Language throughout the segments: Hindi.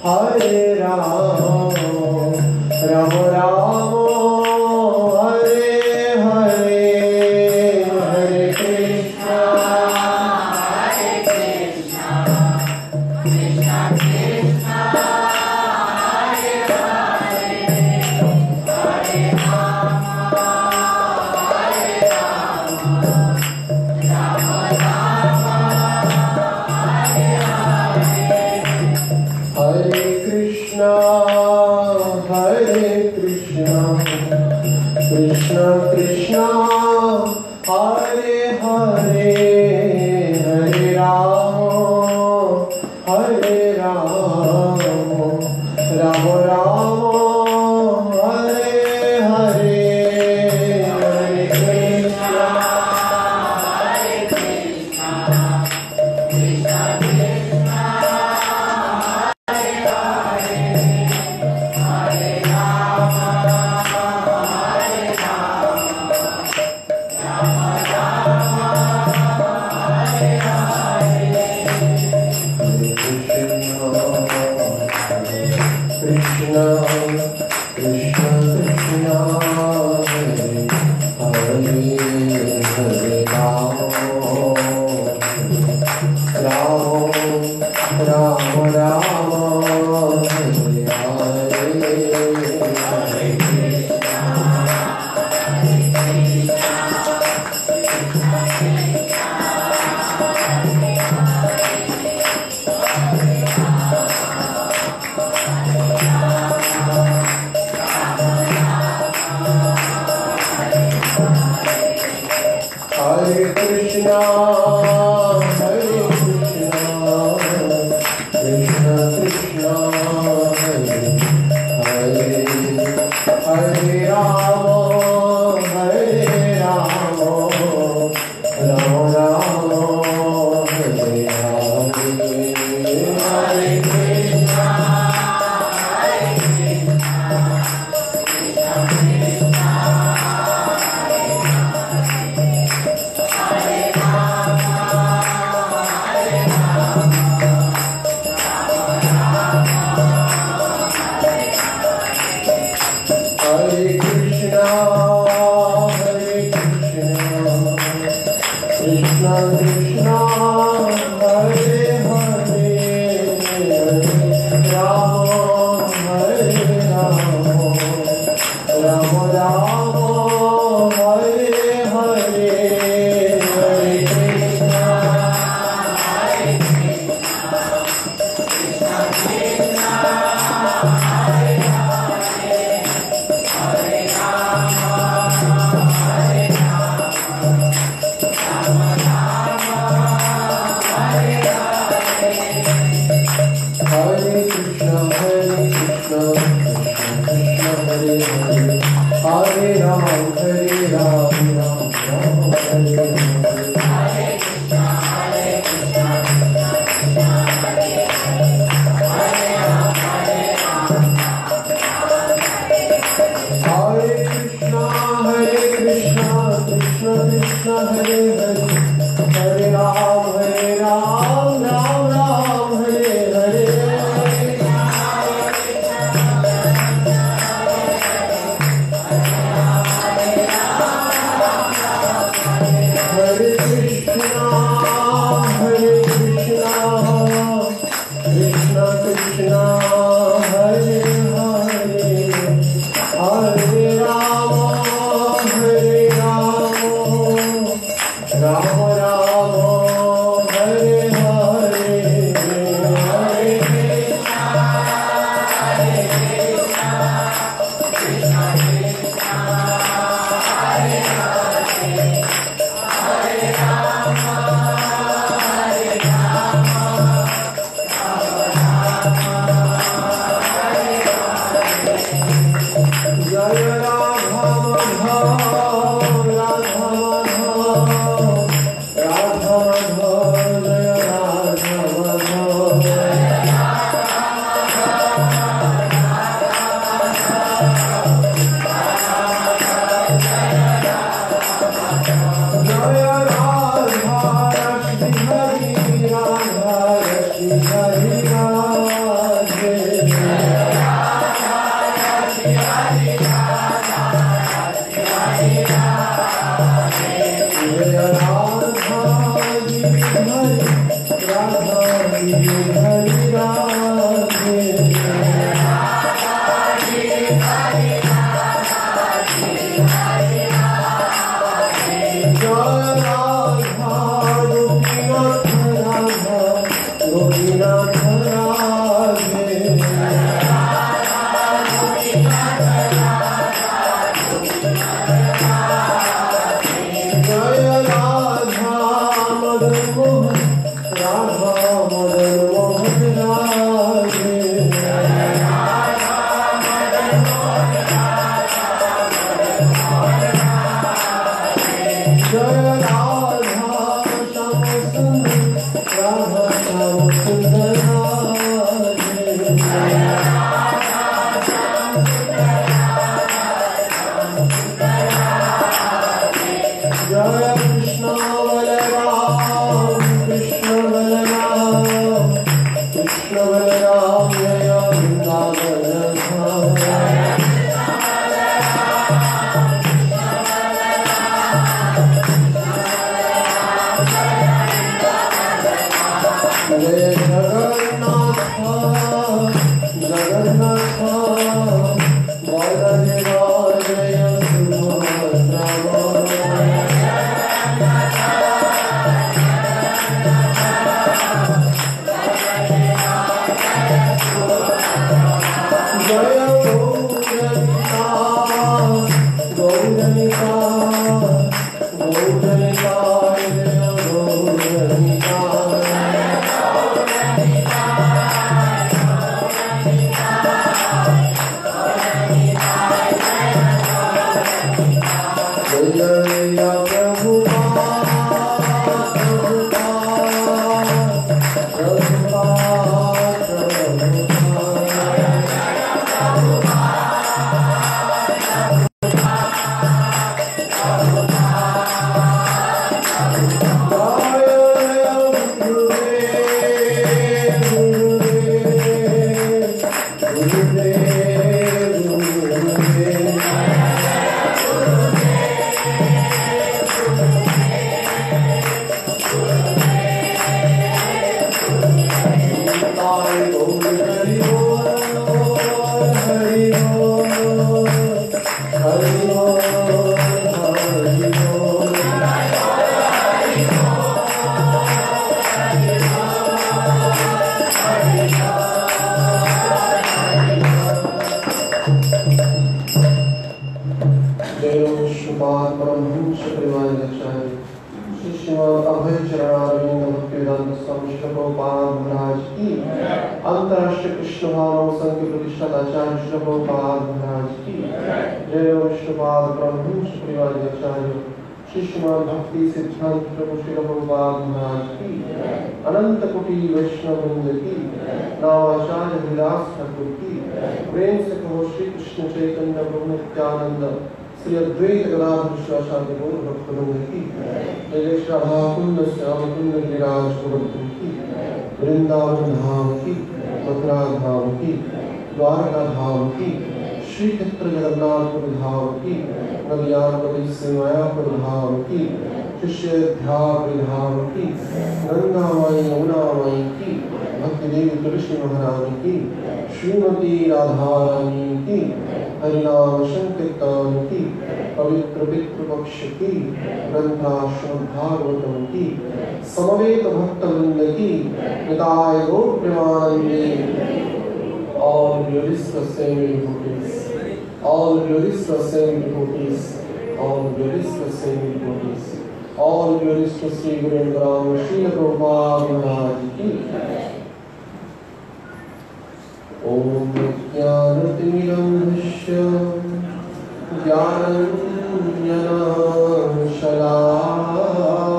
Hare Rama, Rama Rama, हरे कृष्णा कृष्णा कृष्णा हरे हरे हरे राम राम राम हरे हरे हरे कृष्णा कृष्णा कृष्णा हरे हरे हरे राम हरे कृष्णा कृष्णा कृष्णा हरे हरे हरे राम राम राम हरे हरे हरे कृष्णा हरे कृष्णा कृष्णा कृष्णा हरे हरे हरे राम राम राम हरे हरे हरे कृष्णा हरे कृष्णा कृष्णा कृष्णा हरे हरे राम राम राम हरे हरे हरे कृष्णा हरे कृष्णा कृष्णा कृष्णा हरे हरे हरे राम राम राम हरे हरे हरे कृष्णा कृष्णा कृष्णा हरे हरे हरे राम राम राम हरे हरे हरे कृष्णा कृष्णा कृष्णा हरे वृंदावन धाम की, मथुरा धाम की, द्वारका धाम की, श्री क्षेत्र जगन्नाथपुर धाम की, नदियापति श्रीमायापुर धाम की, शिष्यध्यापुर धाम की, गंगा माई यमुना माई की, भक्ति देवी तुलसी महारानी की, श्रीमती राधा रानी की, हरिनाम संकीर्तन की, पवित्र पितृपक्ष की, ग्रंथाश्रम भागवतम की, समवेत भक्तवृंद की, निताय गौर प्रेमानंदे। All glorious to same devotees, all glorious to same devotees, all glorious to same devotees, all glorious to Sri Guru Ram Srila Prabhupada Maharaj ki। Om Jnanatimirandhasya Jnananjana Shalakaya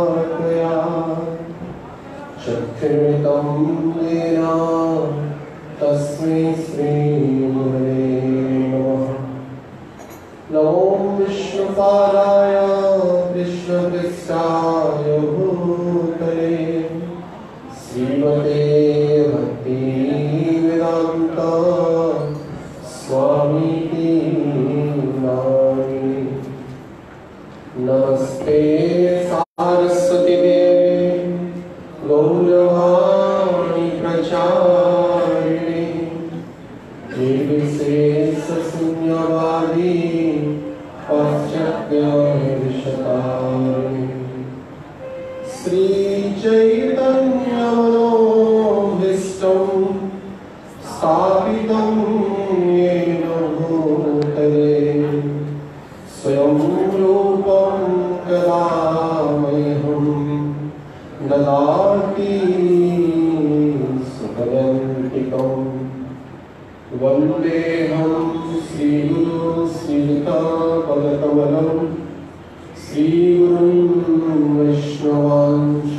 Chakritam Dena तस्मै श्री गुरवे नमः। नमो विष्णुपादाय कृष्णपृष्ठाय भूतले श्रीमते भक्तिवेदान्त स्वामीति नामिने। नमस्ते सारस्वती देवी गौरवाणी प्रचारिणे शून्यवादी पाश्चात्यविशतारिणे। श्री चैतन्यमनोभीष्टं स्थापितं येन भूतले स्वयं रूपं कदा मह्यं ददाति सुखदन्तिकम्। वन्देऽहं श्रीगुरु श्रीयुतपदकमलं श्रीगुरुं वैष्णवांश्च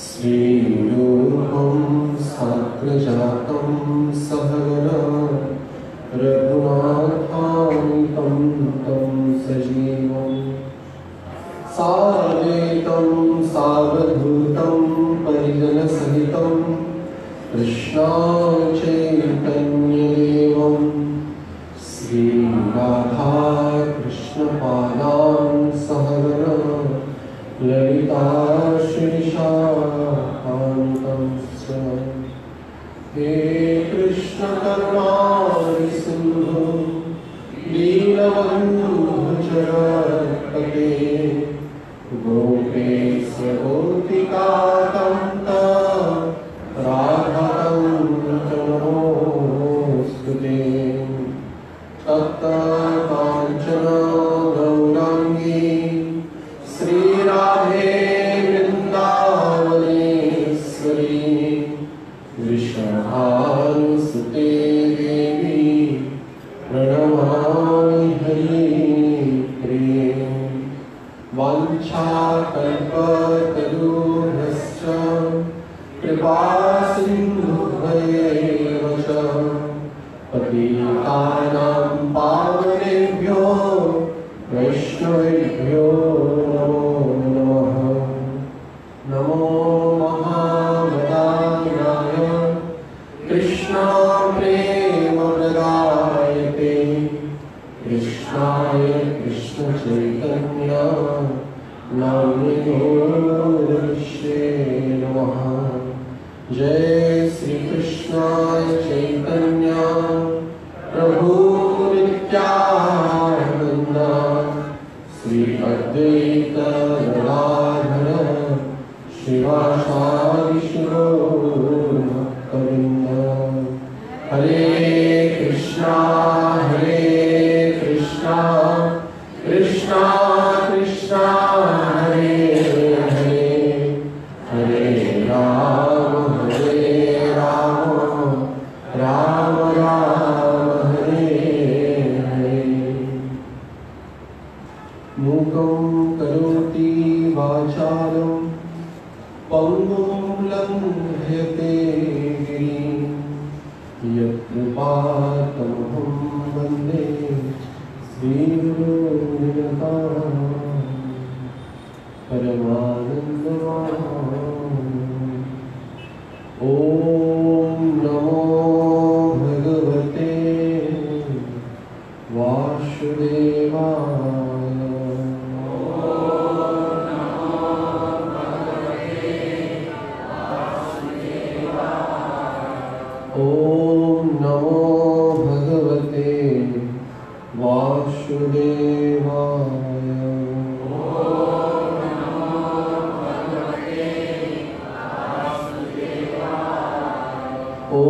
श्रीरूपं साग्रजातं सहगना रघुनाथान्वितं तं सजीवम् साद्वैतं सावधूतं परिजनसहितं कृष्ण चैतन्य वधूचरपते गोपेश गोपिकातं राधां नमोऽस्तुते। तप्त काञ्चन गौराङ्गी श्रीराधे वृन्दावनेश्वरी वृषभानुसुते देवी प्रणमामि हरिप्रिये। वाञ्छाकल्पतरुभ्यश्च कृपासिन्धुभ्येव च पतितानां पावनेभ्यो वैष्णवेभ्यो नमो नमः। नमो महावदान्याय कृष्णाप्रेमप्रदायते कृष्णाय कृष्णचैतन्य नामिने नमः। जय श्री कृष्णाय चैतन्य प्रभु नित्यानंद श्री अद्वैत गदाधर शिवासादि भक्तवृंद। हरे कृष्णा कृष्णा कृष्णा हरे हरे हरे राम राम राम हरे हरे। मूकं करोति वाचालं पंगुं लंघयते गिरिं यत्कृपातमहं वन्दे श्रीगुरुनितां परमानन्दमाधवम्। ॐ नमो भगवते वासुदेवाय। ॐ नमो भगवते वासुदेवाय। ॐ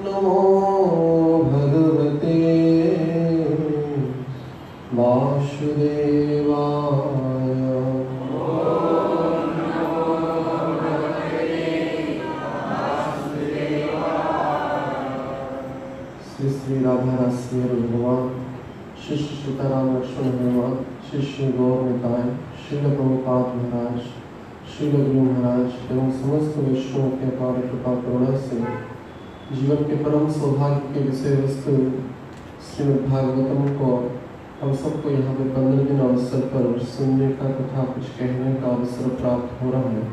नमो भगवते वासुदेवाय। श्री श्री राधा राष्ट्रीय भगवान शिष्य सीताराम लक्ष्मण हनुमान शिष्य गौर निताय श्रील प्रभुपाद महाराज श्रील गुरु महाराज एवं समस्त वैष्णवों के अपार कृपा करुणा से जीवन के परम सौभाग्य के विषय वस्तु श्रीमद् भागवतम को हम सबको यहाँ पे 15 दिन अवसर पर सुनने का तथा कुछ कहने का अवसर प्राप्त हो रहा है।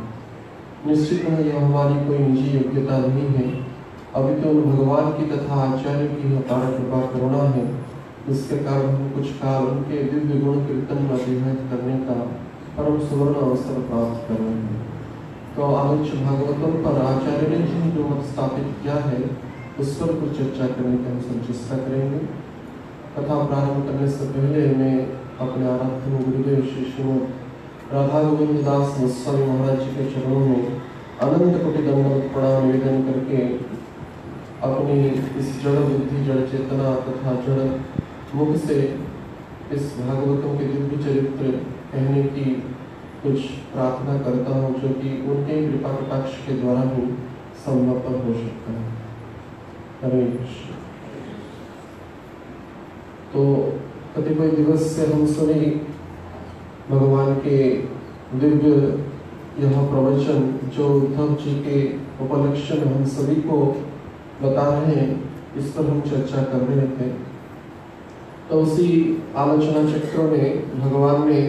निश्चित है यह हमारी कोई निजी योग्यता नहीं है, अभी तो भगवान की तथा आचार्य की अपार कृपा करुणा है, जिसके कारण हम कुछ काल उनके दिव्य गुण कीर्तन में अतिवाहित करने का परम सुवर्ण अवसर प्राप्त कर रहे हैं। तो आलोच्य भागवतम पर आचार्य ने जो मत स्थापित किया है उस पर कुछ चर्चा करने की हम सब चेष्टा करेंगे। कथा प्रारंभ करने से पहले मैं अपने आराध्य गुरुदेव श्री श्रीमद राधा गोविंद दास गोस्वामी महाराज जी के चरणों में अनंत कोटि दंडवत प्रणाम निवेदन करके अपनी इस जड़ बुद्धि जड़ चेतना तथा जड़ मुख से इस भागवतों के दिव्य चरित्र कहने की कुछ प्रार्थना करता हूँ, जो कि उनके कृपा कटाक्ष के द्वारा ही संभवतः हो सकता है। हरे कृष्ण। तो कतिपय दिवस से हम सुनी भगवान के दिव्य यह प्रवचन जो उद्धव जी के उपलक्ष्य में हम सभी को बता रहे हैं, इस पर हम चर्चा कर रहे थे। तो उसी आलोचना चक्र में भगवान ने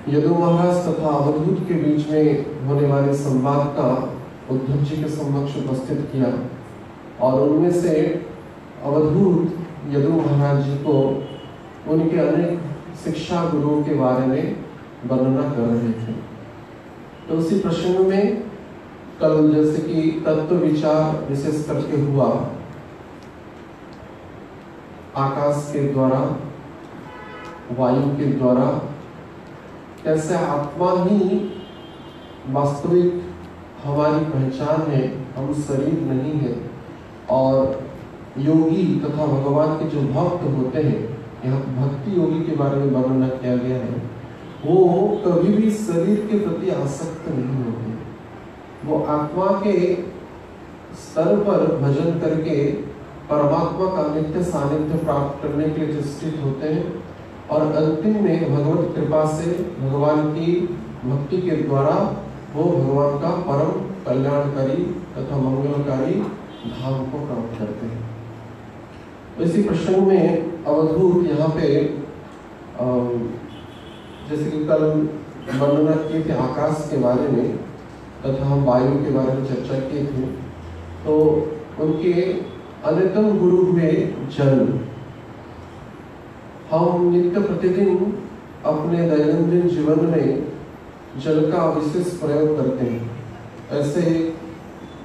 यदु महाराज तथा अवधूत के बीच में होने वाले संवाद का उद्धव जी के समक्ष उपस्थित किया और उनमें से अवधूत यदु महाराज जी को उनके अनेक शिक्षा गुरुओं के बारे में वर्णना कर रहे थे। तो उसी प्रसंग में कल जैसे कि तत्व विचार विशेष करके हुआ, आकाश के द्वारा, वायु के द्वारा, कैसे आत्मा ही वास्तविक हमारी पहचान है, हम शरीर नहीं है। और योगी तथा भगवान के जो भक्त होते हैं, यहाँ भक्ति योगी के बारे में वर्णन किया गया है, वो कभी भी शरीर के प्रति आसक्त नहीं होते। वो आत्मा के स्तर पर भजन करके परमात्मा का नित्य सानिध्य प्राप्त करने के लिए चेष्टित होते हैं और अंतिम में भगवत कृपा से भगवान की भक्ति के द्वारा वो भगवान का परम कल्याणकारी तथा मंगलकारी धाम को प्राप्त करते हैं। इसी प्रसंग में अवधूत यहाँ पे जैसे कि कल वर्णना किए थे आकाश के बारे में तथा हम वायु के बारे में चर्चा किए थे, तो उनके अन्यतम गुरु हुए जल। हम नित्य प्रतिदिन अपने दैनंदिन जीवन में जल का विशेष प्रयोग करते हैं। ऐसे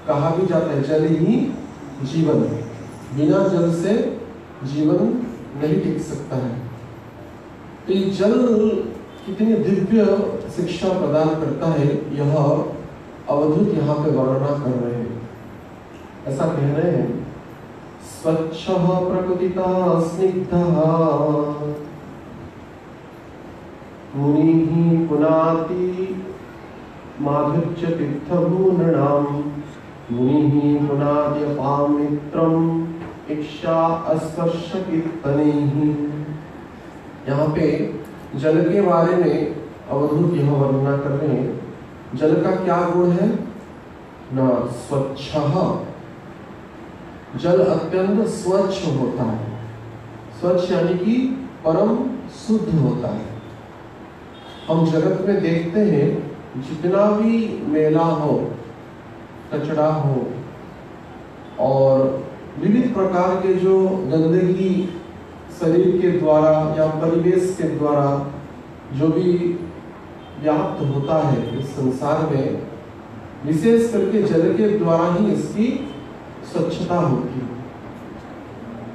कहा भी जाता है जल ही जीवन, बिना जल से जीवन नहीं टिक सकता है। तो ये जल कितनी दिव्य शिक्षा प्रदान करता है, यह अवधूत यहाँ पे वर्णना कर रहे हैं। ऐसा कह रहे हैं, स्वच्छः प्रकृतितः स्निग्धः मुनिः पुनाति माधुर्य तीर्थभूनृणां मुनिः पुनाति अपां मित्रम् इक्षा अस्पर्श कीर्तनैः। यहाँ पे जल के बारे में अवधूत यह वर्णना कर रहे हैं। जल का क्या गुण है न स्वच्छः, जल अत्यंत स्वच्छ होता है। स्वच्छ यानी कि परम शुद्ध होता है। हम जगत में देखते हैं जितना भी मैला हो, कचरा हो और विविध प्रकार के जो गंदगी शरीर के द्वारा या परिवेश के द्वारा जो भी व्याप्त होता है इस संसार में, विशेष करके जल के द्वारा ही इसकी स्वच्छता होती है।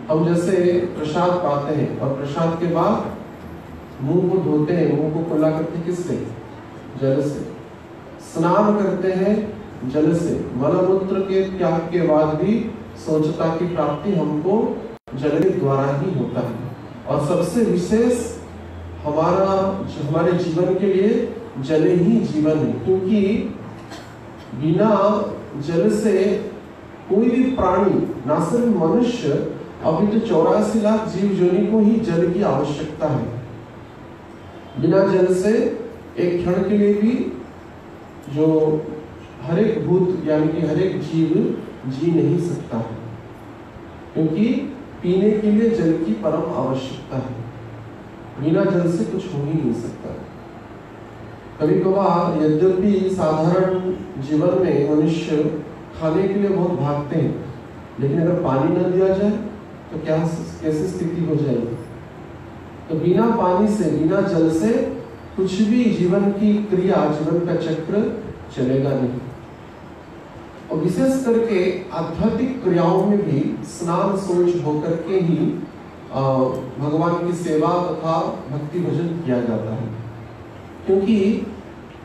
हम जैसे प्रसाद पाते हैं और प्रसाद के बाद मुंह को धोते हैं, मुंह को खुला करते किससे? जल से। स्नान करते हैं जल से। मलमूत्र के त्याग के बाद भी स्वच्छता की प्राप्ति हमको जल के द्वारा ही होता है। और सबसे विशेष हमारे जीवन के लिए जल ही जीवन है, क्योंकि बिना जल से कोई भी प्राणी, ना सिर्फ मनुष्य, अभी तो 84 लाख जीव जोनि को ही जल की आवश्यकता है। बिना जल से एक क्षण के लिए भी जो हर एक भूत यानी कि हर एक जीव जी नहीं सकता है, क्योंकि पीने के लिए जल की परम आवश्यकता है। बिना जल से कुछ हो ही नहीं सकता। कभी कभार यद्यपि साधारण जीवन में मनुष्य खाने के लिए बहुत भागते हैं, लेकिन अगर पानी न दिया जाए तो कैसी स्थिति हो जाएगी। तो बिना पानी से, बिना जल से कुछ भी जीवन की क्रिया, जीवन का चक्र चलेगा नहीं। और विशेष करके आध्यात्मिक क्रियाओं में भी स्नान शौच होकर के ही भगवान की सेवा तथा भक्ति भजन किया जाता है, क्योंकि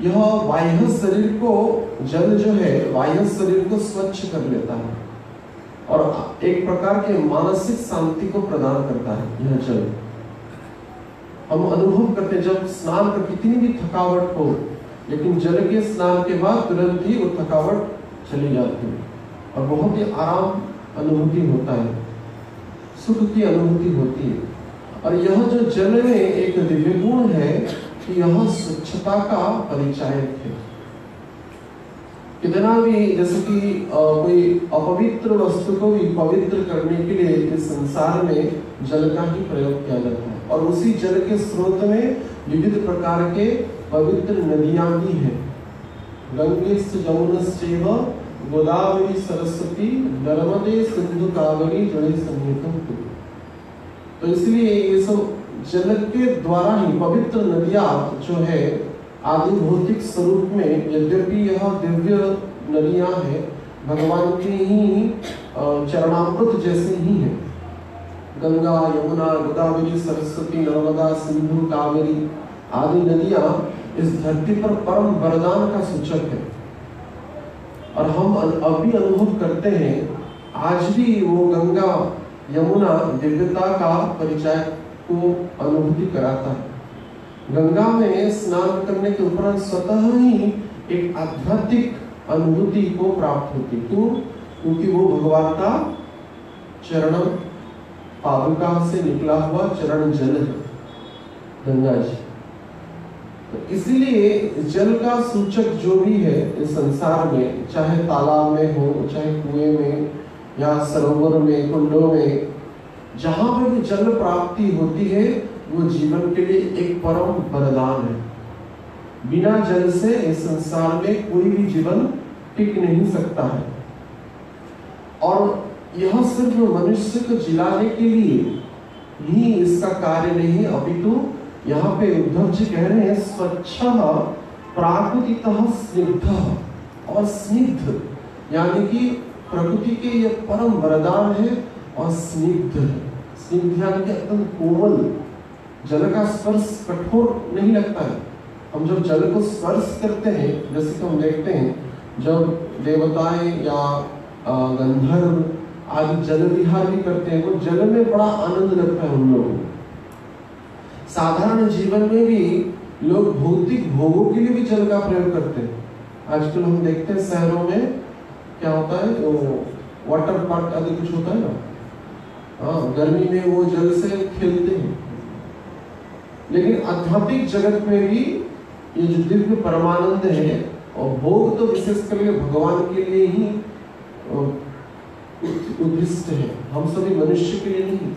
यह बाह्य शरीर को, जल जो है बाह्य शरीर को स्वच्छ कर लेता है और एक प्रकार के मानसिक शांति को प्रदान करता है। यह जल हम अनुभव करते, जब स्नान कर कितनी भी थकावट हो, लेकिन जल के स्नान के बाद तुरंत ही वो थकावट चली जाती है और बहुत ही आराम अनुभूति होता है, सुख की अनुभूति होती है। और यह जो जल में एक दिव्य गुण है कि यह स्वच्छता का परिचायक है। कितना भी जैसे कि कोई अपवित्र वस्तु को भी पवित्र करने के लिए इस संसार में जल का ही प्रयोग किया जाता है। और उसी जल के स्रोत में विविध प्रकार के पवित्र नदियां भी हैं। गंगेश्च जमुनश्चैव गोदावरी सरस्वती नर्मदे सिंधु कावेरी जड़े संयुतम। तो इसलिए ये सब जल के द्वारा ही पवित्र नदियां जो है आदि भौतिक स्वरूप में, यद्यपि यह दिव्य नदियां हैं, भगवान की ही चरणामृत जैसे ही है, गंगा, यमुना, गोदावरी, सरस्वती, नर्मदा, सिंधु, कावेरी आदि नदियां इस धरती पर परम वरदान का सूचक है। और हम अभी अनुभव करते हैं, आज भी वो गंगा यमुना दिव्यता का परिचय को अनुभूति कराता है। गंगा में स्नान करने के उपरांत स्वतः ही एक आध्यात्मिक अनुभूति को प्राप्त होती। क्यों? क्योंकि वो भगवान का चरण पादुका से निकला हुआ चरण जल है, गंगा जी। तो इसीलिए जल का सूचक जो भी है इस संसार में, चाहे तालाब में हो, चाहे कुएं में या सरोवर में, कुंडों में, जहां पर भी जल प्राप्ति होती है वो जीवन के लिए एक परम वरदान है। बिना जल से इस संसार में कोई भी जीवन टिक नहीं सकता है। और यह सिर्फ मनुष्य को जिलाने के लिए ही इसका कार्य नहीं, अपितु यहाँ पे उद्धव जी कह रहे हैं स्वच्छः प्राकृतिकः स्निग्धः। और स्निग्ध यानी कि प्रकृति के ये परम वरदान है और स्निग्ध है। स्निग्ध यानी कि अत्यंत कोमल, जल का स्पर्श कठोर नहीं लगता है। हम जब जल को स्पर्श करते हैं, जैसे कि हम देखते हैं जब देवताएं या गंधर्व आदि जल विहार भी करते हैं, वो जल में बड़ा आनंद लगता है उन लोगों को। साधारण जीवन में भी लोग भौतिक भोगों के लिए भी जल का प्रयोग करते हैं। आजकल हम देखते हैं शहरों में क्या होता है, तो वाटर पार्क आदि कुछ होता है ना, हाँ, गर्मी में वो जल से खेलते हैं। लेकिन आध्यात्मिक जगत में भी ये जो दिव्य परमानंद है, और भोग तो विशेष करके भगवान के लिए ही उद्दिष्ट है, हम सभी मनुष्य के लिए नहीं।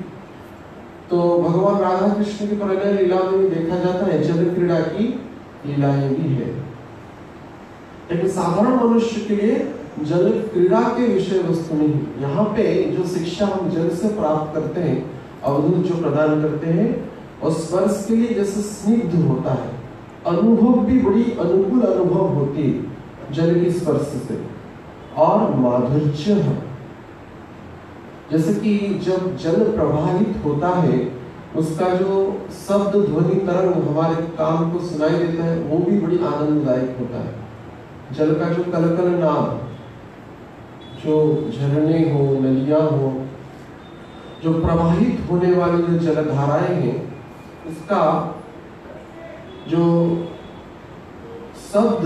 तो भगवान राधा कृष्ण की प्रणय लीला में देखा जाता है जल क्रीड़ा की लीलाएं भी है। लेकिन साधारण मनुष्य के लिए जल क्रीड़ा के विषय वस्तु नहीं। यहाँ पे जो शिक्षा हम जल से प्राप्त करते हैं, अवधूत जो प्रदान करते हैं, और स्पर्श के लिए जैसे स्निग्ध होता है, अनुभव भी बड़ी अनुकूल अनुभव होती है जल की स्पर्श से। और माधुर्य, जैसे कि जब जल प्रवाहित होता है, उसका जो शब्द ध्वनि तरंग हमारे कान को सुनाई देता है, वो भी बड़ी आनंददायक होता है। जल का जो कलकल नाद, जो झरने हो, नदियां हो, जो प्रवाहित होने वाली जो जलधाराएं हैं, उसका जो शब्द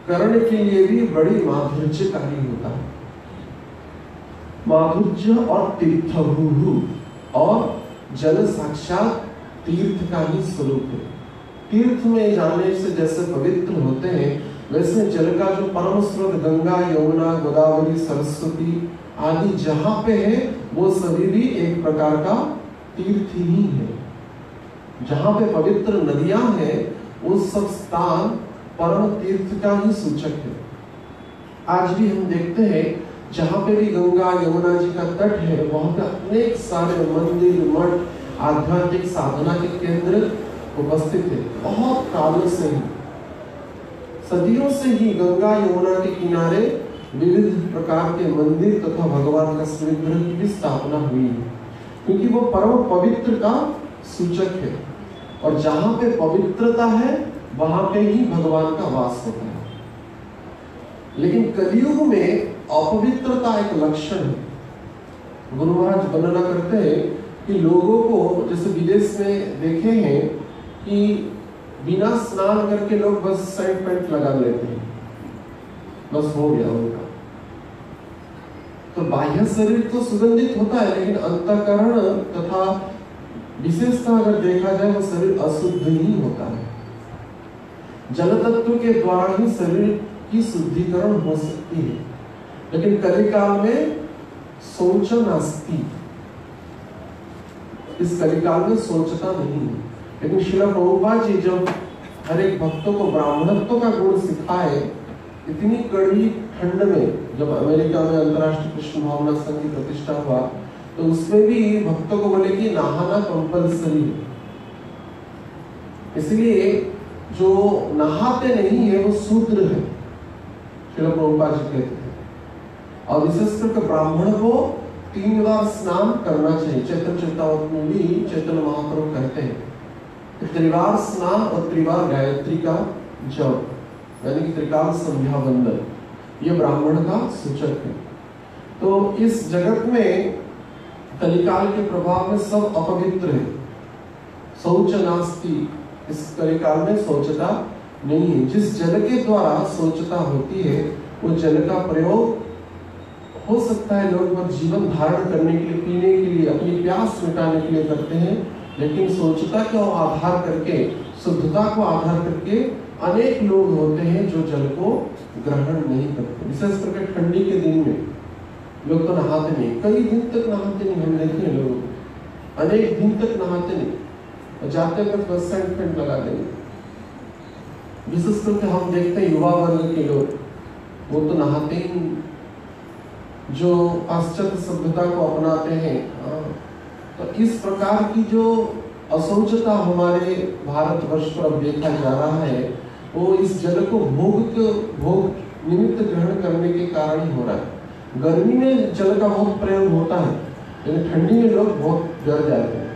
कर्ण के लिए भी बड़ी माधुर्यकारी होता है। माधुर्य और तीर्थभूः, और जल साक्षात तीर्थ का ही स्वरूप है। तीर्थ में जाने से जैसे पवित्र होते हैं, वैसे जल का जो परम स्रोत गंगा, यमुना, गोदावरी, सरस्वती आदि जहाँ पे है, वो सभी भी एक प्रकार का तीर्थ ही है। जहाँ पे पवित्र नदियां हैं, वो सब स्थान परम तीर्थ का ही सूचक है। आज भी हम देखते हैं जहाँ पे भी गंगा यमुना जी का तट है, वहाँ पे अनेक सारे मंदिर, मठ, आध्यात्मिक साधना के केंद्र उपस्थित है। बहुत कालों से ही, सदियों से ही गंगा यमुना के किनारे विविध प्रकार के मंदिर तथा भगवान का स्मृति की भी स्थापना हुई है, क्योंकि वो परम पवित्र का सूचक है। और जहाँ पे पवित्रता है, वहां पे ही भगवान का वास होता है। लेकिन कलियुग में अपवित्रता एक लक्षण है। गुरु महाराज वर्णना करते हैं कि लोगों को, जैसे विदेश में देखे हैं कि बिना स्नान करके लोग बस शर्ट पैंट लगा लेते हैं, बस हो गया उनका। तो बाह्य शरीर तो सुगंधित होता है, लेकिन अंतःकरण तथा विशेषता अगर देखा जाए, वो शरीर अशुद्ध ही होता है। जल तत्व के द्वारा ही शरीर की शुद्धिकरण हो सकती है। लेकिन कलिकाल में सोच नास्ति, इस कलिकाल में सोचता नहीं है। लेकिन श्रील प्रभुपाद जी जब हर एक भक्तों को ब्राह्मणत्व का गुण सिखाए, इतनी कड़वी ठंड में, जब अमेरिका में अंतर्राष्ट्रीय कृष्ण भावना संघ की प्रतिष्ठा हुआ, तो उसमें भी भक्तों को बोले कि नहाना कंपलसरी है। इसलिए जो नहाते नहीं है वो शूद्र है, श्रील प्रभुपाद जी कहते थे। और विशेष करके ब्राह्मण को 3 बार स्नान करना चाहिए। चैतन्य चेतावत में भी चैतन्य महाप्रभु कहते हैं त्रिवार स्नान और त्रिवार गायत्री का जप, यानी कि त्रिकाल संध्या वंदन, ये ब्राह्मण का सूचक है। तो इस जगत में कलिकाल के प्रभाव में सब अपवित्र है, शौच नास्ति, इस कलिकाल में शौचता नहीं है। जिस जल के द्वारा शौचता होती है वो जल का प्रयोग हो सकता है लोग बस जीवन धारण करने के लिए, पीने के लिए, अपनी प्यास मिटाने के लिए करते हैं, लेकिन शौचता को आधार करके, शुद्धता को आधार करके अनेक लोग होते हैं जो जल को ग्रहण नहीं करते। विशेष करके ठंडी के दिन में लोग तो नहाते नहीं, कई दिन तक नहाते नहीं। हम देखे हैं लोग अनेक दिन तक नहाते नहीं, जाते वक्त बस सेंट लगा देंगे। विशेष करके हम देखते हैं युवा वर्ग के लोग, वो तो नहाते ही, जो पाश्चात्य सभ्यता को अपनाते हैं। तो इस प्रकार की जो अशौचता हमारे भारतवर्ष पर अब देखा जा रहा है, वो इस जल को भोग निमित्त ग्रहण करने के कारण ही हो रहा है। गर्मी में जल का बहुत प्रयोग होता है, लेकिन ठंडी में लोग बहुत डर जाते हैं।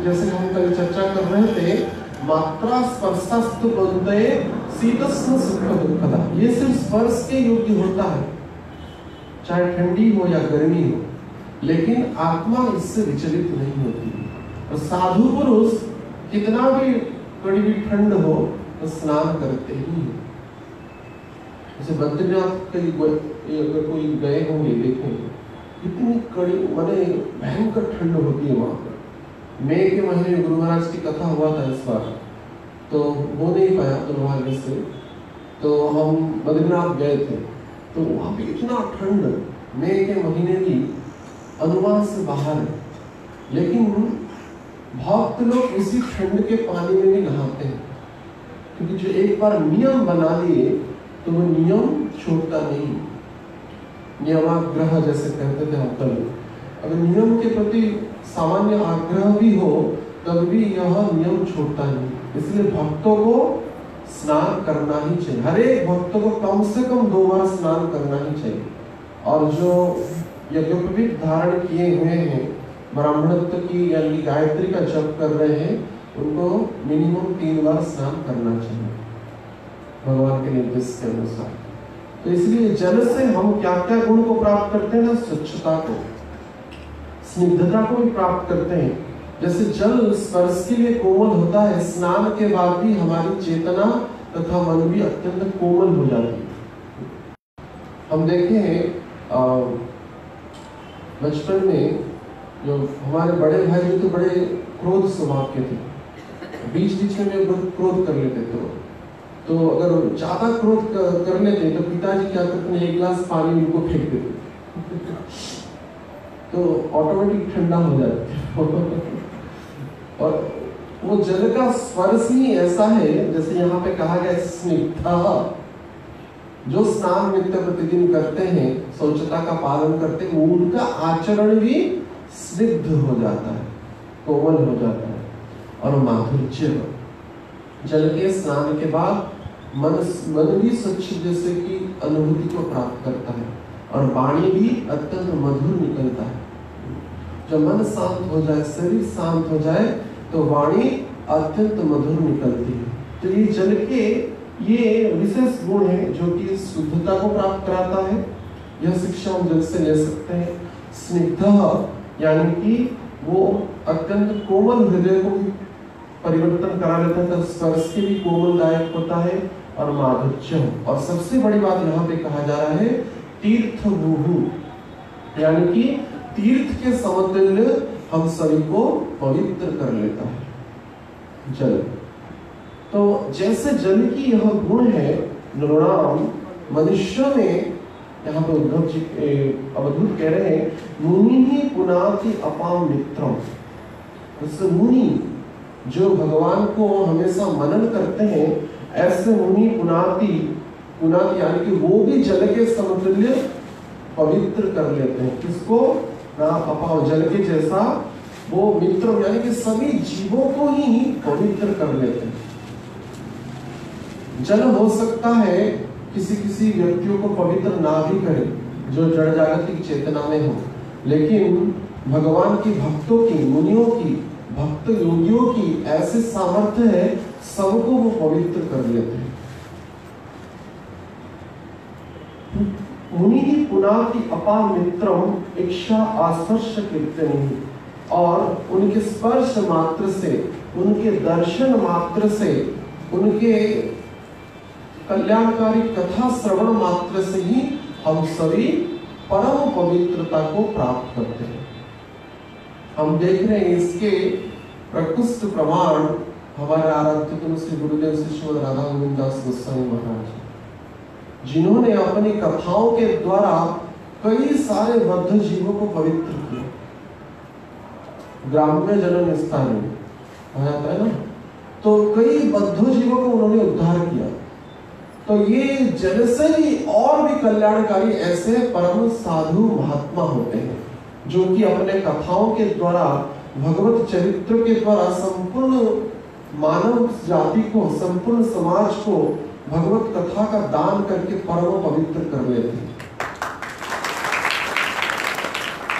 जैसे हम कल चर्चा कर रहे थे, मात्रा स्पर्शस्तु बंधे शीतस्न सुख दुखदा, ये सिर्फ स्पर्श के योग्य होता है, चाहे ठंडी हो या गर्मी हो, लेकिन आत्मा इससे विचलित नहीं होती। और साधु पुरुष कितना भी कड़ी ठंड हो तो स्नान करते ही है। जैसे बद्रीनाथ अगर कोई गए होंगे, देखें इतनी कड़ी माने भयंकर ठंड होती है वहां पर। मई के महीने में गुरु महाराज की कथा हुआ था इस बार, तो हो नहीं पाया दुर्भाग्य से, तो हम बद्रीनाथ गए थे, तो वहां पे इतना ठंड, मई के महीने भी अनुमान से बाहर है, लेकिन भक्त लोग उसी ठंड के पानी में भी नहाते हैं, क्योंकि जो एक बार नियम बना लिए तो वो नियम छूटता नहीं। नियमाग्रह जैसे कहते थे हम कल, अगर नियम के प्रति सामान्य आग्रह भी हो तब भी यह नियम छूटता नहीं। इसलिए भक्तों को स्नान करना ही चाहिए, हर एक भक्तों को कम से कम 2 बार स्नान करना ही चाहिए। और जो यज्ञोपवीत धारण किए हुए हैं, ब्राह्मणत्व की यानी गायत्री का जप कर रहे हैं, उनको मिनिमम 3 बार स्नान करना चाहिए भगवान के निर्देश के अनुसार। तो इसलिए जल से हम क्या क्या गुण को प्राप्त करते हैं ना, स्वच्छता को, स्निग्धता को भी प्राप्त करते हैं। जैसे जल स्पर्श के लिए कोमल होता है, स्नान के बाद भी हमारी चेतना तथा मन भी अत्यंत कोमल हो जाती है। हम देखे हैं बचपन में जो हमारे बड़े भाई जो तो बड़े क्रोध स्वभाव के थे, बीच बीच में क्रोध कर लेते थे, तो अगर ज्यादा क्रोध कर लेते तो पिताजी क्या करते हैं, 1 गिलास पानी उनको फेंक देते तो ऑटोमेटिक ठंडा हो जाता। और वो जल का स्पर्श ही ऐसा है, जैसे यहाँ पे कहा गया स्निग्धः, जो स्नान नित्य प्रतिदिन करते हैं, शौचता का पालन करते हैं, उनका आचरण भी स्निग्ध हो जाता है, कोमल हो जाता है। और माधुर्य, जल के स्नान के बाद मन भी स्वच्छ जैसे की अनुभूति को प्राप्त करता है, और वाणी भी अत्यंत मधुर निकलता है। जब मन शांत हो जाए, शरीर शांत हो जाए, तो वाणी अत्यंत मधुर निकलती है। तो ये जल के ये विशेष गुण है जो कि शुद्धता को प्राप्त कराता है। यह शिक्षा हम जल से ले सकते हैं। स्निग्धः यानी कि वो अत्यंत कोमल हृदय को भी परिवर्तन करा लेता है, तो स्पर्श के भी कोमलदायक होता है। और माधुर्य, और सबसे बड़ी बात यहाँ पे कहा जा रहा है तीर्थ भूहु, यानी कि तीर्थ के समतुल्य हम सभी को पवित्र कर लेता है जल। तो जैसे जल की यह गुण है, नृणाम मनुष्य में, यहाँ पे उद्धव जी अवधूत कह रहे हैं, मुनि ही पुनाति अपाम मित्रम। जैसे मुनि जो भगवान को हमेशा मनन करते हैं, ऐसे मुनि पुनाति यानी कि वो भी जल के समतुल्य पवित्र कर लेते हैं। किसको ना, अपाम जल के जैसा वो मित्र, यानी कि सभी जीवों को ही पवित्र कर लेते हैं। जल हो सकता है किसी किसी व्यक्तियों को पवित्र ना भी करे, जो जड़ जागतिक चेतना में हो, लेकिन भगवान की भक्तों की, मुनियों की, भक्त योगियों की ऐसे सामर्थ्य है, सबको वो पवित्र कर लेते हैं। मुनि ही पुनाति अपार मित्रम इच्छा आस्पर्श कीर्तनी, और उनके स्पर्श मात्र से, उनके दर्शन मात्र से, उनके कल्याणकारी कथा श्रवण मात्र से ही हम सभी परम पवित्रता को प्राप्त करते हैं। हम देख रहे हैं इसके प्रकृष्ट प्रमाण हमारे आराध्य गुरु श्री गुरुदेव श्री श्रीमद राधा गोविंद दास गोस्वामी महाराज, जिन्होंने अपनी कथाओं के द्वारा कई सारे बद्ध जीवों को पवित्र किया। ग्राम्य जन्म स्थान में कहा जाता है ना, तो कई बद्ध जीवों को उन्होंने उद्धार किया। तो ये जन से ही और भी कल्याणकारी ऐसे परम साधु महात्मा होते हैं, जो कि अपने कथाओं के द्वारा, भगवत चरित्र के द्वारा संपूर्ण मानव जाति को, संपूर्ण समाज को भगवत कथा का दान करके परम पवित्र कर लेते हैं।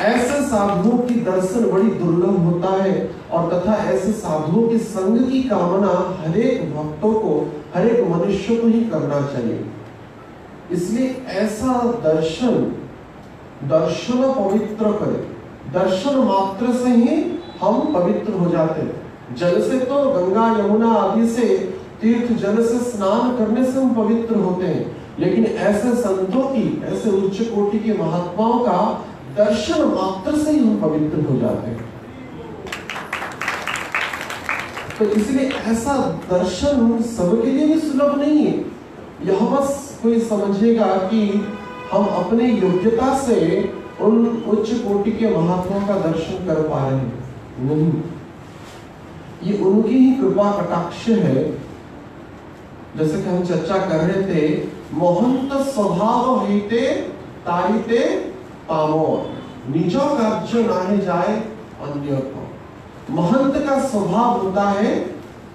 ऐसे साधुओं की दर्शन बड़ी दुर्लभ होता है, और तथा ऐसे साधुओं के संग की कामना हरेक भक्तों को, हरेक मनुष्य को ही करना चाहिए। इसलिए ऐसा दर्शन पवित्र करे। दर्शन मात्र से ही हम पवित्र हो जाते हैं। जल से तो गंगा यमुना आदि से, तीर्थ जल से स्नान करने से हम पवित्र होते हैं, लेकिन ऐसे संतों की, ऐसे उच्च कोटि के महात्माओं का दर्शन मात्र से ही हम पवित्र हो जाते हैं। तो इसलिए ऐसा दर्शन सबके लिए भी सुलभ नहीं है। यह बस कोई समझेगा कि हम अपने योग्यता से उन उच्च कोटि के महात्माओं का दर्शन कर पा रहे हैं, नहीं, ये उनकी ही कृपा कटाक्ष है। जैसे कि हम चर्चा कर रहे थे, मोहंत स्वभाव हिते तारिते पामोर, निजो कार्य नाहे जाए अन्य को। महंत का स्वभाव होता है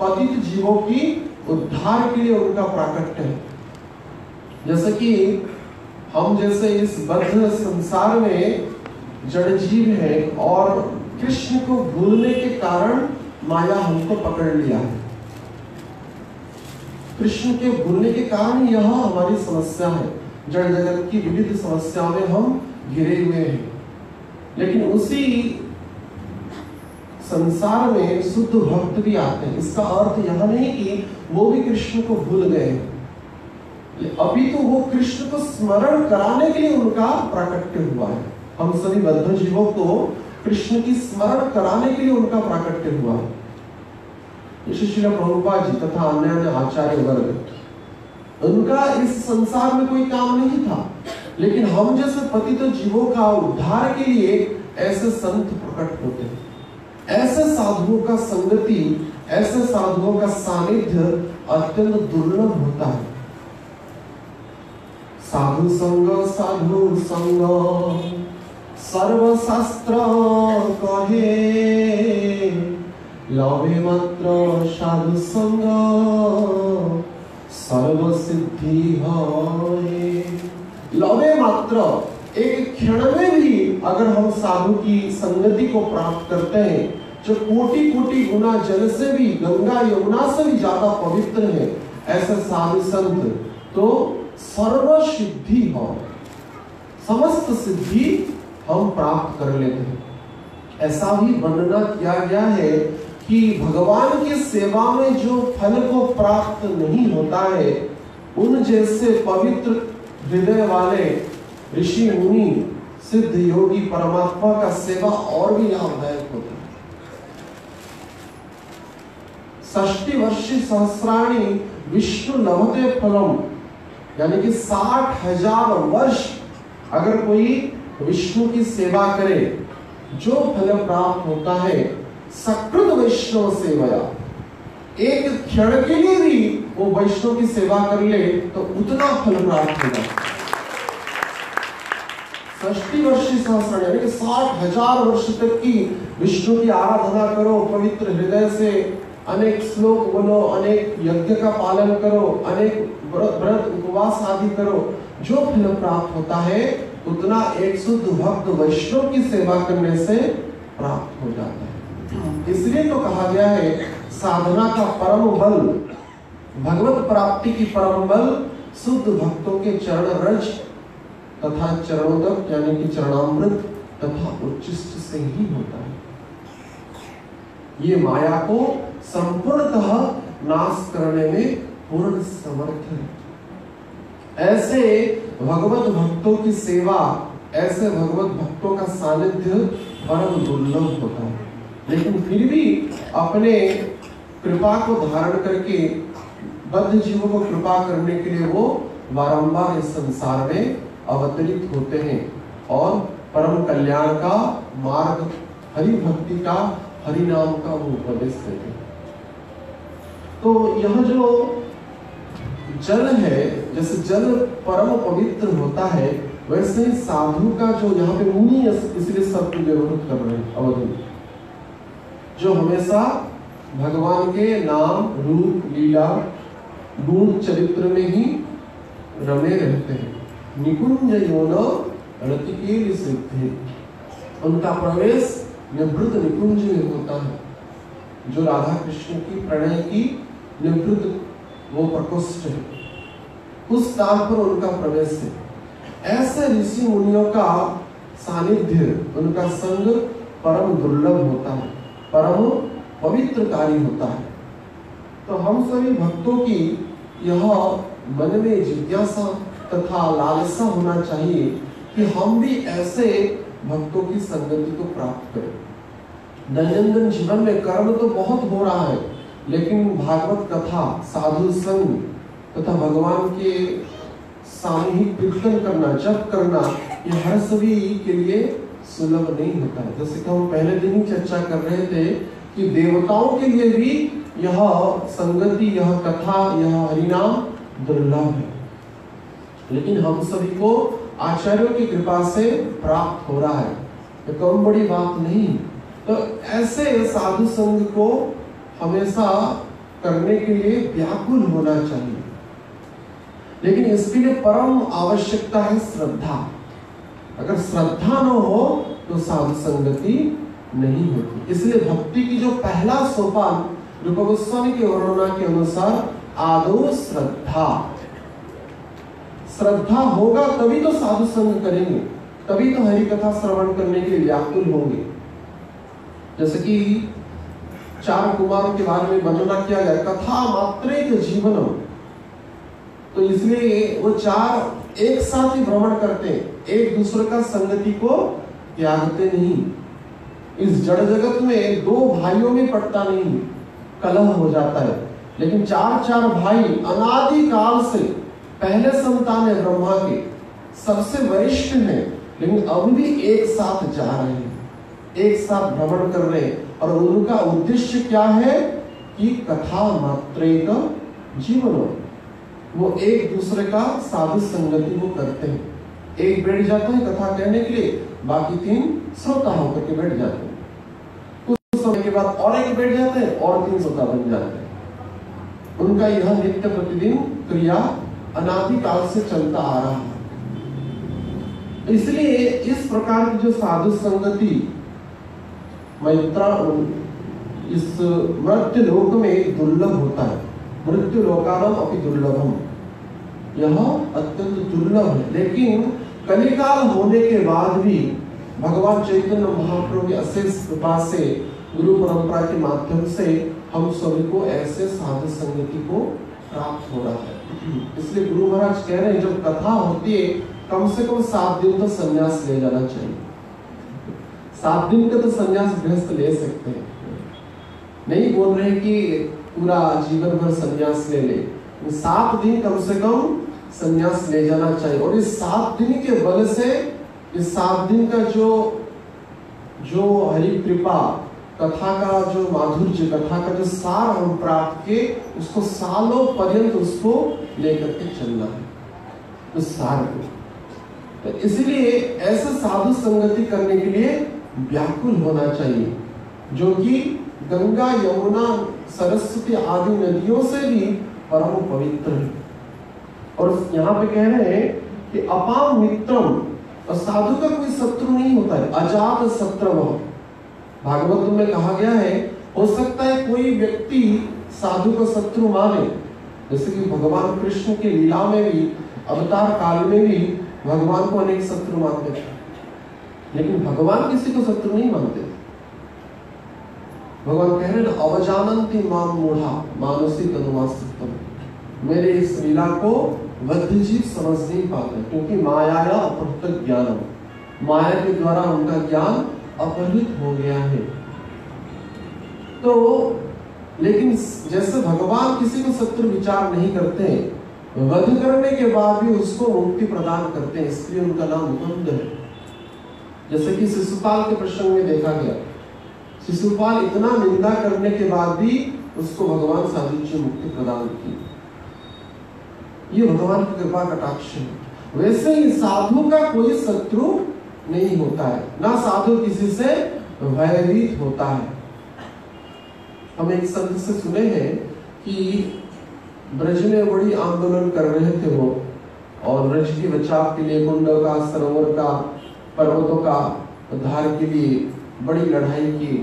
पतित जीवों की उद्धार के लिए उनका प्राकट्य है। जैसे कि हम जैसे इस बद्ध संसार में जड़ जीव है, और कृष्ण को भूलने के कारण माया हमको पकड़ लिया है। कृष्ण के भूलने के कारण यह हमारी समस्या है। जड़ जगत की विविध समस्याओं में हम घिरे हुए हैं। लेकिन उसी संसार में शुद्ध भक्त भी आते हैं। इसका अर्थ यह नहीं कि वो भी कृष्ण को भूल गए, अभी तो वो कृष्ण को स्मरण कराने के लिए उनका प्राकट्य हुआ है। हम सभी बद्ध जीवों को कृष्ण की स्मरण कराने के लिए उनका प्राकट्य हुआ है। श्रील प्रभुपाद जी तथा अन्य आचार्य वर्ग, उनका इस संसार में कोई काम नहीं था, लेकिन हम जैसे पतित जीवों का उद्धार के लिए ऐसे संत प्रकट होते हैं। ऐसे साधुओं का संगति, ऐसे साधुओं का सानिध्य अत्यंत दुर्लभ होता है। साधु संग सर्वशास्त्र कहे, लवे मात्र साधु संग सर्व सिद्धि है। लवे मात्र, एक क्षण में भी अगर हम साधु की संगति को प्राप्त करते हैं, जो कोटि कोटि गुना जल से भी, गंगा यमुना से भी ज्यादा पवित्र है, ऐसे साधु संत, तो सर्व सिद्धि हो, समस्त सिद्धि हम प्राप्त कर लेते हैं। ऐसा भी वर्णना किया गया है कि भगवान की सेवा में जो फल को प्राप्त नहीं होता है, उन जैसे पवित्र हृदय वाले ऋषि मुनि सिद्ध योगी परमात्मा का सेवा और भी लाभदायक होता है। 60 वर्षी सहस्राणी विष्णु लभते फलम, यानी कि 60,000 वर्ष अगर कोई विष्णु की सेवा करे, जो फल प्राप्त होता है सकृत वैष्णव सेवया, एक क्षण के लिए भी वो वैष्णव की सेवा कर ले तो उतना फल प्राप्त होगा। 60 वर्षी सहस्र, यानी कि 60,000 वर्ष तक की विष्णु की आराधना करो, पवित्र हृदय से अनेक श्लोक बोलो, अनेक यज्ञ का पालन करो, अनेक व्रत उपवास आदि करो, जो फल प्राप्त होता है उतना एक शुद्ध भक्त वैष्णव की सेवा करने से प्राप्त हो जाता है। इसलिए तो कहा गया है साधना का परम बल, भगवत प्राप्ति की परम बल शुद्ध भक्तों के चरण रज तथा चरणोदक यानी कि चरणामृत तथा उच्चिष्ट से ही होता है। ये माया को संपूर्णतः नाश करने में पूर्ण समर्थ है। ऐसे भगवत भक्तों की सेवा, ऐसे भगवत भक्तों का सानिध्य परम दुर्लभ होता है, लेकिन फिर भी अपने कृपा को धारण करके बद्ध जीवों को कृपा करने के लिए वो बारंबार इस संसार में अवतरित होते हैं और परम कल्याण का मार्ग, हरि भक्ति का, हरि नाम का वो उपदेश देते हैं। तो यह जो जल है, जैसे जल परम पवित्र होता है, वैसे ही साधु का जो यहाँ पे मुनि इसलिए शब्द व्यवहार कर रहे हैं अवधि, जो हमेशा भगवान के नाम, रूप, लीला, गुण, चरित्र में ही रमे रहते हैं। निकुंज योन रतिकेल सिद्धि, उनका प्रवेश निवृत्त निकुंज में होता है, जो राधा कृष्ण की प्रणय की निवृत्त वो प्रकोष्ठ है, उस स्थान पर उनका प्रवेश है। ऐसे ऋषि मुनियों का सानिध्य, उनका संग परम दुर्लभ होता है, परम पवित्रकारी होता है। तो हम सभी भक्तों की यह मन में जिज्ञासा तथा लालसा होना चाहिए कि हम भी ऐसे भक्तों की संगति को प्राप्त करें। दैनंदिन जीवन में कर्म तो बहुत हो रहा है, लेकिन भागवत कथा, साधु संग तथा भगवान के सामूहिक कीर्तन करना, जप करना, ये हर सभी के लिए सुलभ नहीं होता है। जैसे कि हम पहले दिन ही चर्चा कर रहे थे कि देवताओं के लिए भी यह संगति, यह कथा, यह हरिनाम दुर्लभ है, लेकिन हम सभी को आचार्यों की कृपा से प्राप्त हो रहा है। ये कम बड़ी बात नहीं। तो ऐसे साधु संग को हमेशा करने के लिए व्याकुल होना चाहिए, लेकिन इसके लिए परम आवश्यकता है श्रद्धा। अगर श्रद्धा न हो तो साधु संगति नहीं होती। इसलिए भक्ति की जो पहला सोपान रूप गोस्वामी के वर्णना के अनुसार आदो श्रद्धा, श्रद्धा होगा तभी तो साधु संग करेंगे, तभी तो हरि कथा श्रवण करने के लिए व्याकुल होंगे। जैसे कि 4 कुमारों के बारे में वर्णना किया गया, कथा मात्रेक जीवनम, तो इसलिए वो 4 एक साथ ही भ्रमण करते हैं, एक दूसरे का संगति को त्यागते नहीं। इस जड़ जगत में 2 भाइयों में पड़ता नहीं, कलह हो जाता है, लेकिन 4 भाई अनादि काल से पहले संतान है ब्रह्मा के, सबसे वरिष्ठ हैं, लेकिन अब भी एक साथ जा रहे हैं, एक साथ भ्रमण कर रहे हैं। और उनका उद्देश्य क्या है कि कथा मात्रेक जीवनो, वो एक दूसरे का साधु संगति वो करते हैं। एक बैठ जाता है कथा कहने के लिए, बाकी 3 श्रोता होकर के बैठ जाते हैं। कुछ समय के बाद और एक बैठ जाते हैं और 3 श्रोता बन जाते हैं। उनका यह नित्य प्रतिदिन क्रिया अनादि काल से चलता आ रहा है। इसलिए इस प्रकार की जो साधु संगति मैत्रा इस मृत्यु लोक में दुर्लभ होता है। मृत्यु लोकानम अपि दुर्लभम, यह अत्यंत दुर्लभ है। लेकिन कलिकाल होने के बाद भी भगवान चैतन्य महाप्रभु की अशेष कृपा से, गुरु परंपरा के माध्यम से हम सभी को ऐसे साधु संगति को प्राप्त हो रहा है। इसलिए गुरु महाराज कह रहे हैं, जब कथा होती है कम से कम 7 दिन तो संन्यास ले जाना चाहिए। 7 दिन का तो संन्यास गृहस्थ ले सकते हैं, नहीं बोल रहे कि पूरा जीवन भर संन्यास ले ले, 7 दिन कम से कम संन्यास ले जाना चाहिए। और इस 7 दिन के बल से, इस 7 दिन का जो हरि कृपा, कथा का जो माधुर्य, कथा का जो सार हम प्राप्त किए, उसको सालों पर्यंत उसको लेकर के चलना है, उस सार को। तो इसलिए ऐसे साधु संगति करने के लिए व्याकुल होना चाहिए, जो कि गंगा, यमुना, सरस्वती आदि नदियों से भी परम पवित्र है। और यहाँ पे कह रहे हैं कि अपाम मित्रम और साधु का कोई शत्रु नहीं होता है, अजात शत्रु। भागवत में कहा गया है, हो सकता है कोई व्यक्ति साधु को शत्रु माने, जैसे कि भगवान कृष्ण की लीला में भी, अवतार काल में भी भगवान को अनेक शत्रु मानते थे, लेकिन भगवान किसी को शत्रु नहीं मानते थे। भगवान कह रहे हैं, अवजानन्ति माम मूढ़ा मानसिक अनुवासितम, मेरे इस लीला को बद्धजीव समझ नहीं पाते, क्योंकि माया या अपहृत ज्ञानम, माया के द्वारा उनका ज्ञान अपहृत हो गया है। तो लेकिन जैसे भगवान किसी को शत्रु विचार नहीं करते, वध करने के बाद भी उसको मुक्ति प्रदान करते हैं, इसलिए उनका नाम मुकुंद है। जैसे कि शिशुपाल के प्रसंग में देखा गया, शिशुपाल इतना निंदा करने के बाद भी उसको भगवान साधुज्य मुक्ति प्रदान की। ये भगवान की कृपा कटाक्ष है। वैसे ही साधु का कोई शत्रु नहीं होता है, ना साधु किसी से भयभीत होता है। हम एक संत से सुने हैं कि ब्रज में बड़ी आंदोलन कर रहे थे वो, और ब्रज के बचाव के लिए, कुंडों का, सरोवर का, पर्वतों का उद्धार के लिए बड़ी लड़ाई की,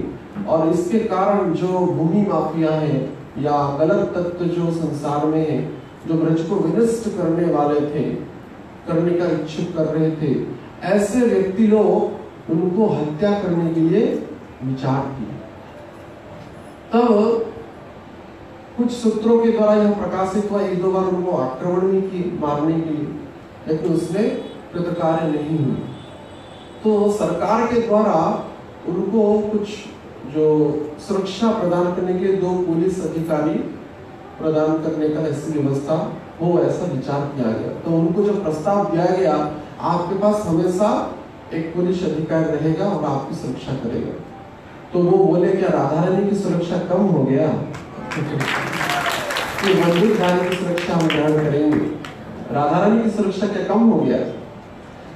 और इसके कारण जो भूमि माफिया हैं या गलत तत्व जो संसार में है, जो ब्रज को विनष्ट करने वाले थे, करने का इच्छुक कर रहे थे, ऐसे व्यक्ति लोग उनको हत्या करने के लिए विचार किया। तब कुछ सूत्रों के द्वारा यह प्रकाशित हुआ, एक दो बार उनको आक्रमण भी की मारने के लिए, लेकिन उसमें कृतकार्य नहीं हुई। तो सरकार के द्वारा उनको कुछ जो सुरक्षा प्रदान करने के लिए 2 पुलिस अधिकारी प्रदान करने का ऐसी व्यवस्था हो, ऐसा विचार किया गया। तो उनको जो प्रस्ताव दिया गया, आपके पास हमेशा एक पुलिस अधिकारी रहेगा और आपकी सुरक्षा करेगा। तो वो बोले, क्या राधा रानी की सुरक्षा कम हो गया? कि मंदिर जाने की सुरक्षा हम ग्रहण करेंगे, राधा रानी की सुरक्षा क्या कम हो गया?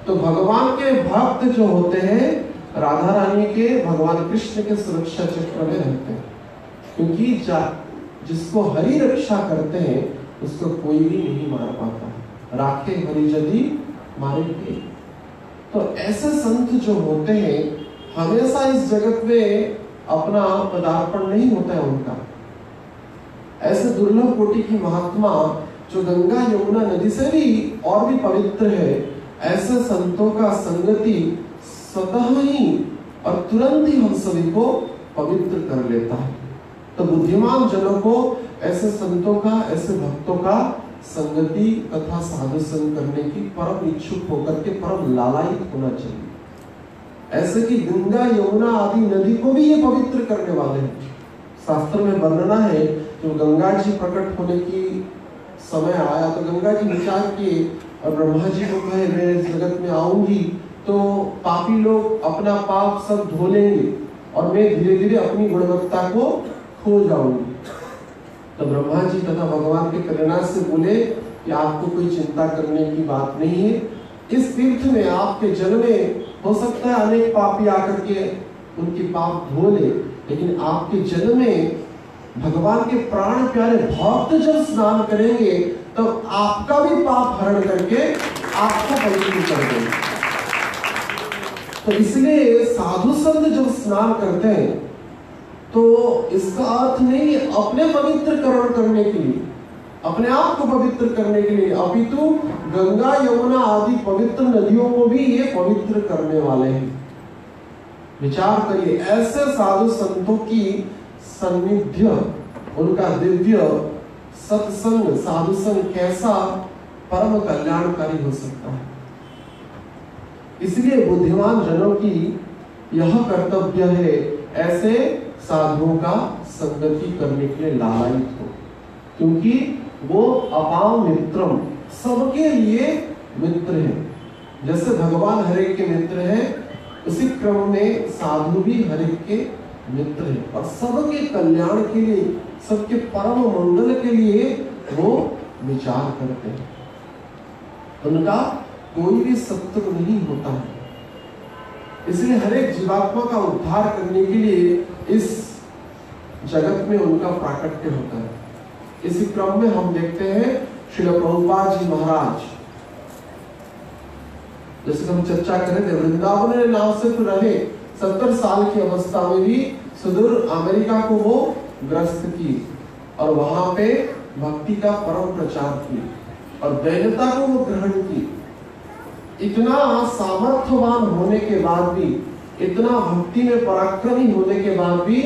तो भगवान के भक्त जो होते हैं, राधा रानी के, भगवान कृष्ण के सुरक्षा चक्र में रहते हैं, क्योंकि जिसको हरि रक्षा करते हैं उसको कोई भी नहीं मार पाता। राखे हरि यदि मारे के। तो ऐसे संत जो होते हैं, हमेशा इस जगत में अपना पदार्पण नहीं होता है उनका। ऐसे दुर्लभ कोटि की महात्मा जो गंगा यमुना नदी से भी और भी पवित्र है, ऐसे संतों का संगति स्वतः ही और तुरंत ही हम सभी को पवित्र कर लेता है। तो बुद्धिमान जनों को ऐसे संतों का, ऐसे भक्तों का संगति तथा साधु संग करने की परम इच्छुक होकर के परम लालायित होना चाहिए। ऐसे कि गंगा यमुना आदि नदी को भी ये पवित्र करने वाले हैं। शास्त्र में वर्णना है, जब गंगा जी प्रकट होने की समय आया तो गंगा जी विचार किए और ब्रह्मा जी को कहे, मैं इस जगत में आऊंगी तो पापी लोग अपना पाप सब धो लेंगे और मैं धीरे धीरे अपनी गुणवत्ता को खो जाऊंगी। तो ब्रह्मा जी तथा भगवान के प्रेरणा से बोले कि आपको कोई चिंता करने की बात नहीं है, इस तीर्थ में आपके जल में हो सकता है अनेक पापी आकर के उनके पाप धो ले, लेकिन आपके जल में भगवान के प्राण प्यारे भक्त जब स्नान करेंगे तो आपका भी पाप हरण करके आपको पवित्र कर देंगे। तो इसलिए साधु संत जब स्नान करते हैं तो इसका अर्थ नहीं अपने पवित्रकरण करने के लिए, अपने आप को पवित्र करने के लिए, अपितु गंगा यमुना आदि पवित्र नदियों को भी ये पवित्र करने वाले हैं। विचार करिए, ऐसे साधु संतों की सान्निध्य, उनका दिव्य सत्संग, साधु संग कैसा परम कल्याणकारी हो सकता है। इसलिए बुद्धिमान जनों की यह कर्तव्य है, ऐसे साधुओं का संगति करने के लिए लालायित हो, क्योंकि वो अपाम मित्रम, सबके लिए मित्र है। जैसे भगवान हर एक के मित्र है, उसी क्रम में साधु भी हर एक के मित्र है और सबके कल्याण के लिए, सबके परम मंगल के लिए वो विचार करते हैं। उनका कोई भी शत्रु नहीं होता है। इसलिए हर एक जीवात्मा का उद्धार करने के लिए इस जगत में उनका प्राकट्य होता है। इसी क्रम में हम देखते हैं श्रील प्रभुपाद जी महाराज जैसे हम चर्चा करें थे, वृंदावन में ना सिर्फ रहे, 70 साल की अवस्था में भी सुदूर अमेरिका को वो ग्रस्त की और वहां पे भक्ति का परम प्रचार की और दैन्यता को वो ग्रहण की। इतना सामर्थ्यवान होने के बाद भी, इतना भक्ति में पराक्रमी होने के बाद भी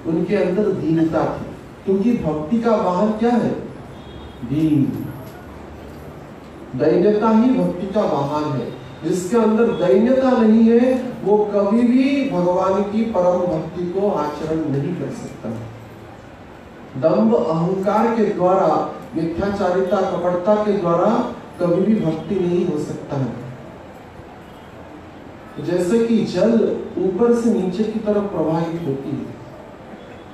उनके अंदर दीनता थी, क्योंकि भक्ति का वाहन क्या है? दीन। दैन्यता ही भक्ति का वाहन है। जिसके अंदर दैन्यता नहीं है वो कभी भी भगवान की परम भक्ति को आचरण नहीं कर सकता। दंभ अहंकार के द्वारा, मिथ्याचारिता कपटता के द्वारा कभी भी भक्ति नहीं हो सकता है। जैसे कि जल ऊपर से नीचे की तरफ प्रवाहित होती है,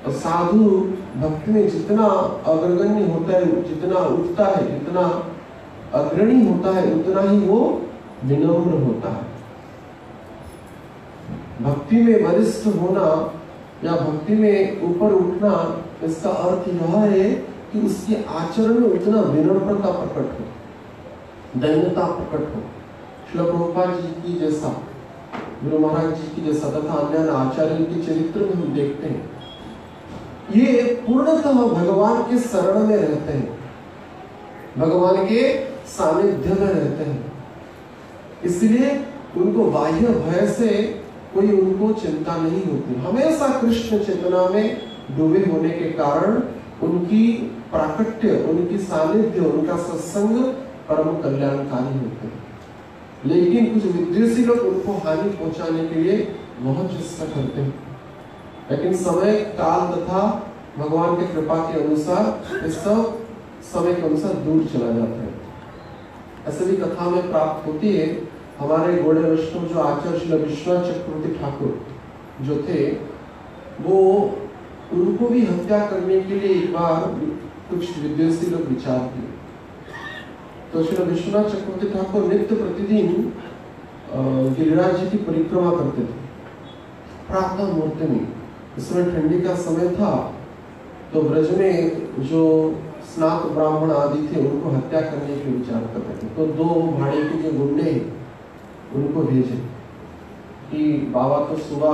और साधु भक्ति में जितना अग्रगण्य होता है, जितना उठता है, जितना अग्रणी होता है, उतना ही वो विनम्र होता है। भक्ति में वरिष्ठ होना या भक्ति में ऊपर उठना, इसका अर्थ यह है कि उसके आचरण में उतना विनम्रता प्रकट हो, दैन्यता प्रकट हो। श्रील प्रभुपाद जी की जैसा, गुरु महाराज जी की जैसा तथा अन्य आचार्यों के चरित्र में हम देखते हैं, ये पूर्णतः भगवान के शरण में रहते हैं, भगवान के सानिध्य में रहते हैं। इसलिए उनको बाह्य भय से कोई उनको चिंता नहीं होती। हमेशा कृष्ण चेतना में डूबे होने के कारण उनकी प्राकट्य, उनकी सानिध्य, उनका सत्संग परम कल्याणकारी होते हैं। लेकिन कुछ विद्वेषी लोग उनको हानि पहुंचाने के लिए बहुत चेष्टा करते हैं, लेकिन समय काल तथा भगवान की कृपा के अनुसार इस सब समय के अनुसार दूर चला जाता है। ऐसे भी कथा में प्राप्त होती है, हमारे गौड़े वैष्णव जो आचार्य श्री विश्वनाथ चक्रवर्ती ठाकुर जो थे, वो उनको भी हत्या करने के लिए एक बार कुछ विद्वेषी लोग विचार किए। तो श्री विश्वनाथ चक्रवर्ती ठाकुर नित्य प्रतिदिन गिरिराज जी की परिक्रमा करते थे प्रातः मुहूर्त में। इस समय ठंडी का समय था, तो ब्रज में जो स्नात ब्राह्मण आदि थे उनको हत्या करने के विचार कर रहे थे। तो 2 भाड़े के जो गुंडे उनको भेजे कि बाबा तो सुबह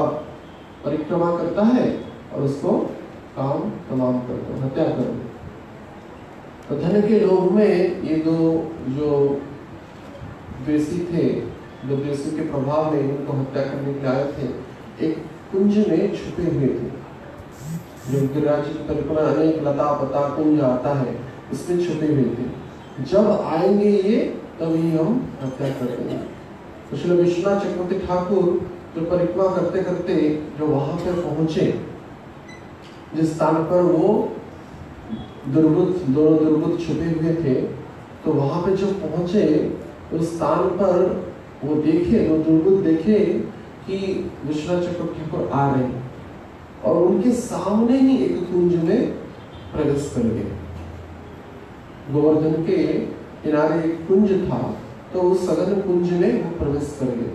परिक्रमा करता है और उसको काम तमाम कर दो, हत्या कर दो। तो धन के लोभ में ये 2 जो द्वेषी थे, जो द्वेषी के प्रभाव में उनको हत्या करने के लिए आए थे, एक कुंज में छुपे हुए थे। जो गिरिराज की कल्पना अनेक लता पता कुंज आता है, उसमें छुपे हुए थे। जब आएंगे ये तभी हम हत्या कर देंगे। तो श्री विश्वनाथ चक्रवर्ती ठाकुर जो परिक्रमा करते करते जो वहां पर पहुंचे, जिस स्थान पर वो दोनों दुर्बुद्ध छुपे हुए थे, तो वहां पे जब पहुंचे उस स्थान पर वो देखे, वो दुर्बुद्ध देखे कि विश्वनाथ चक्रवर्ती ठाकुर आ रहे हैं और उनके सामने ही एक कुंज में प्रवेश कर गए। गोवर्धन के किनारे एक कुंज था, तो उस सघन कुंज में वो प्रवेश कर गए।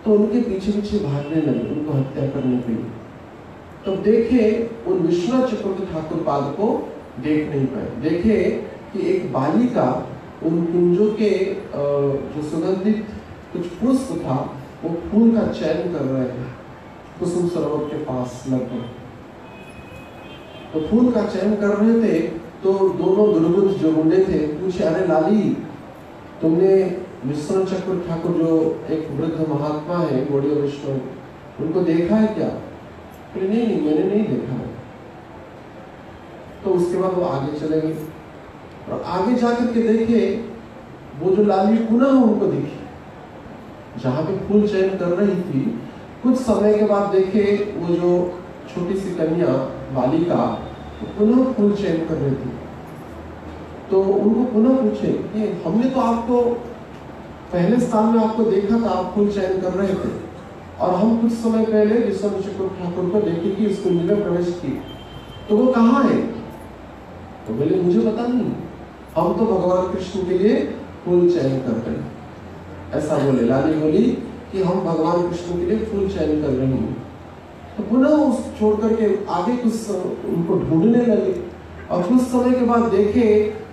तो उनके पीछे पीछे भागने लगे उनको हत्या करने के लिए। तो देखे उन विश्वनाथ चक्रवर्ती ठाकुर पाद को देख नहीं पाए। देखे कि एक बालिका उन कुंजों के जो सुगंधित कुछ पुष्प था, वो फूल का चयन कर रहे हैं कुसुम सरोवर के पास लगभग। तो फूल का चयन कर रहे थे, तो दोनों दुर्बुद्ध जो गुंडे थे पूछे, अरे लाली, तुमने विश्वनाथ चक्रवर्ती ठाकुर जो एक वृद्ध महात्मा है गौड़ीय वैष्णव, उनको देखा है क्या? नहीं, मैंने नहीं देखा है। तो उसके बाद वो आगे चले गए और आगे जाकर के देखे वो जो लाली पुनः उनको दिखी, जहां पे फूल चयन कर रही थी। कुछ समय के बाद देखे वो जो छोटी सी कन्या बालिका पुनः फूल चयन कर रही थी। तो उनको पुनः पूछे कि हमने तो आपको पहले स्थान में आपको देखा था, आप फूल चयन कर रहे थे, और हम कुछ समय पहले विश्वनाथ चक्रवर्ती ठाकुर को देखे कि इस कुंज में प्रवेश किए, तो वो कहाँ है? तो बोले मुझे पता नहीं, हम तो भगवान कृष्ण के लिए फूल चयन कर रहे हैं। ऐसा बोले, लाली बोली कि हम भगवान कृष्ण के लिए फूल चयन कर रहे हैं। तो पुनः उस छोड़ करके आगे कुछ उनको ढूंढने लगे और कुछ समय के बाद देखे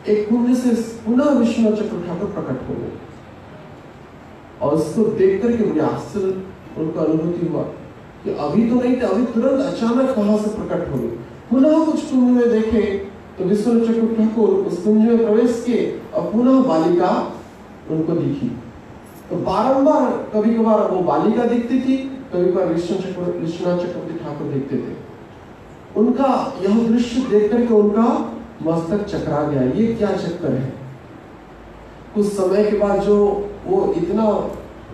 एक कुंज से पुनः विश्वनाथ चक्रवर्ती ठाकुर प्रकट हो गए। और उसको देख करके मुझे आश्चर्य उनका अनुभूति हुआ कि अभी तो नहीं थे, अभी तुरंत अचानक कहां से प्रकट हो गए। पुनः कुछ कुंज में देखे तो विश्वनाथ चक्रवर्ती ठाकुर उस कुंज में प्रवेश किए और पुनः बालिका उनको दिखी। तो बारंबार कभी कभार वो बालिका दिखती थी, कभी कभार विश्वनाथ चक्रवर्ती ठाकुर दिखते थे। उनका यह दृश्य देख करके उनका मस्तक चकरा गया, ये क्या चक्कर है। कुछ समय के बाद जो वो इतना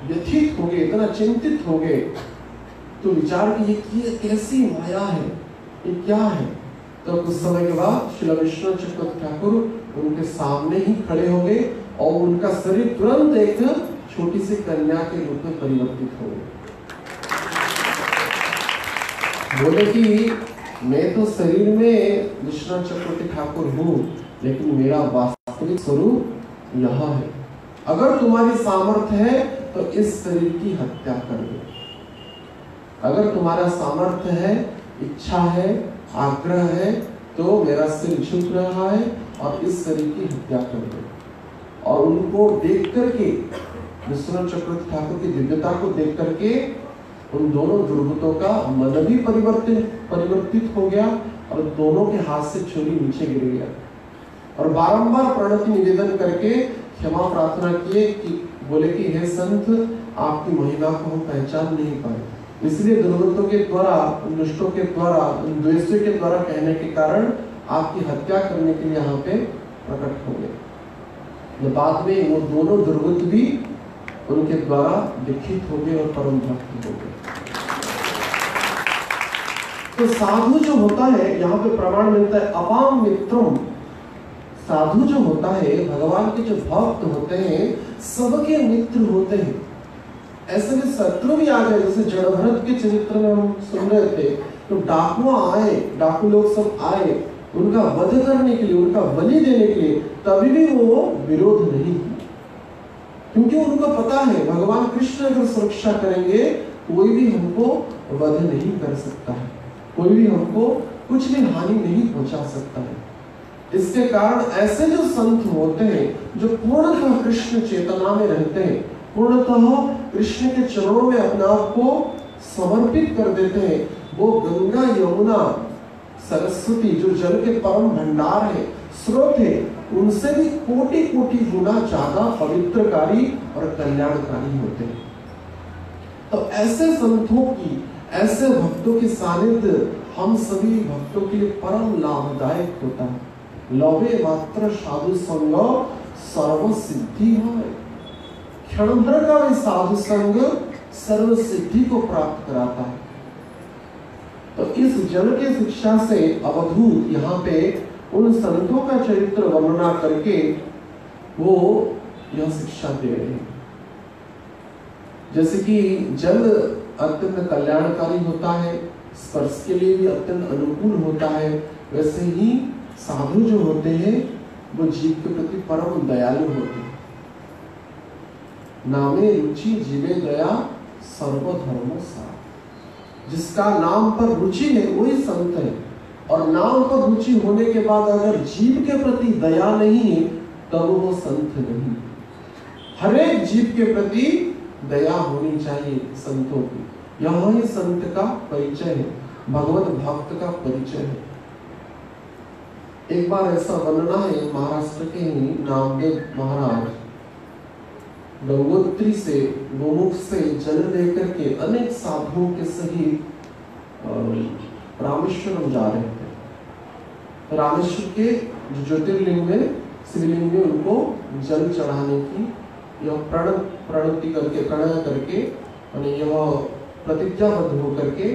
व्यथित हो गए, इतना चिंतित हो गए, तो विचार कि ये कैसी माया है, ये क्या है। तो कुछ समय के बाद श्री विश्वनाथ चक्रवर्ती ठाकुर उनके सामने ही खड़े हो गए और उनका शरीर तुरंत एक छोटी सी कन्या के रूप में परिवर्तित हो गए। बोले कि मैं तो शरीर में विश्वनाथ चक्रवर्ती ठाकुर हूँ, लेकिन मेरा वास्तविक स्वरूप यह है। अगर तुम्हारी सामर्थ्य है तो इस शरीर की हत्या कर दो। अगर तुम्हारा सामर्थ्य है, इच्छा है, आग्रह है, तो मेरा सिर झुक रहा है और इस शरीर की हत्या कर दो। और उनको देख करके, विश्वनाथ चक्रवर्ती ठाकुर की दिव्यता को देख करके उन दोनों दुर्गतों का मन भी परिवर्तित हो गया और दोनों के हाथ से छुरी नीचे गिर गया। और बारंबार प्रणति निवेदन करके क्षमा प्रार्थना किए कि बोले कि हे संत, आपकी महिमा को हम पहचान नहीं पाए, इसलिए दुर्गतों के द्वारा, दुष्टों के द्वारा, द्वेषियों के द्वारा कहने के कारण आपकी हत्या करने के लिए यहाँ पे प्रकट हो गए। बाद में वो दोनों दुर्गत भी उनके द्वारा दीक्षित हो गए और परम भक्त हो गए। तो साधु जो होता है, यहाँ पे प्रमाण मिलता है अपाम मित्रम। साधु जो होता है, भगवान के जो भक्त होते हैं, सबके मित्र होते हैं। ऐसे में शत्रु भी आ गए, जैसे जड़भरत के चरित्र में हम सुन रहे थे, तो डाकू आए, डाकू लोग सब आए उनका वध करने के लिए, उनका बलि देने के लिए, तभी भी वो विरोध नहीं किया, क्योंकि उनको पता है भगवान कृष्ण अगर सुरक्षा करेंगे, कोई भी हमको वध नहीं कर सकता है, कोई भी हमको कुछ भी हानि नहीं पहुंचा सकता है। इसके कारण ऐसे जो संत होते हैं, जो पूर्णतः कृष्ण चेतना में रहते हैं, पूर्णतः कृष्ण के चरणों में अपने आप को समर्पित कर देते हैं, वो गंगा यमुना सरस्वती जो जल के परम भंडार है, स्रोत है, उनसे भी कोटि कोटि गुना ज्यादा पवित्रकारी और कल्याणकारी होते हैं। तो ऐसे संतों की, ऐसे भक्तों की सानिध्य हम सभी भक्तों के लिए परम लाभदायक होता है। लौवे मात्र साधु संग सर्व सिद्धि है। क्षण भर का भी साधु संग सर्व सिद्धि को प्राप्त कराता है। तो इस जल के शिक्षा से अवधूत यहाँ पे उन संतों का चरित्र वर्णना करके वो यह शिक्षा दे रहे हैं। जैसे कि जल अत्यंत कल्याणकारी होता है, स्पर्श के लिए भी अत्यंत अनुकूल होता है, वैसे ही साधु जो होते हैं वो जीव के प्रति परम दयालु होते हैं। नामे रुचि जीवे दया सर्वधर्म सार। जिसका नाम पर रुचि है वही संत है, और नाम पर रुचि होने के बाद अगर जीव के प्रति दया नहीं है तब वो संत नहीं। हर एक जीव के प्रति दया होनी चाहिए संतों की, यह ही संत का परिचय है, भगवत भक्त का परिचय है। एक बार ऐसा वर्णना है, महाराष्ट्र के ही नामदेव महाराज गंगोत्री से, गोमुख से जल लेकर के अनेक साधुओं के सहित रामेश्वरम जा रहे थे। रामेश्वर के जो ज्योतिर्लिंग में, शिवलिंग में उनको जल चढ़ाने की यह प्रणति करके, प्रणय करके, यह प्रतिज्ञाबद्ध होकर के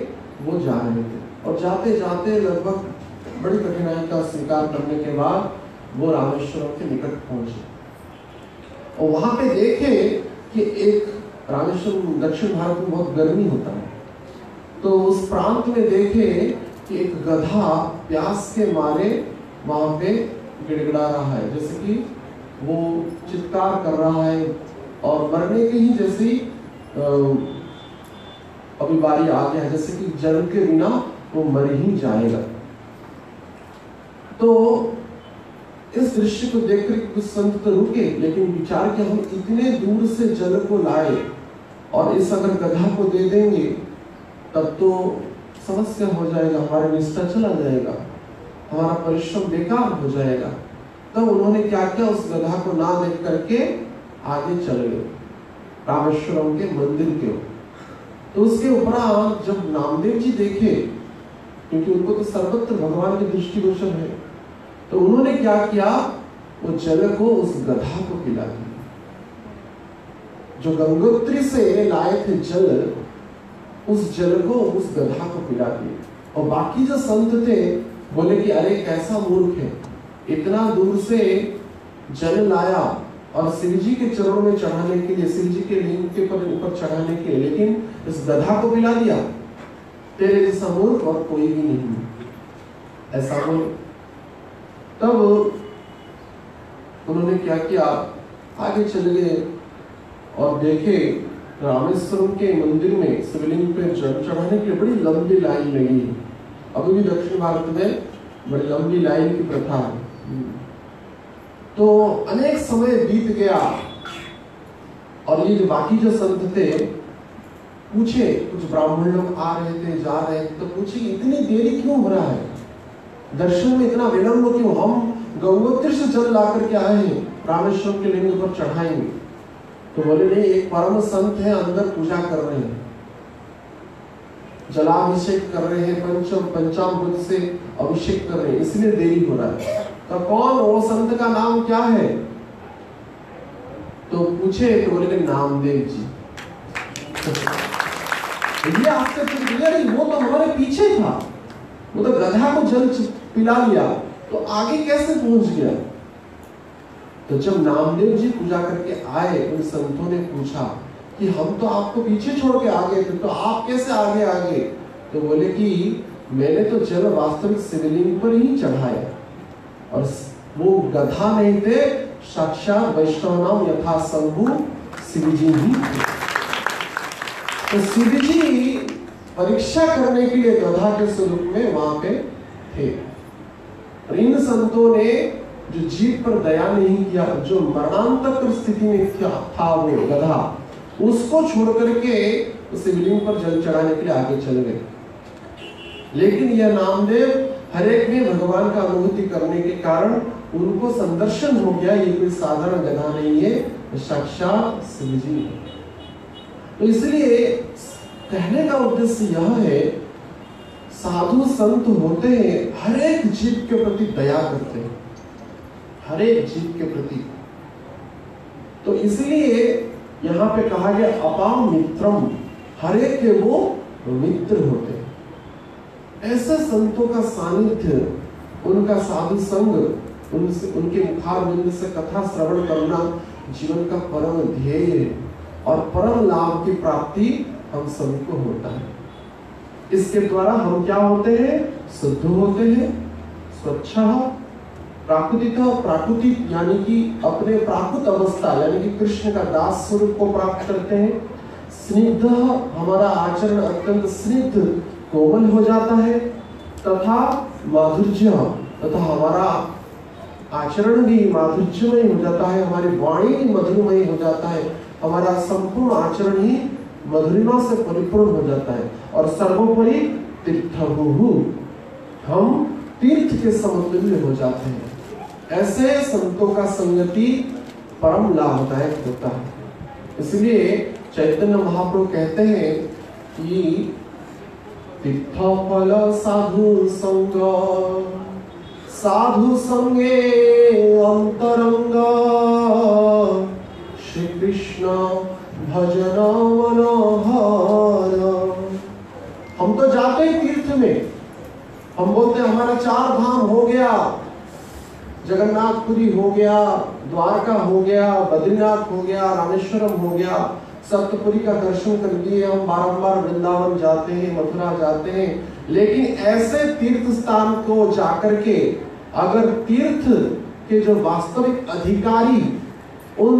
वो जा रहे थे। और जाते जाते लगभग बड़ी कठिनाई का स्वीकार करने के बाद वो रामेश्वरम के निकट पहुंचे और वहां पे देखे कि एक रामेश्वरम दक्षिण भारत में बहुत गर्मी होता है, तो उस प्रांत में देखे कि एक गधा प्यास के मारे वहां पे गिड़गिड़ा रहा है, जैसे कि वो चित्कार कर रहा है और मरने के ही जैसी अभी बारी आ गया, जैसे कि जल के बिना वो मर ही जाएगा। तो इस दृश्य को देखकर कुछ संत तो रुके, लेकिन विचार कि हम इतने दूर से जल को लाए और इस अगर गधा को दे देंगे तब तो समस्या हो जाएगा, हमारा निष्ठा चला जाएगा, हमारा परिश्रम बेकार हो जाएगा। तब उन्होंने क्या किया, उस गधा को ना देख करके आगे चले गए रामेश्वरम के मंदिर के ऊपर। तो उसके उपरांत जब नामदेव जी देखे, क्योंकि उनको तो सर्वत्र भगवान के दृष्टिगोचर है, तो उन्होंने क्या किया, वो जल को उस गधा को पिला दिया। जो गंगोत्री से लाए थे जल, उस जल को उस गधा को पिला दिया। और बाकी जो संत थे बोले कि अरे कैसा मूर्ख है, इतना दूर से जल लाया और शिव जी के चरणों में चढ़ाने के लिए, शिव जी के लिंग के ऊपर चढ़ाने के लिए, लेकिन इस गधा को पिला दिया। तेरे जैसा मूर्ख और कोई भी नहीं, ऐसा बोले। तब उन्होंने क्या किया, आगे चले गए और देखे रामेश्वरम के मंदिर में शिवलिंग पे जल चढ़ाने के लिए बड़ी लंबी लाइन लगी। अभी भी दक्षिण भारत में बड़ी लंबी लाइन की प्रथा है। तो अनेक समय बीत गया और ये जो बाकी जो संत थे पूछे, कुछ ब्राह्मण लोग आ रहे थे जा रहे थे, तो पूछे इतनी देरी क्यों हो रहा है, दर्शन में इतना विलंब क्यों, हम गंगोत्री से जल ला करके आए हैं, रामेश्वरम के लिंग पर चढ़ाएंगे। तो बोले नहीं, एक परम संत है अंदर पूजा कर रहे हैं, जलाभिषेक कर रहे हैं, पंचामृत से अभिषेक कर रहे हैं, इसलिए देरी हो रहा है। तो कौन, वो संत का नाम क्या है? तो पूछे तो बोले नामदेव जी। ये आपसे वो तो हमारे पीछे था, वो तो गधा को जल पिला लिया, तो आगे कैसे पहुंच गया? तो जब नामदेव जी पूजा करके आए, उन संतों ने पूछा कि हम तो आपको पीछे छोड़ के आ गए थे, तो आप कैसे आगे आ गए? तो बोले कि मैंने तो जल वास्तविक शिवलिंग पर ही चढ़ाया, और वो गधा नहीं थे, साक्षात वैष्णव नाम यथा शंभु शिव जी ही थे। तो शिव जी परीक्षा करने के लिए गधा के स्वरूप में वहां पे थे। इन संतों ने जो जीव पर दया नहीं किया, जो मरणांतक स्थिति में था वो गधा, उसको छोड़ करके शिवलिंग पर जल चढ़ाने के लिए आगे चले गए। लेकिन यह नामदेव हरेक में भगवान का अनुभूति करने के कारण उनको संदर्शन हो गया, ये कोई साधारण गधा नहीं है, साक्षात शिव जी है। तो इसलिए कहने का उद्देश्य यह है, साधु संत होते हैं हर एक जीव के प्रति दया करते हैं, हर एक जीव के प्रति। तो इसलिए यहाँ पे कहा गया अपाम मित्रम, हर एक के वो मित्र होते हैं। ऐसे संतों का सानिध्य, उनका साधु संग, उनके मुखारविंद से कथा श्रवण करना जीवन का परम ध्येय है, और परम लाभ की प्राप्ति हम सभी को होता है। इसके द्वारा हम क्या होते हैं? शुद्ध होते हैं, स्वच्छ, प्राकृतिक यानी कि अपने प्राकृत अवस्था यानी कि कृष्ण का दास स्वरूप को प्राप्त करते हैं। स्निग्ध, हमारा आचरण अत्यंत स्निग्ध कोमल हो जाता है, तथा माधुर्य, तथा हमारा आचरण भी माधुर्यमय हो जाता है, हमारी वाणी भी मधुरमय हो जाता है, हमारा संपूर्ण आचरण ही मधुरिमा से परिपूर्ण हो जाता है। और सर्वोपरि तीर्थभूः, हम तीर्थ के समतुल्य हो जाते हैं। ऐसे संतों का संगति परम लाभदायक होता है। इसलिए चैतन्य महाप्रभु कहते हैं कि तीर्थ फल साधु संग, साधु संगे अंतरंग, श्री कृष्ण भजन मनोहर। हम तो जाते हैं तीर्थ में, हम बोलते हैं हमारा 4 धाम हो गया, जगन्नाथपुरी हो गया, द्वारका हो गया, बद्रीनाथ हो गया, रामेश्वरम हो गया, सप्तपुरी का दर्शन कर लिए, हम बारंबार वृंदावन जाते हैं, मथुरा जाते हैं। लेकिन ऐसे तीर्थ स्थान को जाकर के अगर तीर्थ के जो वास्तविक अधिकारी उन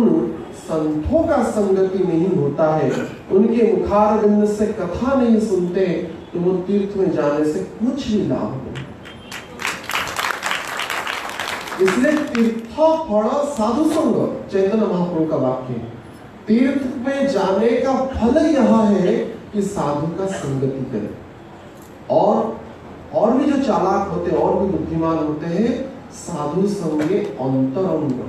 संतों का संगति नहीं होता है, उनके मुखारविंद से कथा नहीं सुनते, तो वो तीर्थ में जाने से कुछ भी लाभ नहीं। इसलिए तीर्थ फल साधु संग, चैतन्य महाप्रभु का वाक्य है। तीर्थ पे जाने का फल यह है कि साधु का संगति करें। और भी जो चालाक होते हैं और भी बुद्धिमान होते हैं, साधु संगे अंतरंग,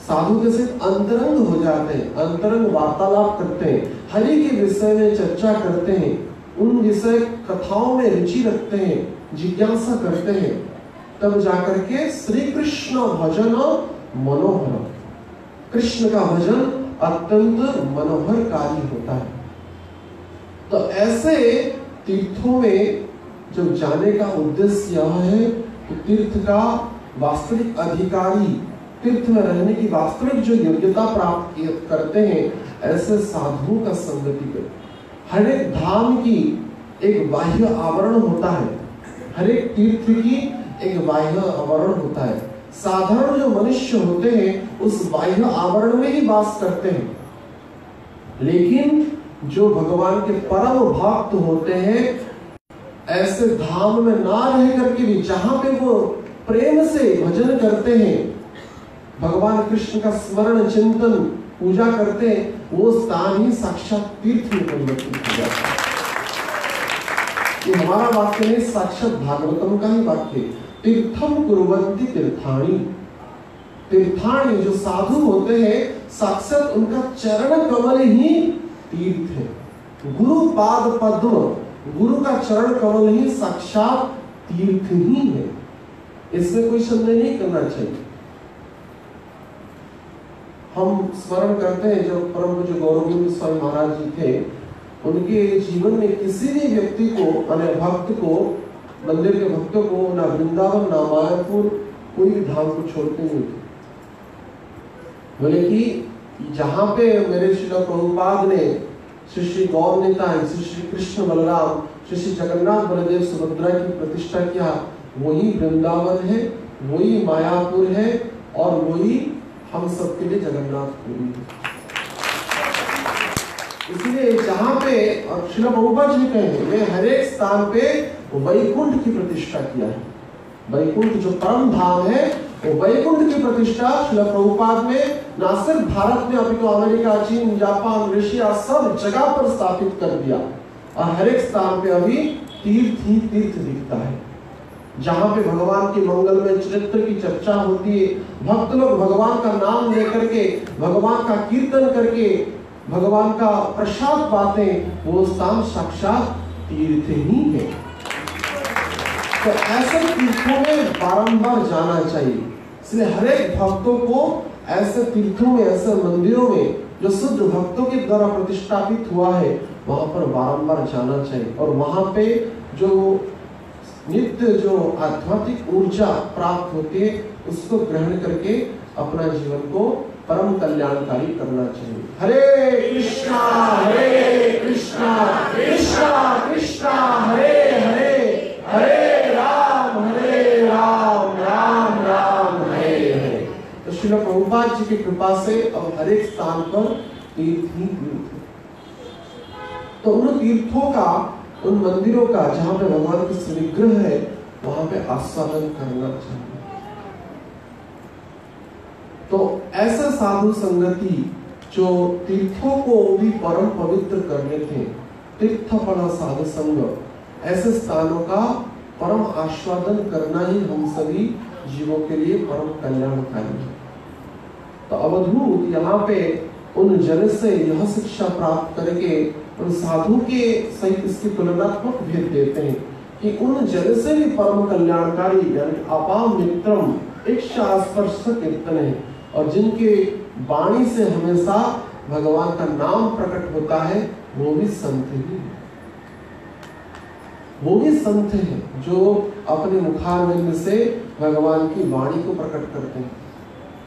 साधु के साथ अंतरंग हो जाते हैं, अंतरंग वार्तालाप करते हैं, हरि के विषय में चर्चा करते हैं, उन विषय कथाओं में रुचि रखते हैं, जिज्ञासा करते हैं, तब जाकर के श्री कृष्ण भजन मनोहर, कृष्ण का भजन अत्यंत मनोहरकारी होता है। तो ऐसे तीर्थों में जब जाने का उद्देश्य यह है कि तीर्थ का वास्तविक अधिकारी, तीर्थ में रहने की वास्तविक जो योग्यता प्राप्त करते हैं, ऐसे साधुओं का संगति करें। हर एक धाम की एक बाह्य आवरण होता है, हर एक तीर्थ की एक बाह्य आवरण होता है। साधारण जो मनुष्य होते हैं उस बाह्य आवरण में ही वास करते हैं, लेकिन जो भगवान के परम भक्त होते हैं, ऐसे धाम में ना रह करके भी जहां पे वो प्रेम से भजन करते हैं, भगवान कृष्ण का स्मरण चिंतन पूजा करते हैं, वो स्थान ही साक्षात तीर्थ में परिवर्तित हो जाता है। ये हमारा वाक्य नहीं, साक्षात भागवतम का ही वाक्य। तीर्थम कुर्वन्ति तीर्थाणि, तीर्थाणि जो साधु होते हैं, साक्षात उनका चरण कमल ही तीर्थ है। गुरु पाद पद्म, गुरु का चरण कमल ही साक्षात तीर्थ ही है, इसमें कोई संदेह नहीं करना चाहिए। हम स्मरण करते हैं जब परम पूज्य गौरविंद स्वामी महाराज जी थे, उनके जीवन में किसी भी व्यक्ति को, अने भक्त को, मंदिर के भक्तों को ना वृंदावन ना मायापुर कोई भी धाम को छोड़ते नहीं थे। बोले कि जहां पे मेरे श्री प्रभुपाद ने श्री गौर निताई, श्री कृष्ण बलराम, श्री जगन्नाथ बलदेव सुभद्रा की प्रतिष्ठा किया, वही वृंदावन है, वही मायापुर है और वही हम सबके लिए जगन्नाथपुरी है। इसलिए जहां पे, और श्री प्रभुपाद जी कहेंगे, मैं हर एक स्थान पे वैकुंठ की प्रतिष्ठा किया है। वैकुंठ जो परम धाम है, वो वैकुंठ की प्रतिष्ठा श्री प्रभुपाद में न सिर्फ भारत में अपितु अमेरिका, चीन, जापान, रशिया सब जगह पर स्थापित कर दिया। और हर एक स्थान पे अभी तीर्थ ही तीर्थ दिखता है, जहां पे भगवान के मंगलमय चरित्र की चर्चा होती है, भक्त लोग भगवान का नाम लेकर के, भगवान का कीर्तन करके भगवान का प्रसाद पाते, वो स्थान साक्षात तीर्थ ही है। तो ऐसे तीर्थों में बारंबार जाना चाहिए। इसलिए हर एक भक्तों को ऐसे तीर्थों में, ऐसे मंदिरों में जो शुद्ध भक्तों के द्वारा प्रतिष्ठापित हुआ है, वहां पर बारंबार जाना चाहिए। और वहां पे जो नित्य जो आध्यात्मिक ऊर्जा प्राप्त होती है, उसको ग्रहण करके अपना जीवन को परम कल्याणकारी करना चाहिए। हरे कृष्णा कृष्णा कृष्णा हरे हरे, हरे राम राम राम हरे हरे। तो श्रील प्रभुपाद जी की कृपा से अब हर एक स्थान पर तीर्थ ही तीर्थ है। तो उन तीर्थों का, उन मंदिरों का जहां पे भगवान का श्रीविग्रह है, वहां पे आस्वादन करना चाहिए। तो ऐसा साधु संगति जो तीर्थों को भी परम पवित्र करने थे, तीर्थफल साधु संग, ऐसे स्थानों का परम आस्वादन करना ही हम सभी जीवों के लिए परम कल्याणकारी है। तो अवधूत यहाँ पे उन जन से यह शिक्षा प्राप्त करके उन साधु के सहित इसकी तुलनात्मक भेद देते हैं कि उन जन से भी परम कल्याणकारी यानी अपाम मित्रम इच्छास्पर्श कीर्तन है, और जिनके वाणी से हमेशा भगवान का नाम प्रकट होता है, वो भी संत ही है। वो भी संत हैं जो अपने मुखारविंद से भगवान की वाणी को प्रकट करते हैं।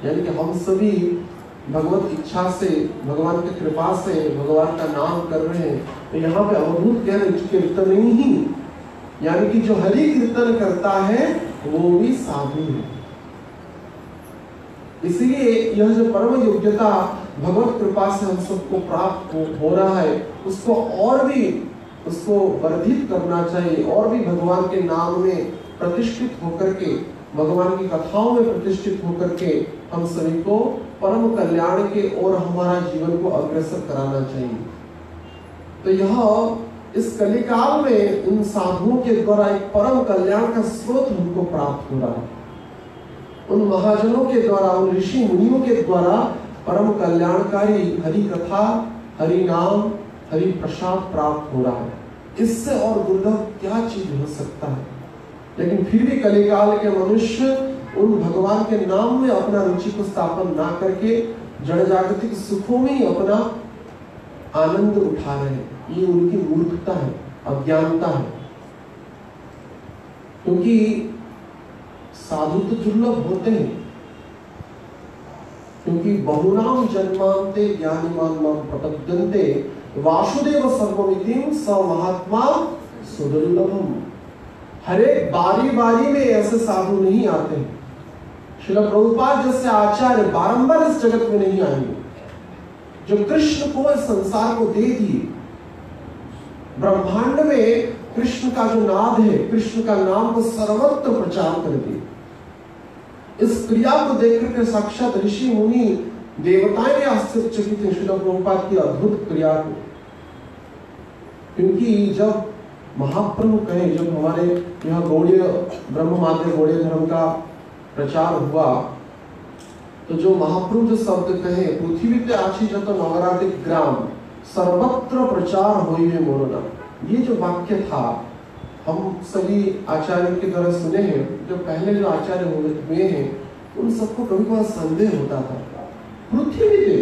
यानी कि हम सभी भगवत इच्छा से, भगवान की कृपा से भगवान का नाम कर रहे हैं। तो यहाँ पे अवधूत कह रहे कीर्तन ही, यानी कि जो हरि कीर्तन करता है वो भी साधु है। इसीलिए यह जो परम योग्यता भगवत कृपा से हम सबको प्राप्त हो रहा है, उसको और भी उसको वर्धित करना चाहिए, और भी भगवान के नाम में प्रतिष्ठित होकर के भगवान की कथाओं में प्रतिष्ठित होकर के हम सभी को परम कल्याण के ओर हमारा जीवन को अग्रसर कराना चाहिए। तो यह इस कलिकाल में इन साधुओं के द्वारा एक परम कल्याण का स्रोत हमको प्राप्त हो रहा है। उन महाजनों के द्वारा, उन ऋषि मुनियों के द्वारा परम कल्याणकारी हरि कथा, हरि नाम, हरि प्रसाद प्राप्त हो रहा है। इससे और दुर्लभ क्या चीज हो सकता है। लेकिन फिर भी कलिकाल के मनुष्य उन भगवान के नाम में अपना रुचि को स्थापन ना करके जड़ जागतिक सुखों में ही अपना आनंद उठा रहे हैं। ये उनकी मूर्खता है, अज्ञानता है। क्योंकि साधु तो दुर्लभ होते हैं, क्योंकि बहुनाम जन्मांते ज्ञानिमान मां प्रपद्यन्ते वासुदेव सर्वमितिं स महात्मा सुदुर्लभम। हर एक बारी बारी में ऐसे साधु नहीं आते हैं। श्रील प्रभुपाद जैसे आचार्य बारंबार इस जगत में नहीं आएंगे, जो कृष्ण को इस संसार को दे दिए। ब्रह्मांड में कृष्ण का जो नाद है, कृष्ण का नाम को सर्वत्र प्रचार कर दिए। इस क्रिया को देख करके साक्षात ऋषि मुनि देवताएं भी आश्चर्यचकित हैं श्रील प्रभुपाद की अद्भुत क्रिया को। क्योंकि जब महाप्रभु कहे, जब हमारे यह गौड़ीय ब्रह्म माध्य गौड़ीय धर्म का प्रचार हुआ, तो जो महाप्रभु जो शब्द कहे, पृथ्वी ते आछि जत नगराधिक ग्राम सर्वत्र प्रचार होइबे मोर नाम, ये जो वाक्य था हम सभी आचार्यों के द्वारा सुने हैं। जो पहले जो आचार्य हुए हैं उन सबको कभी कभी संदेह होता था, पृथ्वी पे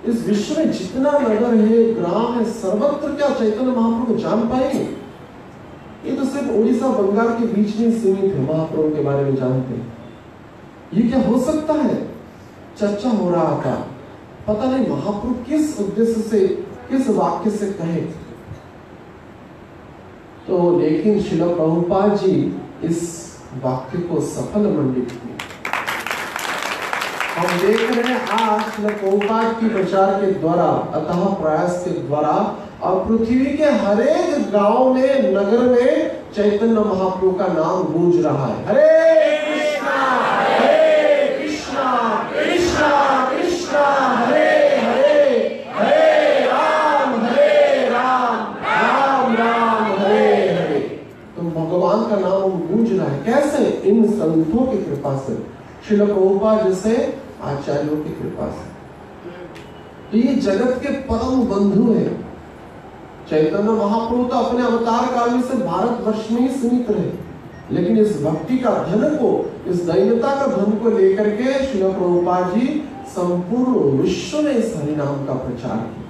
इस विश्व में जितना नगर है, ग्राम है, सर्वत्र क्या चैतन्य महाप्रभु जान पाएंगे? ये तो सिर्फ उड़ीसा बंगाल के बीच में सीमित है, महाप्रभु के बारे में जानते हैं। ये क्या हो सकता है? चर्चा हो रहा था, पता नहीं महाप्रभु किस उद्देश्य से, किस वाक्य से कहे। तो लेकिन श्रील प्रभुपाद जी इस वाक्य को सफल मंडित किए। हम देख रहे हैं आज श्रील प्रभुपाद की प्रचार के द्वारा, अतः प्रयास के द्वारा अब पृथ्वी के हर एक गांव में, नगर में चैतन्य महाप्रभु का नाम गूंज रहा है। हरे कृष्णा कृष्णा कृष्णा हरे हरे, हरे राम राम राम हरे हरे। तो भगवान का नाम गूंज रहा है। कैसे? इन संतों की कृपा से, श्रील प्रभुपाद जैसे आचार्यों की कृपा से। तो ये जगत के परम बंधु हैं। चैतन्य महाप्रभु तो अपने अवतार काल में से भारतवर्ष में ही सीमित रहे, लेकिन इस भक्ति का धन को, इस दैन्यता का धन को लेकर के श्रील प्रभुपाद जी संपूर्ण विश्व में इस हरिनाम का प्रचार किया।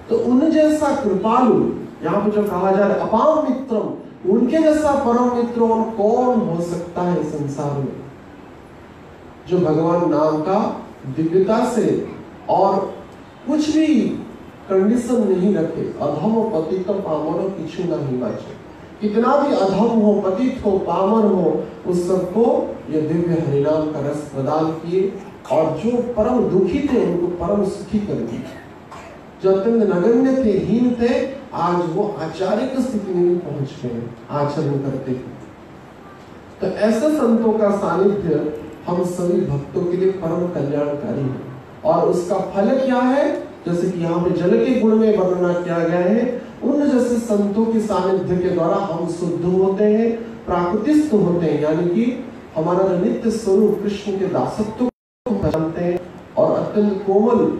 तो उन जैसा कृपालु, यहाँ पे जो कहा जा रहा है अपाम मित्रम, उनके जैसा परम मित्र और कौन हो सकता है संसार में, जो भगवान नाम का दिव्यता से और कुछ भी कंडीशन नहीं रखे। अधम पतित पामर किछु नहीं बाचे। कितना भी अधम हो, पतित हो, पामर हो, उस सबको ये दिव्य हरिनाम का रस प्रदान किए, और जो परम दुखी थे उनको परम सुखी कर दिए। जो अत्यंत नगण्य थे, हीन थे, आज वो आचार्य की स्थिति में पहुंच गए, आचरण करते हैं। तो ऐसे संतों का सानिध्य हम सभी भक्तों के लिए परम कल्याणकारी है। और उसका फल क्या है? जैसे कि यहाँ पे जल के गुण में वर्णना किया गया है, उन जैसे संतों के सानिध्य के द्वारा हम शुद्ध होते हैं, प्राकृतिस्थ होते हैं, यानी कि हमारा जो नित्य स्वरूप कृष्ण के दासत्व को पहचानते हैं और अत्यंत कोमल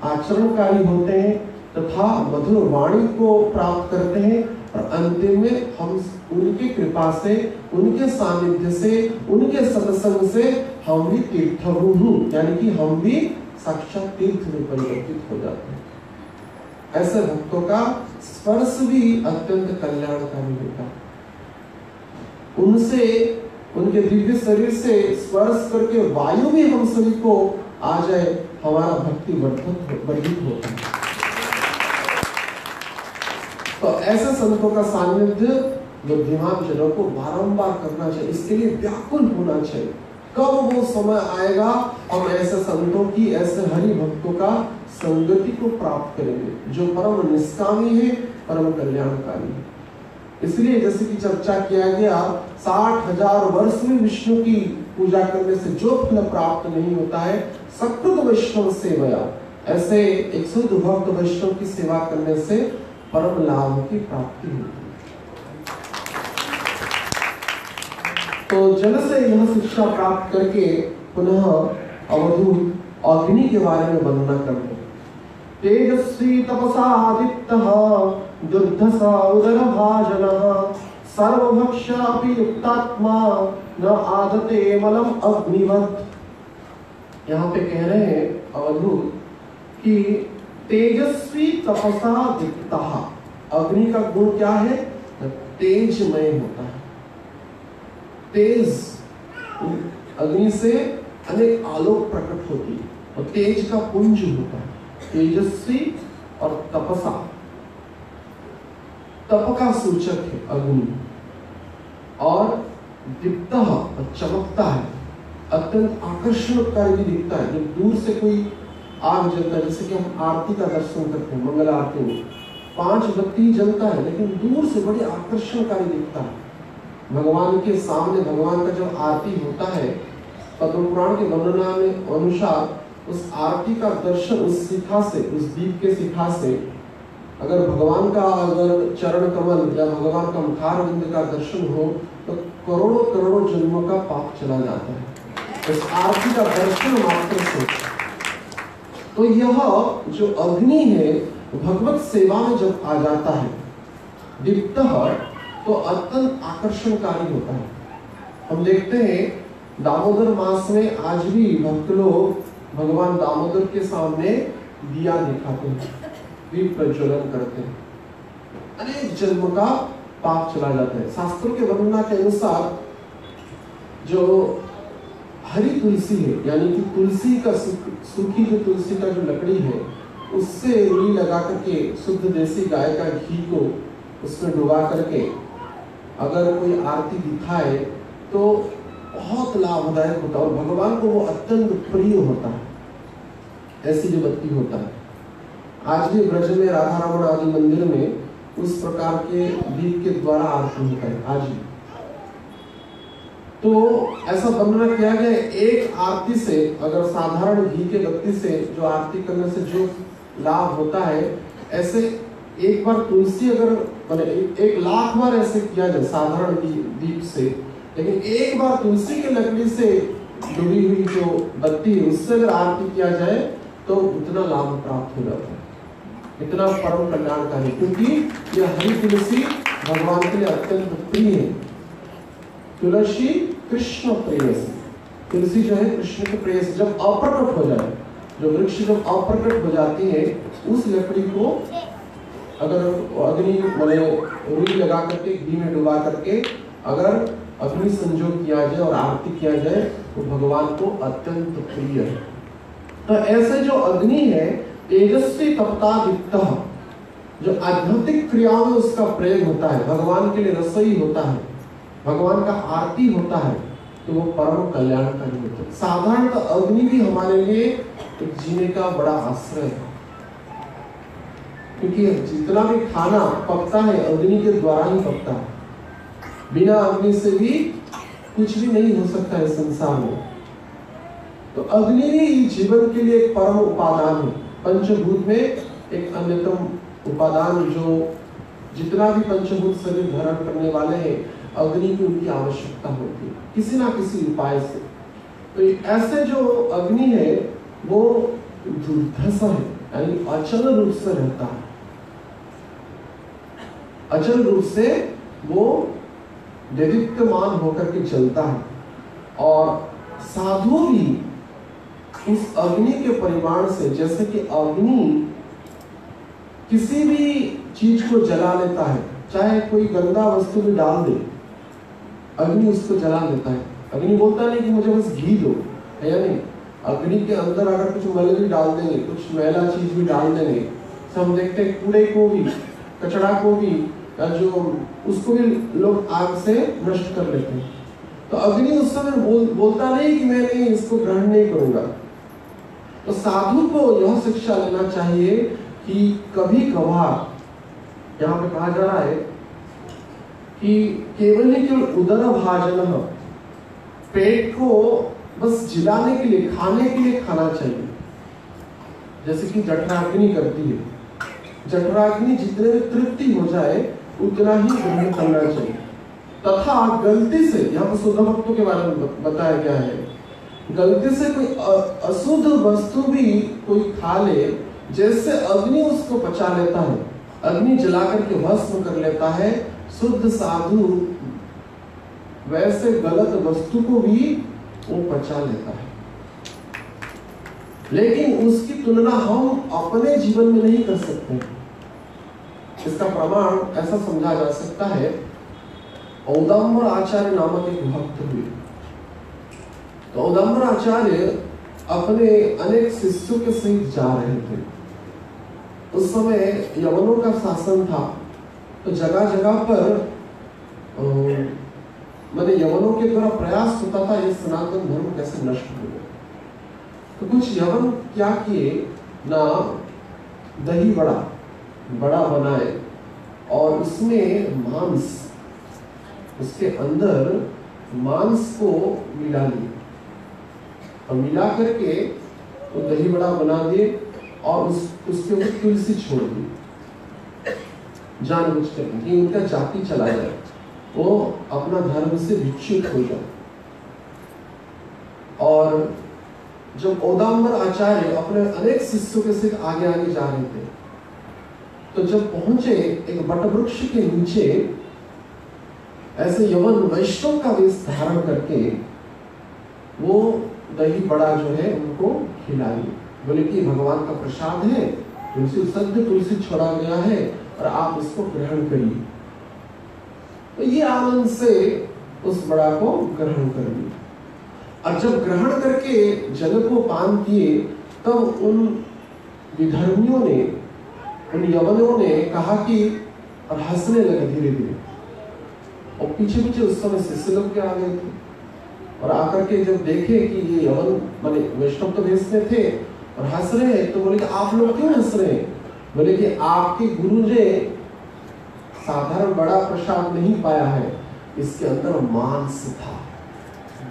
आचरणकारी होते हैं, तथा मधुर वाणी को प्राप्त करते हैं। और अंतिम में हम उनकी कृपा से, उनके सानिध्य से, उनके सत्संग से हम भी तीर्थभूमि, यानी कि हम भी साक्षात तीर्थ में परिवर्तित हो जाते हैं। ऐसे भक्तों का स्पर्श भी अत्यंत कल्याणकारी होता है। उनसे, उनके दिव्य शरीर से स्पर्श करके वायु भी हम सभी को आ जाए, हमारा भक्ति वर्धित होता है। तो ऐसे संतों का सानिध्य बुद्धिमान जनों को बारंबार करना चाहिए। इसके लिए व्याकुल होना चाहिए। कब वो समय आएगा हम ऐसे संतों की, ऐसे हरि भक्तों का संगति को प्राप्त करेंगे, जो परम निष्कामी है, परम कल्याणकारी है। इसलिए जैसे कि चर्चा किया गया 60,000 वर्ष में विष्णु की पूजा करने से जो फल प्राप्त नहीं होता है, सकृत वैष्णव सेवया, ऐसे एक शुद्ध भक्त वैष्णव की सेवा करने से परम लाभ की प्राप्ति होती है। तो जल से यह शिक्षा प्राप्त करके पुनः अवधूत अग्नि के बारे में वर्णना करते हैं। तेजस्वी तपसा आदित्यः दुर्धसा उदरभाजनः सर्वभक्ष्यापि युक्तात्मा न आदते मलम अग्निवत्। यहाँ पे कह रहे हैं अवधूत कि तेजस्वी तपसा दीप्तः, अग्नि का गुण क्या है? तेजमय होता है। तेज, अग्नि से अनेक आलोक प्रकट होती है और तेज का पुंज होता है। तेजस्वी और तपसा, तप का सूचक है अग्नि, और दीप्तः चमकता है, अत्यंत आकर्षणकारी भी दिखता है। जब दूर से कोई आग जलता है, जैसे कि हम आरती का दर्शन करते हैं, मंगल आरती में 5 बत्ती जलता है, लेकिन दूर से बड़ी आकर्षणकारी दिखता है। भगवान के सामने भगवान का जब आरती होता है, पद्म पुराण के वर्णना में अनुसार उस आरती का दर्शन उस शिखा से, उस दीप के शिखा से, अगर भगवान का अगर चरण कमल या भगवान का मुखार बिंद का दर्शन हो तो करोड़ों करोड़ों जन्मों का पाप चला जाता है उस आरती का दर्शन मात्र से। तो यह जो अग्नि है भगवत सेवा में जब आ जाता है दीप्तः, तो अत्यंत आकर्षणकारी होता है। हम देखते हैं दामोदर मास में आज भी भक्त लोग भगवान दामोदर के सामने दिया दिखाते हैं, दीप प्रज्वलन करते हैं, अनेक जन्म का पाप चला जाता है। शास्त्रों के वर्णना के अनुसार जो हरी तुलसी है, यानी कि तुलसी का सूखी जो तुलसी का जो लकड़ी है, उससे रुई लगा करके शुद्ध देसी गाय का घी को उसमें डुबा करके अगर कोई आरती दिखाए तो बहुत लाभदायक होता है और भगवान को वो अत्यंत प्रिय होता है। ऐसी जो बत्ती होता है, आज भी ब्रज में राधा रमण आदि मंदिर में उस प्रकार के दीप के द्वारा आरती होता है आज भी। तो ऐसा वर्णना किया गया, एक आरती से, अगर साधारण घी के बत्ती से जो आरती करने से जो लाभ होता है, ऐसे एक बार तुलसी अगर माने 1,00,000 बार ऐसे किया जाए साधारण दीप से, लेकिन एक बार तुलसी के लकड़ी से डूबी हुई जो बत्ती है उससे अगर आरती किया जाए तो उतना लाभ प्राप्त हो जाता है, इतना परम कल्याणकारी, क्योंकि यह हरी तुलसी भगवान के लिए अत्यंत प्रिय है। तुलसी कृष्ण प्रेयसी, तुलसी जो है कृष्ण के प्रेयसी। जब अप्रकट हो जाए, जो वृक्ष जब अप्रकट हो जाती है, उस लकड़ी को अगर अग्नि माने रुई लगा करके घी में डुबा करके अगर अग्नि संयोग किया जाए और आरती किया जाए तो भगवान को अत्यंत प्रिय है। तो ऐसे जो अग्नि है तेजस्वी तपता दीप्तः, जो आध्यात्मिक क्रियाओं में उसका प्रयोग होता है, भगवान के लिए रसोई होता है, भगवान का आरती होता है, तो वो परम कल्याणकारी होता है। साधारणतः अग्नि भी हमारे लिए एक जीने का बड़ा आश्रय है, क्योंकि जितना भी खाना पकता है अग्नि के द्वारा ही पकता है। बिना अग्नि से भी कुछ भी नहीं हो सकता है संसार में। तो अग्नि ही जीवन के लिए एक परम उपादान है। पंचभूत में एक अन्यतम उपादान, जो जितना भी पंचभूत शरीर धारण करने वाले हैं, अग्नि की उनकी आवश्यकता होती है किसी ना किसी उपाय से। तो ऐसे जो अग्नि है वो दुर्धसा है, यानी अचल रूप से रहता है, अचल रूप से वो देदीप्यमान होकर के चलता है। और साधु भी उस अग्नि के परिमाण से, जैसे कि अग्नि किसी भी चीज को जला लेता है, चाहे कोई गंदा वस्तु भी डाल दे, अग्नि उसको जला देता है। अग्नि बोलता नहीं कि मुझे बस घी दो, है या नहीं। अग्नि के अंदर अगर कुछ मल भी डाल देंगे, कुछ मैला चीज भी डाल देंगे, तो हम देखते हैं कूड़े को भी, कचड़ा को भी, जो उसको भी लोग आग से नष्ट कर लेते हैं। तो अग्नि उस समय बोलता नहीं कि मैं नहीं इसको ग्रहण नहीं करूंगा। तो साधु को यह शिक्षा लेना चाहिए कि कभी कभार, यहाँ पे कहा जा रहा है कि केवल ही केवल उदर भाजन, पेट को बस जिलाने के लिए, खाने के लिए खाना चाहिए, जैसे कि जठराग्नि करती है। जठराग्नि जितने में तृप्ति हो जाए उतना ही ग्रहण करना चाहिए। तथा गलती से, यहाँ पर शुद्ध भक्तों के बारे में बताया गया है, गलती से कोई अशुद्ध वस्तु भी कोई खा ले, जैसे अग्नि उसको पचा लेता है, अग्नि जला करके भस्म कर लेता है, शुद्ध साधु वैसे गलत वस्तु को भी वो पचा लेता है। लेकिन उसकी तुलना हम अपने जीवन में नहीं कर सकते। इसका प्रमाण ऐसा समझा जा सकता है, औदंबर आचार्य नामक एक भक्त हुए। तो औदंबर आचार्य अपने अनेक शिष्यों के सहित जा रहे थे। उस समय यवनों का शासन था, तो जगह जगह पर माने यवनों के द्वारा प्रयास होता था ये सनातन धर्म कैसे नष्ट हो गया। तो कुछ यवन क्या किए ना, दही बड़ा बनाए और उसमें मांस, उसके अंदर मांस को मिला लिए और मिला करके तो दही बड़ा बना दिए और उसके ऊपर तुलसी छोड़ दी, जानबूझकर कि उनका जाति चला जाए, वो अपना धर्म से विच्युत हो जाए। और जब औदंबर आचार्य अपने अनेक शिष्यों के साथ आगे आगे जा रहे थे, तो जब पहुंचे एक वटवृक्ष के नीचे, ऐसे यवन वैष्णव का वेश धारण करके वो दही बड़ा जो है उनको खिलाई। बोले कि भगवान का प्रसाद है, तुलसी सद्य तुलसी छोड़ा गया है और आप इसको ग्रहण करिए। तो ये आनंद से उस बड़ा को ग्रहण कर लिया। और जब ग्रहण करके जल को पान किए, तब उन विधर्मियों ने, उन यवनों ने कहा कि, और हंसने लगे धीरे धीरे, और पीछे पीछे उस समय शिष्य लोग के आ गए थे और आकर के जब देखे कि ये यवन माने वैष्णव तो वेश में थे और हंस रहे हैं, तो बोले कि आप लोग क्यों हंस रहे हैं? बोले कि आपके गुरु ने साधारण बड़ा प्रसाद नहीं पाया है, इसके अंदर मांस था,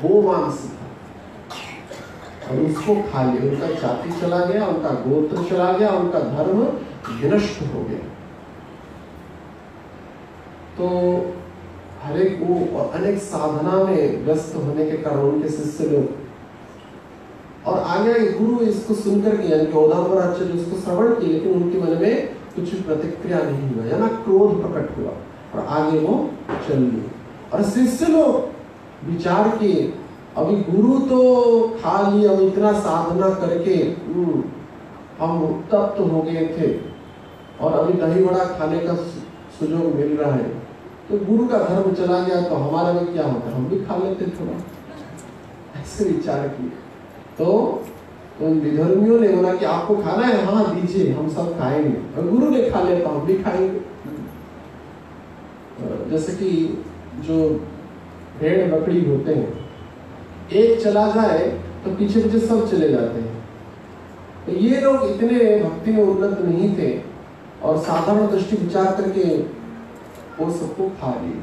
वो मांस था और उसको खा लिया। उनका जाति चला गया, उनका गोत्र चला गया, उनका धर्म विनष्ट हो गया। तो हर एक वो अनेक साधना में व्यस्त होने के कारण उनके शिष्य लोग, और आगे गुरु इसको सुनकर के, यानी औदंबर आचार्य इसको श्रवण किए, लेकिन उनके मन में कुछ प्रतिक्रिया नहीं हुआ, या ना क्रोध प्रकट हुआ और आगे वो चल लिए। और शिष्य लोग विचार किए, अभी गुरु तो खा लिया, अब इतना साधना करके हम तप्त हो गए थे और अभी दही बड़ा खाने का सुयोग मिल रहा है, तो गुरु का धर्म चला गया तो हमारा में क्या होता, हम भी खा लेते थोड़ा, ऐसे विचार किए। तो उन विधर्मियों ने बोला कि आपको खाना है, हाँ दीजिए, हम सब खाएंगे। और गुरु ने खा लिया तो हम भी खाएंगे। जैसे कि जो भेड़ बकरी होते हैं, एक चला जाए तो पीछे पीछे सब चले जाते हैं। तो ये लोग इतने भक्ति में उन्नत नहीं थे और साधारण दृष्टि विचार करके वो सबको खा लिए।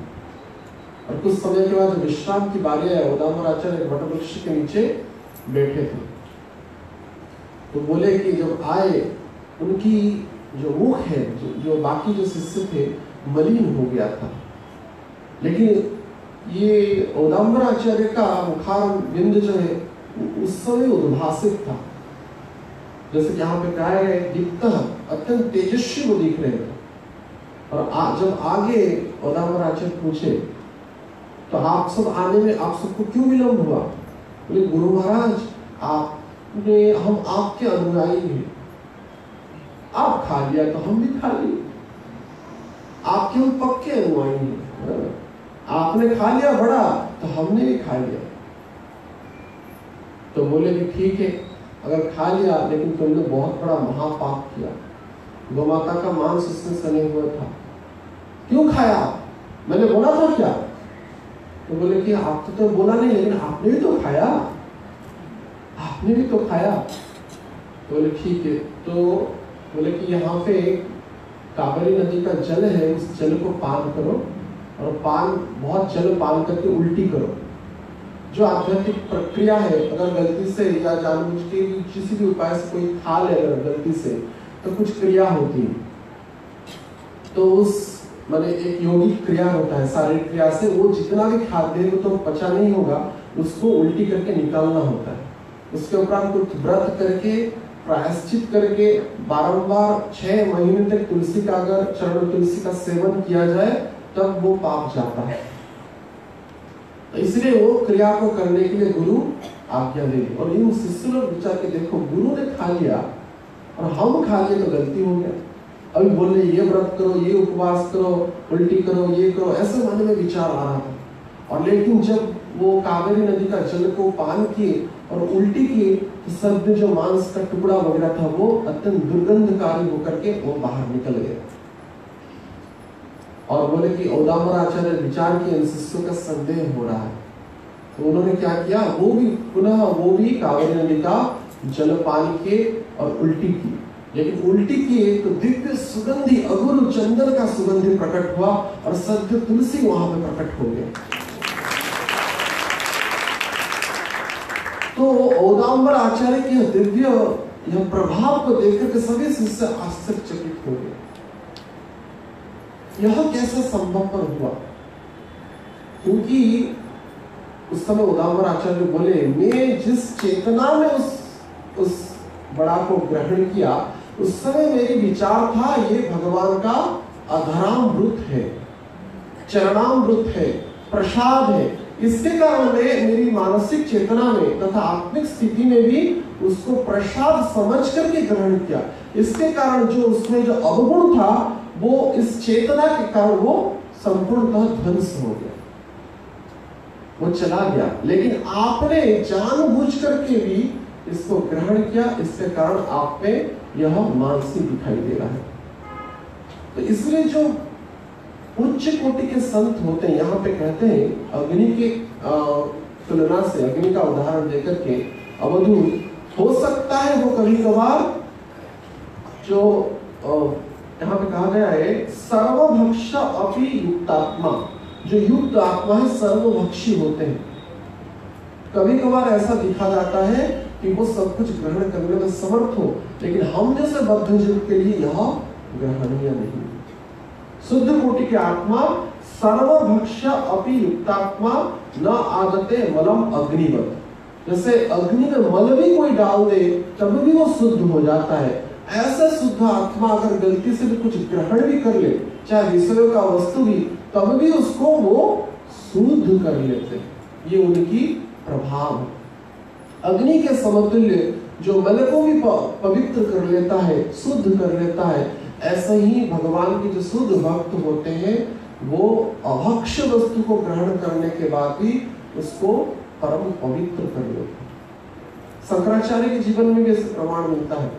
और कुछ समय के बाद विश्राम की बारी आई, औदंबर आचार्य वटवृक्ष के नीचे बैठे थे। तो बोले कि जब आए, उनकी जो मुख है, जो बाकी जो शिष्य थे, मलिन हो गया था, लेकिन ये औदंबर आचार्य का मुखार बिंद जो है उस समय उद्भासित था। जैसे कि यहाँ पे कहा है, दीप्त, अत्यंत तेजस्वी वो दिख रहे थे। और जब आगे औदंबर आचार्य पूछे तो आप सब आने में आप सबको क्यों विलम्ब हुआ? बोले गुरु महाराज, आपने, हम आपके अनुयायी हैं, आप खा लिया तो हम भी खा लिए, आपके हम पक्के अनुयायी हैं, आपने खा लिया बड़ा तो हमने भी खा लिया। तो बोले कि ठीक है, अगर खा लिया, लेकिन तुमने बहुत बड़ा महापाप किया, गोमाता का मांस उसमें सने हुआ था, क्यों खाया? मैंने बोला था क्या? तो बोले कि आप तो बोला नहीं, लेकिन आपने भी तो खाया, आपने भी तो खाया। तो बोले ठीक है। तो बोले कि यहाँ पे कावेरी नदी का जल है, उस जल को पान करो और बहुत जल पान करके उल्टी करो। जो आध्यात्मिक प्रक्रिया है, अगर गलती से या जानबूझ के किसी भी उपाय से कोई खा ले अगर गलती से, तो कुछ क्रिया होती है। तो उस माने एक योगिक क्रिया होता है, शारीरिक क्रिया से वो जितना भी खाद्य वो तो पचा नहीं होगा, उसको उल्टी करके निकालना होता है। उसके उपरांत कुछ व्रत करके प्रायश्चित करके बारंबार 6 महीने तक तुलसी का अगर चरण तुलसी का सेवन किया जाए तब वो पाप जाता है। तो इसलिए वो क्रिया को करने के लिए गुरु आज्ञा दे। और इन शिष्य लोग विचार के देखो, गुरु ने खा लिया और हम खा लिए तो गलती हो गया। अभी बोल रहे ये व्रत करो, ये उपवास करो, उल्टी करो, ये करो, ऐसे मन में विचार आ रहा था। और लेकिन जब वो कावेरी नदी का जल को पान किए और उल्टी किए तो सब जो मांस का टुकड़ा वगैरह था वो अत्यंत दुर्गंधकारी होकर के वो बाहर निकल गया। और बोले कि औदाम्बर आचार्य विचार किए इन शिष्यों का संदेह हो रहा है, तो उन्होंने क्या किया, वो भी कावेरी नदी का जल पान किए और उल्टी की। लेकिन उल्टी किए तो दिव्य सुगंधी अगुरु चंदन का सुगंधी प्रकट हुआ और सद्य तुलसी वहां पे प्रकट हो गए। तो औदाम्बर आचार्य के दिव्य यह प्रभाव को देखकर के सभी शिष्य आश्चर्यचकित हो गए। यह कैसे संभव पर हुआ? क्योंकि उस समय औदाम्बर आचार्य बोले, मैं जिस चेतना में उस बड़ा को ग्रहण किया उस समय मेरी विचार था ये भगवान का अधरामृत है, चरणामृत है, प्रसाद है। इसके कारण में मेरी मानसिक चेतना में तथा आत्मिक स्थिति में भी उसको प्रसाद समझ करके ग्रहण किया। इसके कारण जो उसमें जो अवगुण था वो इस चेतना के कारण वो संपूर्णतः ध्वंस हो गया, वो चला गया। लेकिन आपने जानबूझ करके भी इसको ग्रहण किया, इसके कारण आप पे यह मानसी दिखाई दे रहा है। तो इसलिए जो उच्च कोटि के संत होते हैं, यहाँ पे कहते हैं अग्नि के तुलना से, अग्नि का उदाहरण देकर के, अवधूत हो सकता है वो कभी कभार जो यहाँ पे कहा गया है सर्वभक्ष अपि युक्तात्मा, जो युक्त आत्मा है सर्वभक्षी होते हैं। कभी कभार ऐसा दिखा जाता है कि वो सब कुछ ग्रहण करने में समर्थ हो, लेकिन हम जैसे बद्धजन के लिए यह ग्रहणीय नहीं। शुद्ध कोटि की आत्मा सर्वभक्ष अपि युक्तात्मा न आदते मलम अग्निवत। जैसे अग्नि में मल भी कोई डाल दे तब भी वो शुद्ध हो जाता है। ऐसा शुद्ध आत्मा अगर गलती से भी कुछ ग्रहण भी कर ले, चाहे विषयों का वस्तु भी, तब भी उसको वो शुद्ध कर लेते। ये उनकी प्रभाव है। अग्नि के समतुल्य जो मल को भी पवित्र कर लेता है, शुद्ध कर लेता है, ऐसे ही भगवान के जो शुद्ध भक्त होते हैं वो अभक्ष वस्तु को ग्रहण करने के बाद भी उसको परम पवित्र कर लेते हैं। शंकराचार्य के जीवन में भी ऐसे प्रमाण मिलता है।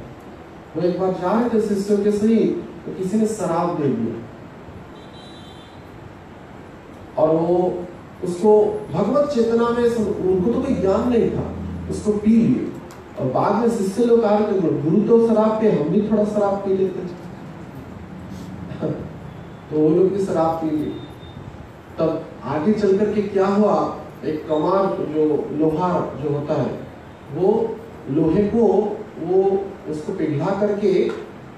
वो एक बार जा रहे थे शिष्यों के सही, तो किसी ने शराब दे दिया और वो उसको भगवत चेतना में, उनको तो कोई ज्ञान नहीं था, उसको पी लिए। और बाद में शिष्य लोग आ रहे थे, गुरु तो शराब पे, हम भी थोड़ा शराब पी लेते तो वो लोग भी शराब पी लिए। तब आगे चल करके क्या हुआ, एक कमार जो लोहा जो होता है, वो लोहे को वो उसको पिघला करके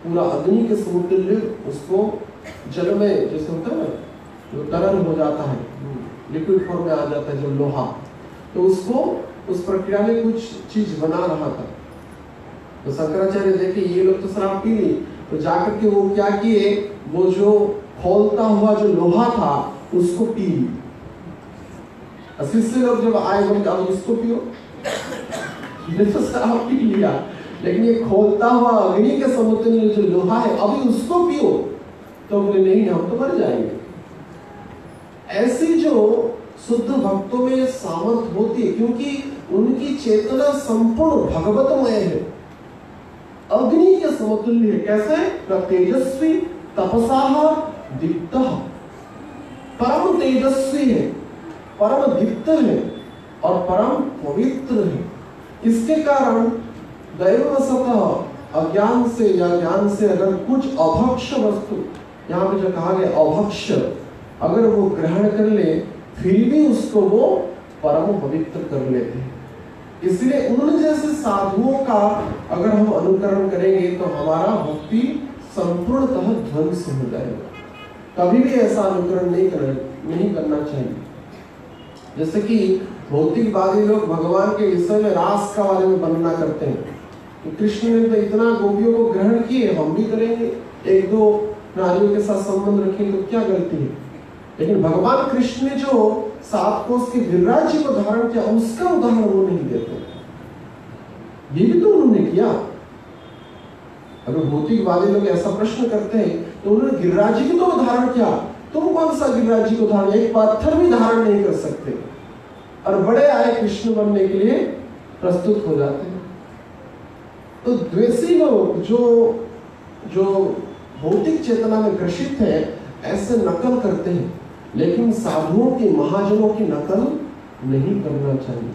पूरा अग्नि के समतुल्य उसको जल में, जैसे होता है ना जो तरल हो जाता है, लिक्विड फॉर्म में आ जाता है जो लोहा, तो उसको उस प्रक्रिया में कुछ चीज बना रहा था। तो शंकराचार्य देखे ये लोग तो शराब पी ली, तो जाकर के वो क्या किए, वो जो खोलता हुआ जो लोहा था उसको पी ली। शिष्य लोग जब आए बोले अब इसको पियो, तो शराब पी लिया, लेकिन ये खोलता हुआ अग्नि के समतुल्य जो लोहा है अभी उसको पियो, तो बोले नहीं हम तो मर जाएंगे। ऐसी जो शुद्ध भक्तों में सामर्थ होती है, क्योंकि उनकी चेतना संपूर्ण भगवतमय है, अग्नि के समतुल्य है। कैसे? तेजस्वी तपसाह दीप्तः, परम तेजस्वी है, परम दीप्त है और परम पवित्र है। इसके कारण दैववशतः अज्ञान से या ज्ञान से अगर कुछ अभक्ष वस्तु, यहाँ पे जो कहा गया अभक्ष, अगर वो ग्रहण कर ले फिर भी उसको वो परम पवित्र कर लेते हैं। इसलिए उन जैसे साधुओं का अगर हम अनुकरण करेंगे तो हमारा भक्ति संपूर्णतः ध्वंस हो जाएगा। कभी भी ऐसा अनुकरण नहीं करना चाहिए। जैसे कि भौतिकवादी लोग भगवान के विषय में रास का बारे में वर्णना करते हैं कि कृष्ण ने तो इतना गोपियों को ग्रहण किए, हम भी करेंगे, एक दो नारियों के साथ संबंध रखेंगे तो क्या गलती है। लेकिन भगवान कृष्ण ने जो 7 कोस के गिरिराज को धारण किया उसका उदाहरण वो नहीं देते। ये भी तो उन्होंने किया। अगर भौतिकवादी लोग ऐसा प्रश्न करते हैं तो उन्होंने गिरिराज को तो धारण किया, तुम कौन सा गिरिराज को धारण, एक पत्थर भी धारण नहीं कर सकते, और बड़े आए कृष्ण बनने के लिए प्रस्तुत हो जाते हैं। तो द्वेषी लोग जो भौतिक चेतना में ग्रसित है ऐसे नकल करते हैं, लेकिन साधुओं की, महाजनों की नकल नहीं करना चाहिए।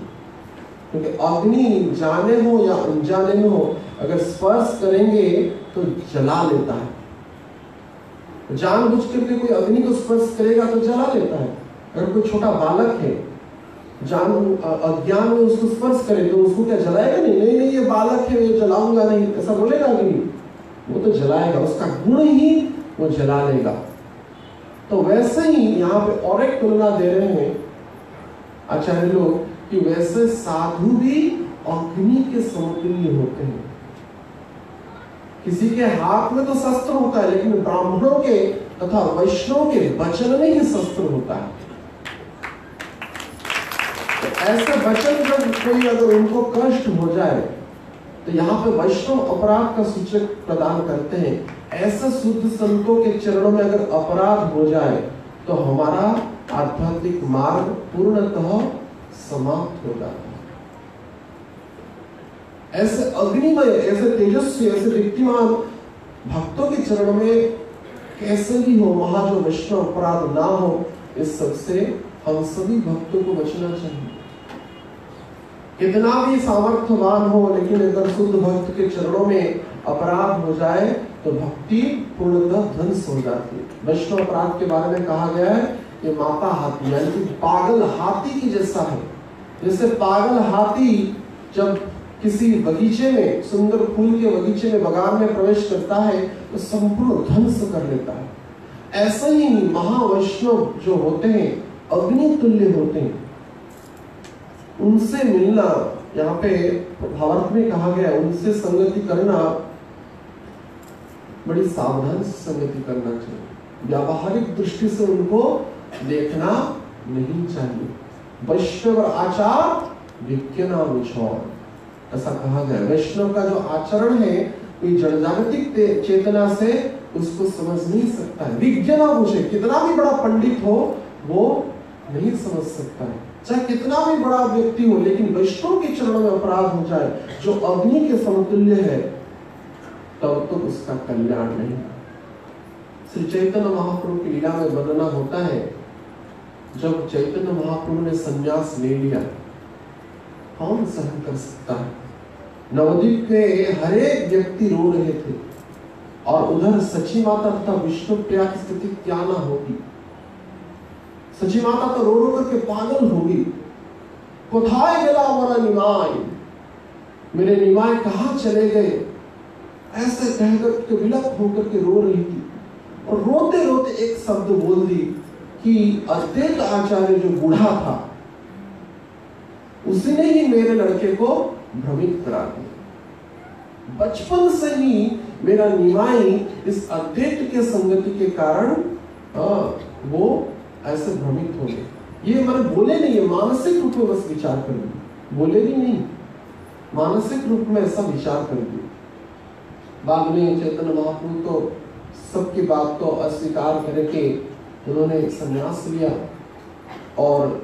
क्योंकि अग्नि जाने हो या अनजाने में हो, अगर स्पर्श करेंगे तो जला लेता है। जानबूझ करके कोई अग्नि को स्पर्श करेगा तो जला लेता है। अगर कोई छोटा बालक है अज्ञान में उसको स्पर्श करे तो उसको क्या जलाएगा? नहीं, ये बालक है, ये जलाऊंगा नहीं, ऐसा बोलेगा नहीं, वो तो जलाएगा, उसका गुण ही वो जला लेगा। तो वैसे ही यहाँ पे और एक तुलना दे रहे हैं आचार्य लोग कि वैसे साधु भी अग्नि के समतुल्य होते हैं। किसी के हाथ में तो शस्त्र होता है, लेकिन ब्राह्मणों के तथा वैष्णव के वचन में ही शस्त्र होता है। तो ऐसे वचन जब कोई अगर उनको कष्ट हो जाए तो यहाँ पे वैष्णव अपराध का सूचक प्रदान करते हैं। ऐसे शुद्ध संतों के चरणों में अगर अपराध हो जाए तो हमारा आध्यात्मिक मार्ग पूर्णतः समाप्त हो जाता है। ऐसे अग्निमय, ऐसे तेजस्वी, ऐसे दीप्तिमान भक्तों के चरणों में कैसे भी हो, वहां जो वैष्णव अपराध ना हो, इस सबसे हम सभी भक्तों को बचना चाहिए। कितना भी सामर्थ्यवान हो, लेकिन अगर शुद्ध भक्त के चरणों में अपराध हो जाए तो भक्ति पूर्णतः ध्वंस हो जाती है। वैष्णव अपराध के बारे में कहा गया है कि माता हाथी यानी कि पागल हाथी की जैसा है। जैसे पागल हाथी जब किसी बगीचे में, सुंदर फूल के बगीचे में, बगान में प्रवेश करता है तो संपूर्ण ध्वंस कर लेता है। ऐसे ही महावैष्णव जो होते हैं अग्नि तुल्य होते हैं। उनसे मिलना, यहाँ पे भावार्थ में कहा गया, उनसे संगति करना, बड़ी सावधान से संगति करना चाहिए। व्यावहारिक दृष्टि से उनको देखना नहीं चाहिए। वैष्णव आचार विज्ञाना विचौर, ऐसा कहा गया। वैष्णव का जो आचरण है कोई जड़जागतिक चेतना से उसको समझ नहीं सकता है। विज्ञाना पूछे, कितना भी बड़ा पंडित हो वो नहीं समझ सकता है, चाहे कितना भी बड़ा व्यक्ति हो, लेकिन वैष्णव के चरणों में अपराध हो जाए जो अग्नि के समतुल्य है, तब तो उसका कल्याण नहीं। श्री चैतन्य महाप्रभु की लीला में वर्णना होता है, जब चैतन्य महाप्रभु ने संन्यास ले लिया, कौन सहन कर सकता है? नवद्वीप के हर एक व्यक्ति रो रहे थे, और उधर सची माता तथा विष्णुप्रिया की स्थिति क्या ना होगी। सची माता तो रो रो करके पागल होगी। कोथाय गेला मोरा निमाय, मेरे निमाय कहाँ चले गए, ऐसे कहकर के विलप होकर के रो रही थी। और रोते रोते एक शब्द बोल दी कि अद्वैत आचार्य जो बूढ़ा था उसने ही मेरे लड़के को भ्रमित करा दिया। बचपन से ही मेरा निमाई इस अद्वैत के संगति के कारण वो ऐसे भ्रमित हो गए। ये मैंने बोले नहीं है, मानसिक रूप में बस विचार कर दिया, बोले भी नहीं, मानसिक रूप में ऐसा विचार कर दिया। बाद में चैतन्य महाप्रभु तो सबकी बात को अस्वीकार करके उन्होंने संन्यास लिया, और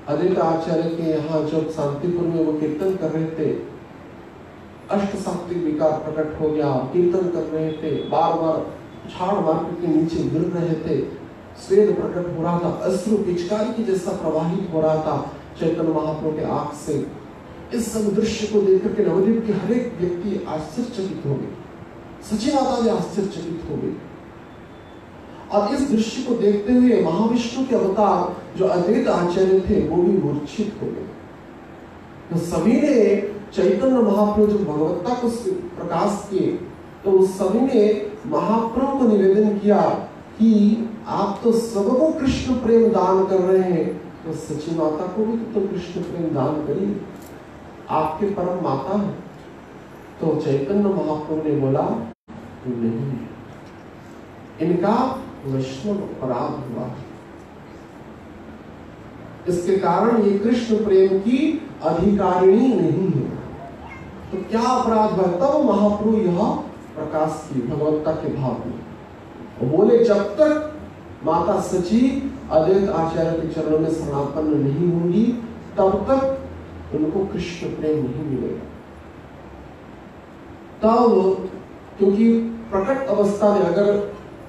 अद्वैत आचार्य के यहाँ जब शांतिपुर में वो कीर्तन कर रहे थे, अष्ट सात्विक विकार प्रकट हो गया। कीर्तन कर रहे थे, बार बार झाड़ मार के नीचे गिर रहे थे, स्वेद प्रकट हो रहा था, अश्रु पिचकारी की जैसा प्रवाहित हो रहा था चैतन्य महाप्रभु के आंख से। इस सब दृश्य को देखकर के नवद्वीप के हर एक व्यक्ति आश्चर्यचकित हो गए, सची माता भी आश्चर्यचकित हो गई। और इस दृश्य को देखते हुए महाविष्णु के अवतार जो अद्वैत आचार्य थे वो भी मूर्छित हो गए। तो सभी ने चैतन्य महाप्रभु जो भगवत्ता को प्रकाश किए, तो उस सभी ने महाप्रभु को निवेदन किया कि आप तो सबको कृष्ण प्रेम दान कर रहे हैं, तो सची माता को भी तो कृष्ण प्रेम दान करिए, आपके परम माता है। तो चैतन्य महाप्रभु ने बोला नहीं, इनका वैष्णव अपराध हुआ, इसके कारण ये कृष्ण प्रेम की अधिकारिणी नहीं है। तो क्या अपराध हुआ? तब महाप्रभु यह प्रकाश की भगवत्ता के भाव में वो बोले, जब तक माता सची अद्वैत आचार्य के चरणों में शरणापन्न नहीं होंगी तब तक उनको कृष्ण प्रेम नहीं मिलेगा। तब क्योंकि प्रकट अवस्था में अगर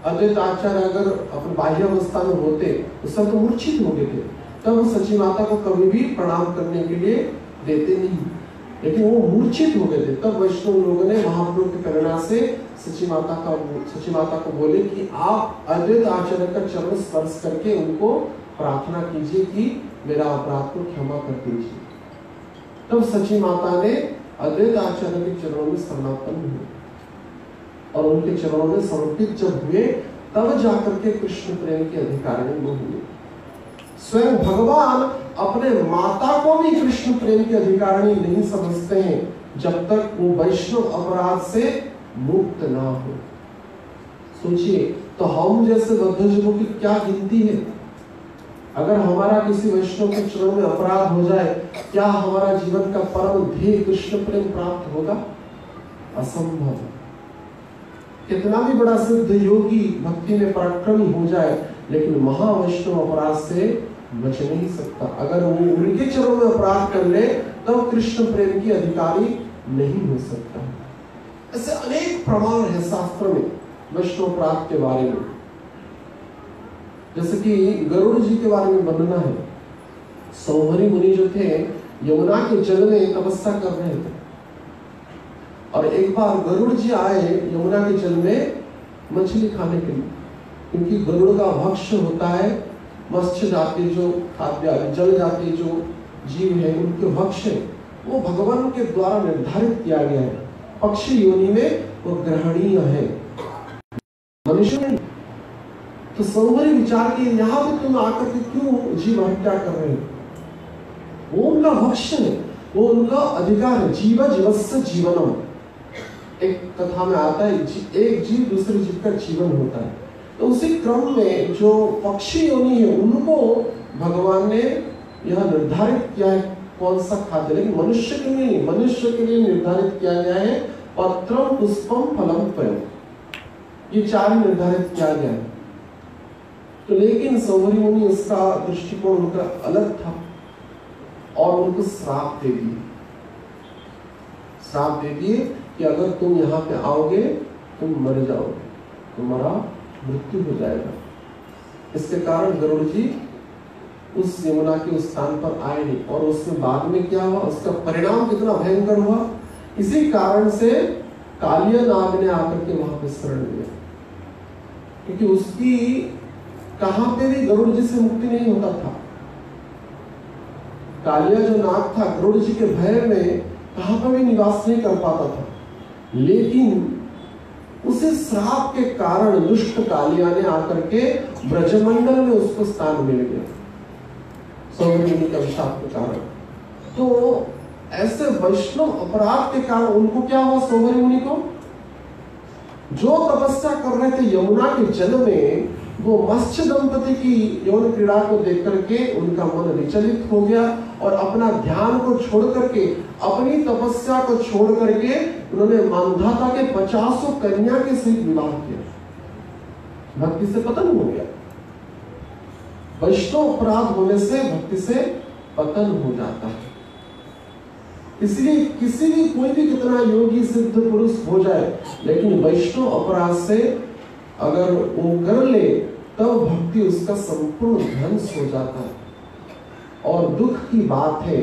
अद्वैत आचार्य अगर अपने बाह्य अवस्था में होते तो सब तो मूर्छित हो गए थे, तब सची माता को कभी भी प्रणाम करने के लिए देते नहीं, लेकिन वो मूर्छित हो गए थे। तब वैष्णव लोगों ने महाप्रभु की प्रेरणा से सची माता को बोले कि आप अद्वैत आचार्य का चरण स्पर्श करके उनको प्रार्थना कीजिए कि मेरा अपराध को क्षमा कर दीजिए। तब सची माता ने अद्वैत आचार्य के चरणों में शरणापन्न हुए और उनके चरणों में समर्पित जब हुए तब जाकर के कृष्ण प्रेम के अधिकारी वो हुए। स्वयं भगवान अपने माता को भी कृष्ण प्रेम के अधिकारी नहीं समझते हैं जब तक वो वैष्णव अपराध से मुक्त ना हो। सोचिए, तो हम जैसे बद्धजीवों की क्या गिनती है? अगर हमारा किसी वैष्णव के चरणों में अपराध हो जाए, क्या हमारा जीवन का परम ध्येय कृष्ण प्रेम प्राप्त होगा? असंभव। कितना भी बड़ा सिद्ध योगी भक्ति में पराक्रमी हो जाए, लेकिन महावैष्णव अपराध से बच नहीं सकता। अगर वो उनके चरणों में अपराध कर ले तब कृष्ण प्रेम की अधिकारी नहीं हो सकता। ऐसे अनेक प्रमाण है शास्त्र में वैष्णव अपराध के बारे में। जैसे कि गरुड़ जी के बारे में वर्णना है। सौभरी मुनि जो थे यमुना के जल में तपस्या कर रहे थे और एक बार गरुड़ जी आए यमुना के जल में मछली खाने के लिए, क्योंकि गरुड़ का भक्ष होता है मत्स्य जाति जो खाद्य जल जाति जो जीव है उनके भक्ष है, वो भगवान के द्वारा निर्धारित किया गया है। पक्षी योनि में वो ग्रहणीय है, मनुष्य नहीं। तो सौभरी विचार की यहाँ पे तुम आकर के क्यों जीव हत्या कर रहे हो? वो उनका भक्ष है, वो उनका अधिकार है। जीव जीवस्य जीवनम, एक कथा में आता है एक जीव दूसरे जीव का जीवन होता है। तो उसी क्रम में जो पक्षी योनि है उनको भगवान ने यह निर्धारित किया है कौन सा खाद्य, लेकिन मनुष्य के लिए नहीं। मनुष्य के लिए निर्धारित किया गया है पत्रम पुष्पम फलम पयम, ये चार निर्धारित किया गया है। तो लेकिन सौभरी मुनि इसका दृष्टिकोण उनका अलग था और उनको श्राप दे दिए कि अगर तुम यहाँ पे आओगे तुम मर जाओगे, तुम्हारा मृत्यु हो जाएगा। इसके कारण गरुड़ जी उस यमुना के उस स्थान पर आए नहीं। और उसमें बाद में क्या हुआ, उसका परिणाम कितना भयंकर हुआ। इसी कारण से कालिया नाग ने आकर के वहां पे शरण लिया, क्योंकि उसकी कहां पे भी गरुड़ जी से मुक्ति नहीं होता था। कालिया जो नाग था गरुड़ जी के भय में कहां पर भी निवास नहीं कर पाता था, लेकिन उसे श्राप के कारण दुष्ट कालिया ने आकर के ब्रजमंडल में उसको स्थान मिल गया सौभरी मुनि के अभिशाप के कारण। तो ऐसे वैष्णव अपराध के कारण उनको क्या हुआ, सौभरी मुनि को जो तपस्या कर रहे थे यमुना के जल में, वो मत्स्य दंपति की यौन क्रीड़ा को देख करके उनका मन विचलित हो गया और अपना ध्यान को छोड़ करके, अपनी तपस्या को छोड़ करके उन्होंने मानधाता के 50 कन्या के साथ विवाह किया। भक्ति से पतन हो गया। वैष्णव अपराध होने से भक्ति से पतन हो जाता है। इसलिए किसी भी कोई भी कितना योगी सिद्ध पुरुष हो जाए, लेकिन वैष्णव अपराध से अगर वो कर ले तब भक्ति उसका संपूर्ण ध्वंस हो जाता है। और दुख की बात है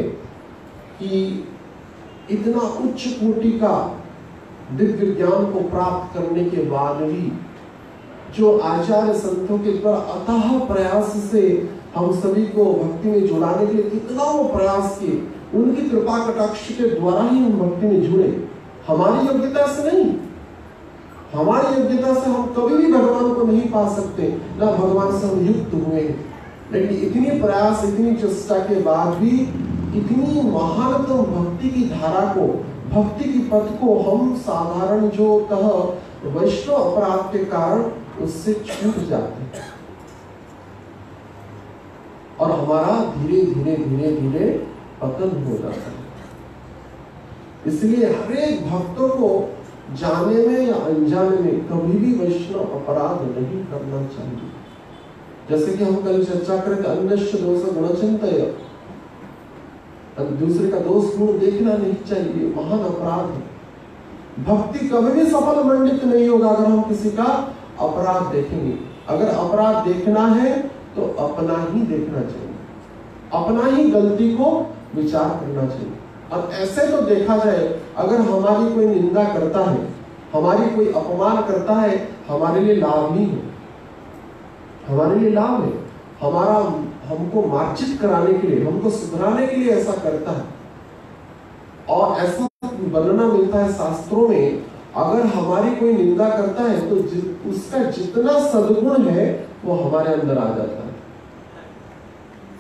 कि इतना उच्च कोटि का दिव्य ज्ञान को प्राप्त करने के बाद भी जो आचार्य संतों के द्वारा अथाह प्रयास से हम सभी को भक्ति में जुड़ाने के लिए कितना वो प्रयास किए, उनकी कृपा कटाक्ष के द्वारा ही हम भक्ति में जुड़े, हमारी योग्यता से नहीं। हमारी योग्यता से हम कभी भी भगवान को नहीं पा सकते, ना भगवान से हम युक्त हुए हैं। लेकिन इतनी प्रयास, इतनी चेष्टा के बाद भी इतनी महानतम भक्ति की धारा को, भक्ति की पथ को हम साधारण जो कह वैष्णव अपराध के कारण उससे छूट जाते हैं और हमारा धीरे धीरे धीरे धीरे पतन हो जाता है। इसलिए हर एक भक्तों को जाने में या अनजाने में कभी भी वैष्णव अपराध नहीं करना चाहिए। जैसे कि हम कल चर्चा करें, अन्यस्य दोष गुणचिंतय, दूसरे का दोष गुण देखना नहीं चाहिए, महान अपराध है। भक्ति कभी भी सफल मंडित नहीं होगा अगर हम किसी का अपराध देखेंगे। अगर अपराध देखना है तो अपना ही देखना चाहिए, अपना ही गलती को विचार करना चाहिए। और ऐसे तो देखा जाए, अगर हमारी कोई निंदा करता है, हमारी कोई अपमान करता है, हमारे लिए लाभ ही है, हमारे लिए लाभ है। हमारा हमको मार्जित कराने के लिए, हमको सुधराने के लिए ऐसा करता है। और ऐसा वर्णना मिलता है शास्त्रों में, अगर हमारी कोई निंदा करता है तो उसका जितना सद्गुण है वो हमारे अंदर आ जाता है।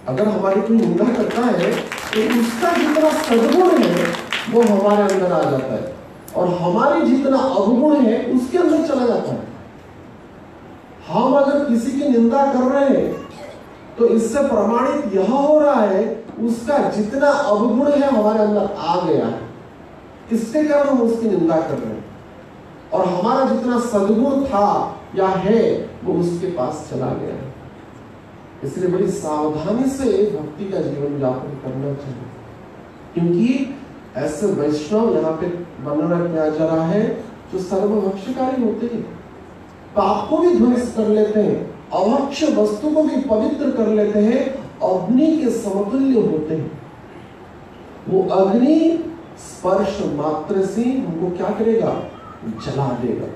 अगर हमारी कोई निंदा करता है तो उसका जितना सद्गुण है वो हमारे अंदर आ जाता है, और हमारी जितना अवगुण है उसके अंदर चला जाता है। हम अगर किसी की निंदा कर रहे हैं तो इससे प्रमाणित यह हो रहा है उसका जितना अवगुण है हमारे अंदर आ गया है, इसके कारण हम उसकी निंदा कर रहे हैं, और हमारा जितना सद्गुण था या है वो उसके पास चला गया है। इसलिए बड़ी सावधानी से भक्ति का जीवन यापन करना चाहिए, क्योंकि ऐसे वैष्णव यहाँ पे वर्णना किया जा रहा है जो सर्वभक्षकारी होते हैं, पाप को भी ध्वंस कर लेते हैं, अभक्ष्य वस्तु को भी पवित्र कर लेते हैं, अग्नि के समतुल्य होते हैं। वो अग्नि स्पर्श मात्र से हमको क्या करेगा? जला देगा,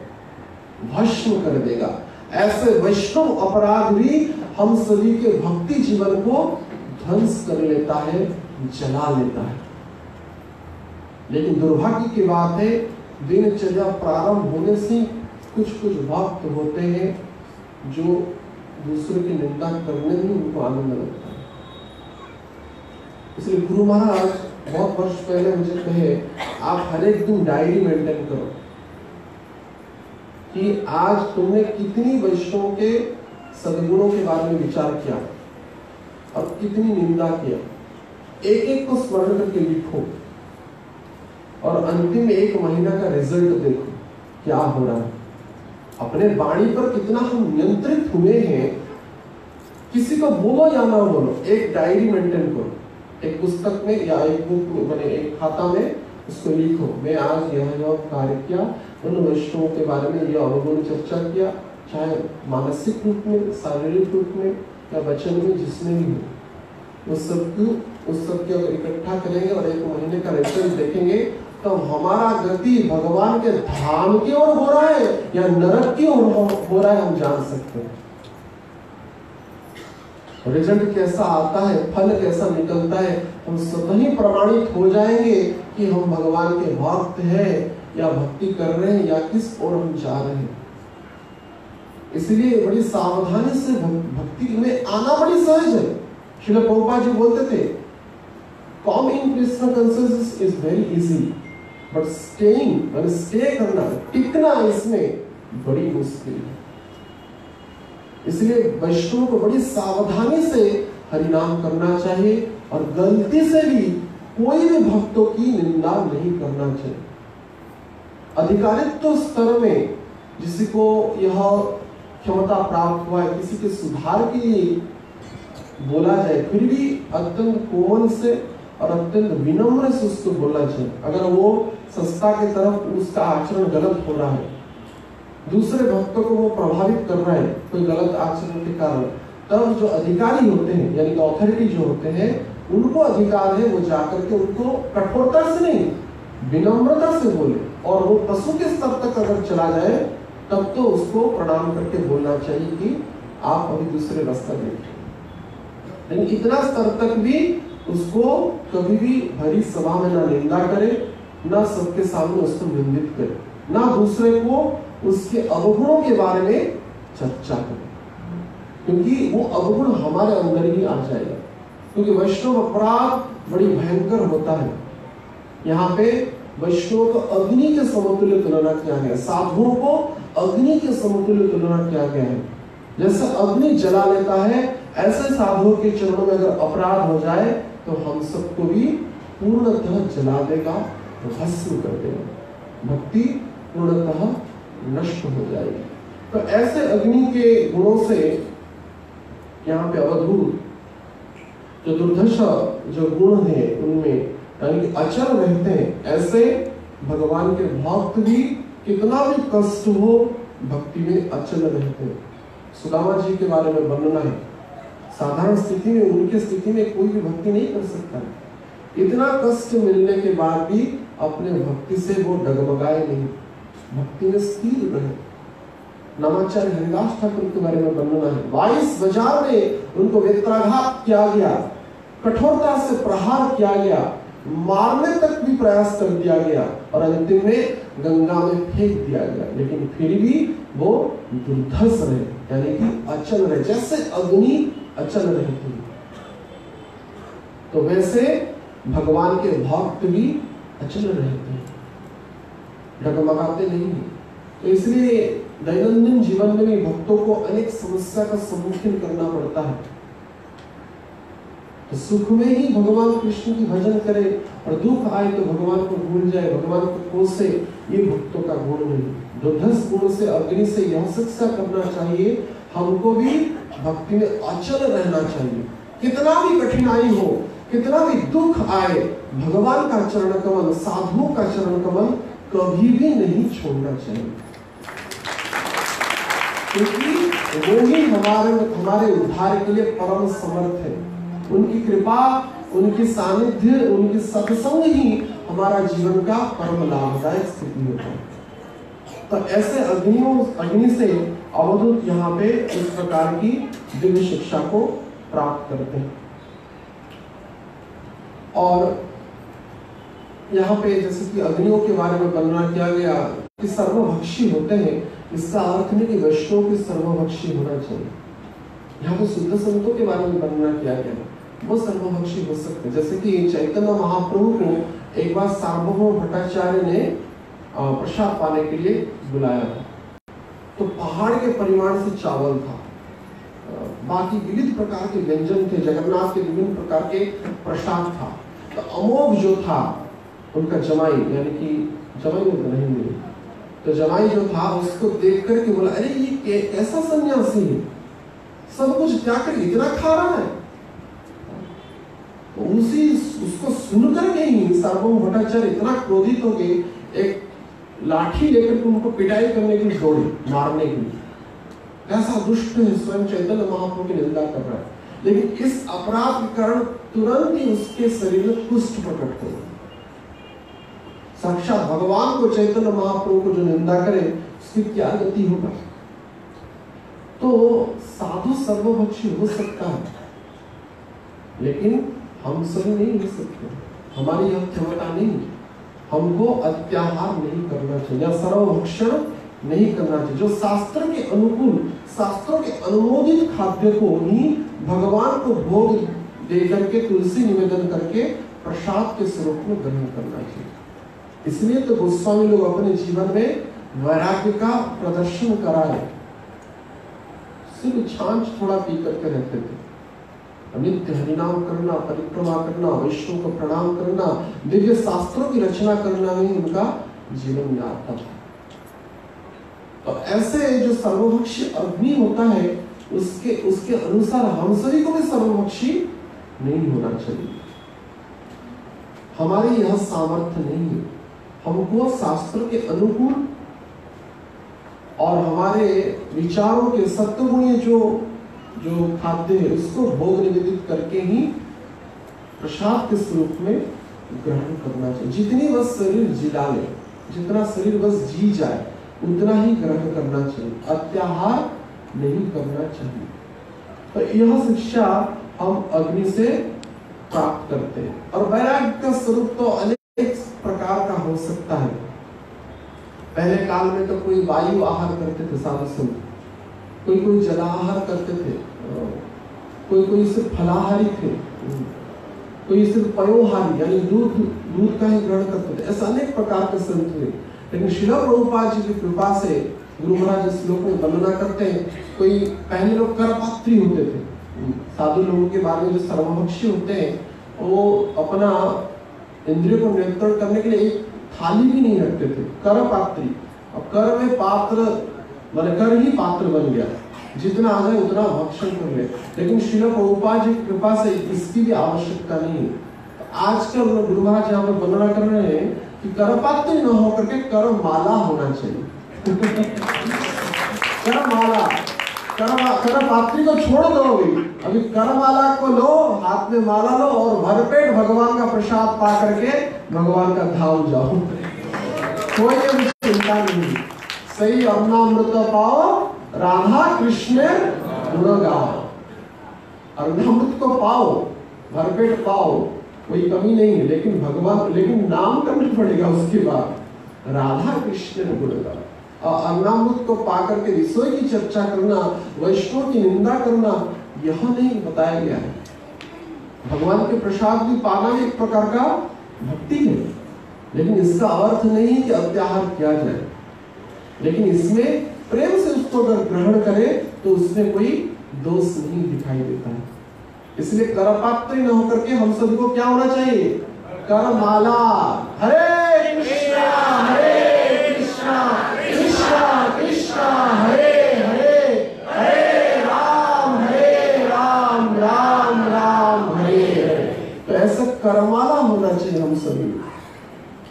भस्म कर देगा। ऐसे वैष्णव अपराध भी हम सभी के भक्ति जीवन को ध्वंस कर लेता है, जला लेता है। लेकिन दुर्भाग्य की बात है, दिनचर्या प्रारंभ होने से कुछ भक्त होते हैं जो दूसरे की निंदा करने में उनको आनंद लगता है। इसलिए गुरु महाराज बहुत वर्ष पहले मुझे कहे, आप हर एक दिन डायरी मेंटेन करो कि आज तुमने कितनी वैष्णव के सद्गुणों के बारे में विचार किया और कितनी निंदा किया। एक एक को स्मरण करके लिखो और अंतिम एक महीना का रिजल्ट देखो क्या हो रहा है। अपने वाणी पर कितना हम नियंत्रित हुए हैं, किसी को बोलो या ना बोलो, एक डायरी मेंटेन करो, एक पुस्तक में या एक बुक में, मैंने एक खाता में उसको लिखो, मैं आज यह कार्य किया, उन वैष्णवों के बारे में यह अवगुण चर्चा किया, चाहे मानसिक रूप में, शारीरिक रूप में या वचन में, जिसमें भी हो, उस सबको अगर इकट्ठा करेंगे और एक महीने का रिजल्ट देखेंगे तो हमारा गति भगवान के धाम की ओर हो रहा है या नरक की ओर हो रहा है हम जान सकते हैं। रिजल्ट कैसा आता है, फल कैसा निकलता है, हम स्वतः ही प्रमाणित हो जाएंगे कि हम भगवान के भक्त हैं या भक्ति कर रहे हैं या किस ओर हम जा रहे हैं। इसलिए बड़ी सावधानी से भक्ति में आना बड़ी सहज है। श्रील प्रभुपाद जी बोलते थे, come in Krishna consciousness is very easy, but stay करना, टिकना इसमें बड़ी मुश्किल है। इसलिए वैष्णव को बड़ी सावधानी से हरिनाम करना चाहिए और गलती से भी कोई भी भक्तों की निंदा नहीं करना चाहिए। अधिकारित्व स्तर में जिसी को यह क्षमता प्राप्त हुआ है, किसी के सुधार के लिए बोला जाए, फिर भी अत्यंत कोमल से और अत्यंत विनम्र से उसको बोलना चाहिए। अगर वो संस्था के तरफ उसका आचरण गलत हो रहा है, दूसरे भक्तों को वो प्रभावित कर रहा है कोई गलत आचरण के कारण, तब जो अधिकारी होते हैं यानी कि अथॉरिटी जो होते हैं, उनको अधिकार है वो जाकर के उनको कठोरता से नहीं, विनम्रता से बोले। और वो पशु के स्तर तक अगर चला जाए तब तो उसको प्रणाम करके बोलना चाहिए कि आप अभी दूसरे रास्ता देखिए। लेकिन इतना स्तर तक भी उसको कभी भी भरी सभा में ना निंदा करे, ना सबके सामने उसको निंदित करे, ना दूसरे को उसके अवगुणों के बारे में चर्चा करे, क्योंकि वो अवगुण हमारे अंदर ही आ जाएगा। क्योंकि वैष्णव अपराध बड़ी भयंकर होता है। यहाँ पे वैष्णव को अग्नि के समतुल्य तुलना किया गया, साधुओं को अग्नि के समतुल्य तुलना किया गया है। जैसे अग्नि जला लेता है, ऐसे साधुओं के चरणों में अगर अपराध हो जाए तो हम सबको भी पूर्णतः जला देगा, भस्म कर देगा, भक्ति पूर्णतः नष्ट हो जाएगी। तो ऐसे अग्नि के गुणों से यहाँ पे अवधूत जो दुर्दशा जो गुण है उनमें यानी कि अचल रहते हैं। ऐसे भगवान के भक्त भी कितना भी कष्ट हो भक्ति में अचल रहते हैं। सुदामा जी के बारे में वर्णना है, साधारण स्थिति में उनकी स्थिति में कोई भी भक्ति नहीं कर सकता, इतना कष्ट मिलने के बाद भी अपने भक्ति से वो डगमगाए नहीं, भक्ति में स्थिर रहे। नामाचार्य हरिदास ठाकुर के बारे में वर्णना है, 22 बाजार में उनको वेत्राघात किया गया, कठोरता से प्रहार किया गया, मारने तक भी प्रयास कर दिया गया और अंतिम में गंगा में फेंक दिया गया, लेकिन फिर भी वो दुर्धर्ष रहे, यानी कि अचल रहे। जैसे अग्नि अचल रहती है तो वैसे भगवान के भक्त भी अचल रहते हैं, डगमगाते नहीं। तो इसलिए दैनंदिन जीवन में भी भक्तों को अनेक समस्या का सम्मुखीन करना पड़ता है। तो सुख में ही भगवान कृष्ण की भजन करे और दुख आए तो भगवान को भूल जाए, भगवान को कोसे, ये भक्तों का गुण नहीं। दुर्धर्ष गुण से अग्नि से यह शिक्षा करना चाहिए, हमको भी भक्ति में अचल रहना चाहिए। कितना भी कठिनाई हो, कितना भी दुख आए, भगवान का चरण कमल, साधुओं का चरण कमल कभी भी नहीं छोड़ना चाहिए, क्योंकि वो ही हमारे उद्धार के लिए परम समर्थ है। उनकी कृपा, उनकी सानिध्य, उनकी सत्संग ही हमारा जीवन का परम लाभदायक स्थिति होता है। तो ऐसे अग्नि से अवधूत यहाँ पे इस प्रकार की दिव्य शिक्षा को प्राप्त करते हैं। और यहाँ पे जैसे कि अग्नियों के बारे में वर्णना किया गया कि सर्वभक्षी होते हैं, इसका अर्थ नहीं कि वैष्णव के सर्वभक्षी होना चाहिए। यहाँ पे शुद्ध संतों के बारे में वर्णना किया गया, वो सर्वभक्षी हो सकते हैं। जैसे कि चैतन्य महाप्रभु को एक बार सार्वभौम भट्टाचार्य ने प्रसाद पाने के लिए बुलाया था, तो पहाड़ के परिमाण से चावल था, बाकी विविध प्रकार के व्यंजन थे, जगन्नाथ के विभिन्न प्रकार के प्रसाद था। तो अमोघ जो था उनका जमाई, यानी कि जमाई में नहीं मिली, तो जमाई जो था उसको देख करके बोला, अरे ये कैसा सन्यासी है, सब कुछ त्याग कर इतना खा रहा है। तो उसको सुनकर के ही सार्वभौम भट्टाचार्य इतना क्रोधित हो गए, एक लाठी लेकर उनको पिटाई करने के लिए दौड़े, मारने के लिए। ऐसा दुष्ट है, स्वयं चैतन्य महाप्रभु की निंदा कर रहा है, लेकिन इस अपराध के कारण तुरंत ही उसके शरीर में कुष्ठ प्रकट हो। साक्षात भगवान को, चैतन्य महाप्रभु को जो निंदा करे उसकी क्या गति होगा। तो साधु सर्वभक्षी हो सकता है, लेकिन हम सभी नहीं हो सकते, हमारी यह क्षमता नहीं। हमको अत्याहार नहीं करना चाहिए, सर्वभक्षण नहीं करना चाहिए। जो शास्त्र के अनुकूल, शास्त्रों के अनुमोदित खाद्य को ही भगवान को भोग दे करके, तुलसी निवेदन करके प्रसाद के स्वरूप में ग्रहण करना चाहिए। इसलिए तो गोस्वामी लोग अपने जीवन में वैराग्य का प्रदर्शन कराए, सिर्फ छाछ थोड़ा पी करके रहते थे। नित्य हरिनाम करना, परिक्रमा करना, वैष्णव को प्रणाम करना, दिव्य शास्त्रों की रचना करना में उनका जीवन जाता था। तो ऐसे जो सर्वभक्षी अग्नि होता है, उसके अनुसार हम सभी को भी सर्वभक्षी नहीं होना चाहिए। हमारी यह सामर्थ्य नहीं है। हमको शास्त्र के अनुकूल और हमारे विचारों के सत्वगुणी जो खाद्य है उसको भोग निवेदित करके ही प्रसाद के स्वरूप में ग्रहण करना चाहिए। जितनी बस शरीर जिला ले, जितना शरीर बस जी जाए, उतना ही ग्रहण करना चाहिए, अत्याहार नहीं करना चाहिए। तो यह शिक्षा हम अग्नि से प्राप्त करते हैं। और वैराग्य का स्वरूप तो अनेक प्रकार का हो सकता है। पहले काल में तो कोई वायु आहार करते थे साधु संत, कोई जलाहार करते थे, कोई सिर्फ फलाहारी थे, कोई सिर्फ पयोहारी यानी दूध का ही ग्रहण करते थे। ऐसे अनेक प्रकार के संत हुए। लेकिन श्रील प्रभुपाद जी की कृपा से गुरु महाराज इस श्लोक में वर्णना करते हैं, कोई पहले लोग करपात्री होते थे। साधु लोगों के बारे में जो सर्वभक्षी होते हैं, वो अपना इंद्रियों को नियंत्रण करने के लिए एक थाली भी नहीं रखते थे, कर पात्री। अब कर में पात्र बनकर ही पात्र बन गया, जितना आ जाए उतना भक्षण कर ले। लेकिन श्रील प्रभुपाद जी की कृपा से इसकी भी आवश्यकता नहीं है। आजकल गुरु महाराज यहाँ पर वर्णना कर रहे हैं कि कर पात्री न होकर के कर माला होना चाहिए। कर माला, कर पात्री को छोड़ दो, अभी कर माला को लो, हाथ में माला लो और भरपेट भगवान का प्रसाद पा करके भगवान का धाम जाओ। कोई चिंता नहीं, सही अमृत पाओ, राधा कृष्ण गुण गाओ। अमृत को पाओ, भरपेट पाओ, कोई कमी नहीं है। लेकिन भगवान, लेकिन नाम करना पड़ेगा उसके बाद, राधा कृष्ण गुण गाओ। अन्नामृत को पाकर के विषय की चर्चा करना, वैष्णव की निंदा करना, यह नहीं बताया गया है। भगवान के प्रसाद भी पाना एक प्रकार का भक्ति है, लेकिन इसका अर्थ नहीं कि अत्याहार किया जाए। लेकिन इसमें प्रेम से उसको अगर ग्रहण करे तो उसमें कोई दोष नहीं दिखाई देता है। इसलिए करपात्र न होकर के हम सभी को क्या होना चाहिए? कर माला। हरे कृष्णा कृष्णा कृष्णा हरे हरे, हरे राम राम राम हरे हरे। तो ऐसा करमाला होना चाहिए हम सभी।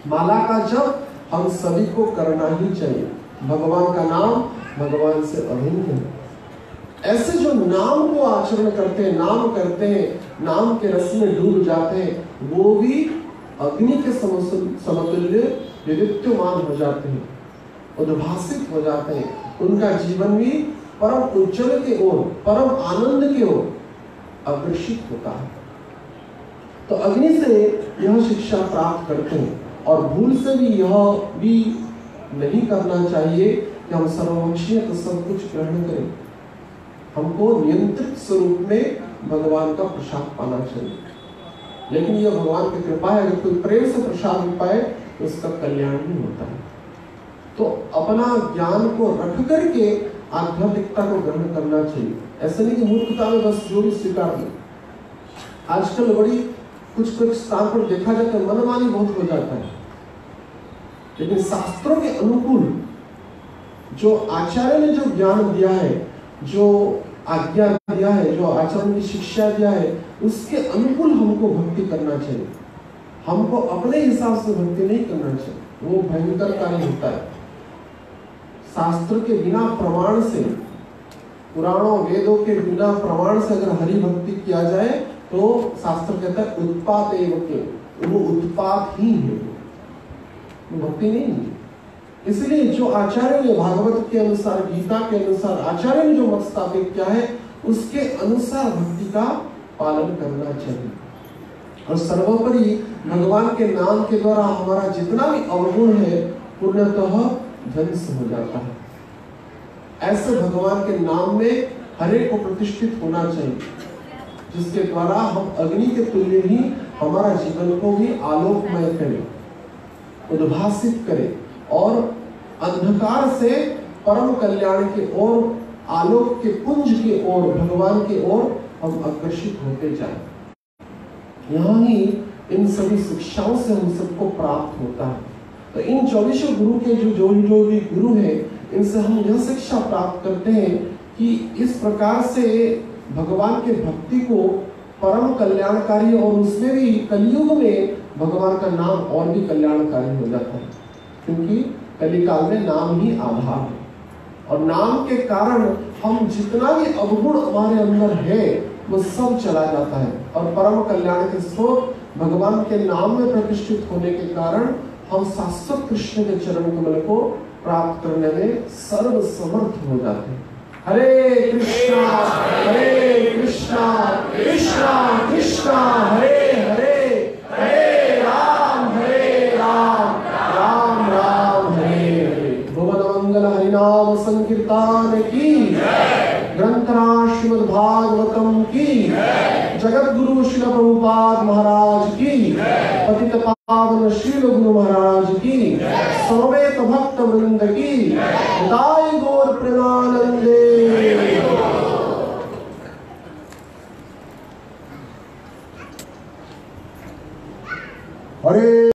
माला का जप हम सभी को करना ही चाहिए। भगवान का नाम भगवान से अभिन्न है। ऐसे जो नाम को आचरण करते हैं, नाम करते हैं, नाम के रस में डूब जाते हैं, वो भी अग्नि के समतुल्य विद्युतमान हो जाते हैं, उद्भासित हो जाते हैं। उनका जीवन भी परम उज्जवल के ओर, परम आनंद के ओर अग्रसित होता है। तो अग्नि से यह शिक्षा प्राप्त करते हैं। और भूल से भी यह भी नहीं करना चाहिए कि हम सर्वभक्षीय तो सब कुछ ग्रहण करें। हमको नियंत्रित स्वरूप में भगवान का प्रसाद पाना चाहिए। लेकिन यह भगवान की कृपा है, अगर कोई प्रेम से प्रसाद पाए तो उसका कल्याण ही होता है। तो अपना ज्ञान को रख करके आध्यात्मिकता को ग्रहण करना चाहिए। ऐसा नहीं कि मूर्खता में बस जो भी स्वीकार ले। आजकल बड़ी कुछ स्थान पर देखा जाता है, मनमानी बहुत हो जाता है। लेकिन शास्त्रों के अनुकूल जो आचार्य ने जो ज्ञान दिया है, जो आज्ञा दिया है, जो आचरण की शिक्षा दिया है, उसके अनुकूल हमको भक्ति करना चाहिए। हमको अपने हिसाब से भक्ति नहीं करना चाहिए, वो भयंकर कार्य होता है। शास्त्र के बिना प्रमाण से, पुराणों वेदों के बिना प्रमाण से अगर हरि भक्ति किया जाए तो शास्त्र कहता है उत्पात एवं, वो उत्पात ही है, भक्ति नहीं है। इसलिए जो आचार्य ने भागवत के अनुसार, गीता के अनुसार आचार्य ने जो मत स्थापित किया है, उसके अनुसार भक्ति का पालन करना चाहिए। और सर्वोपरि भगवान के नाम के द्वारा हमारा जितना भी अवगुण है पूर्णतः ध्वंस हो जाता है। ऐसे भगवान के नाम में हरे को प्रतिष्ठित होना चाहिए, जिसके द्वारा हम अग्नि के तुल्य ही हमारा जीवन को भी आलोकमय करें, उद्भासित करें और अंधकार से परम कल्याण के ओर, आलोक के पुंज के ओर, भगवान के ओर हम आकर्षित होते जाएं। यहाँ ही इन सभी शिक्षाओं से हम सबको प्राप्त होता है। तो इन 24 गुरु के जो भी गुरु हैं, इनसे हम यह शिक्षा प्राप्त करते हैं कि इस प्रकार से भगवान के भक्ति को परम कल्याणकारी, और उसमें भी कलयुग में भगवान का नाम और भी कल्याणकारी हो जाता है, क्योंकि कलिकाल में नाम ही आधार है। और नाम के कारण हम जितना भी अवगुण हमारे अंदर है वो सब चला जाता है, और परम कल्याण के स्रोत भगवान के नाम में प्रतिष्ठित होने के कारण हम शाश्वत कृष्ण के चरण कमल को प्राप्त करने में सर्व समर्थ हो जाते हैं। हरे कृष्णा कृष्णा कृष्णा हरे हरे, हरे राम राम राम हरे हरे। भुवन मंगल हरिनाम संकीर्तन की, ग्रंथराज श्रीमद् भागवतम की, जगत गुरु श्रील प्रभुपाद महाराज की, पतित पावन श्रील गुरु महाराज की, समवेत भक्त वृंद की, निताई गौर प्रेमानंदे। हरे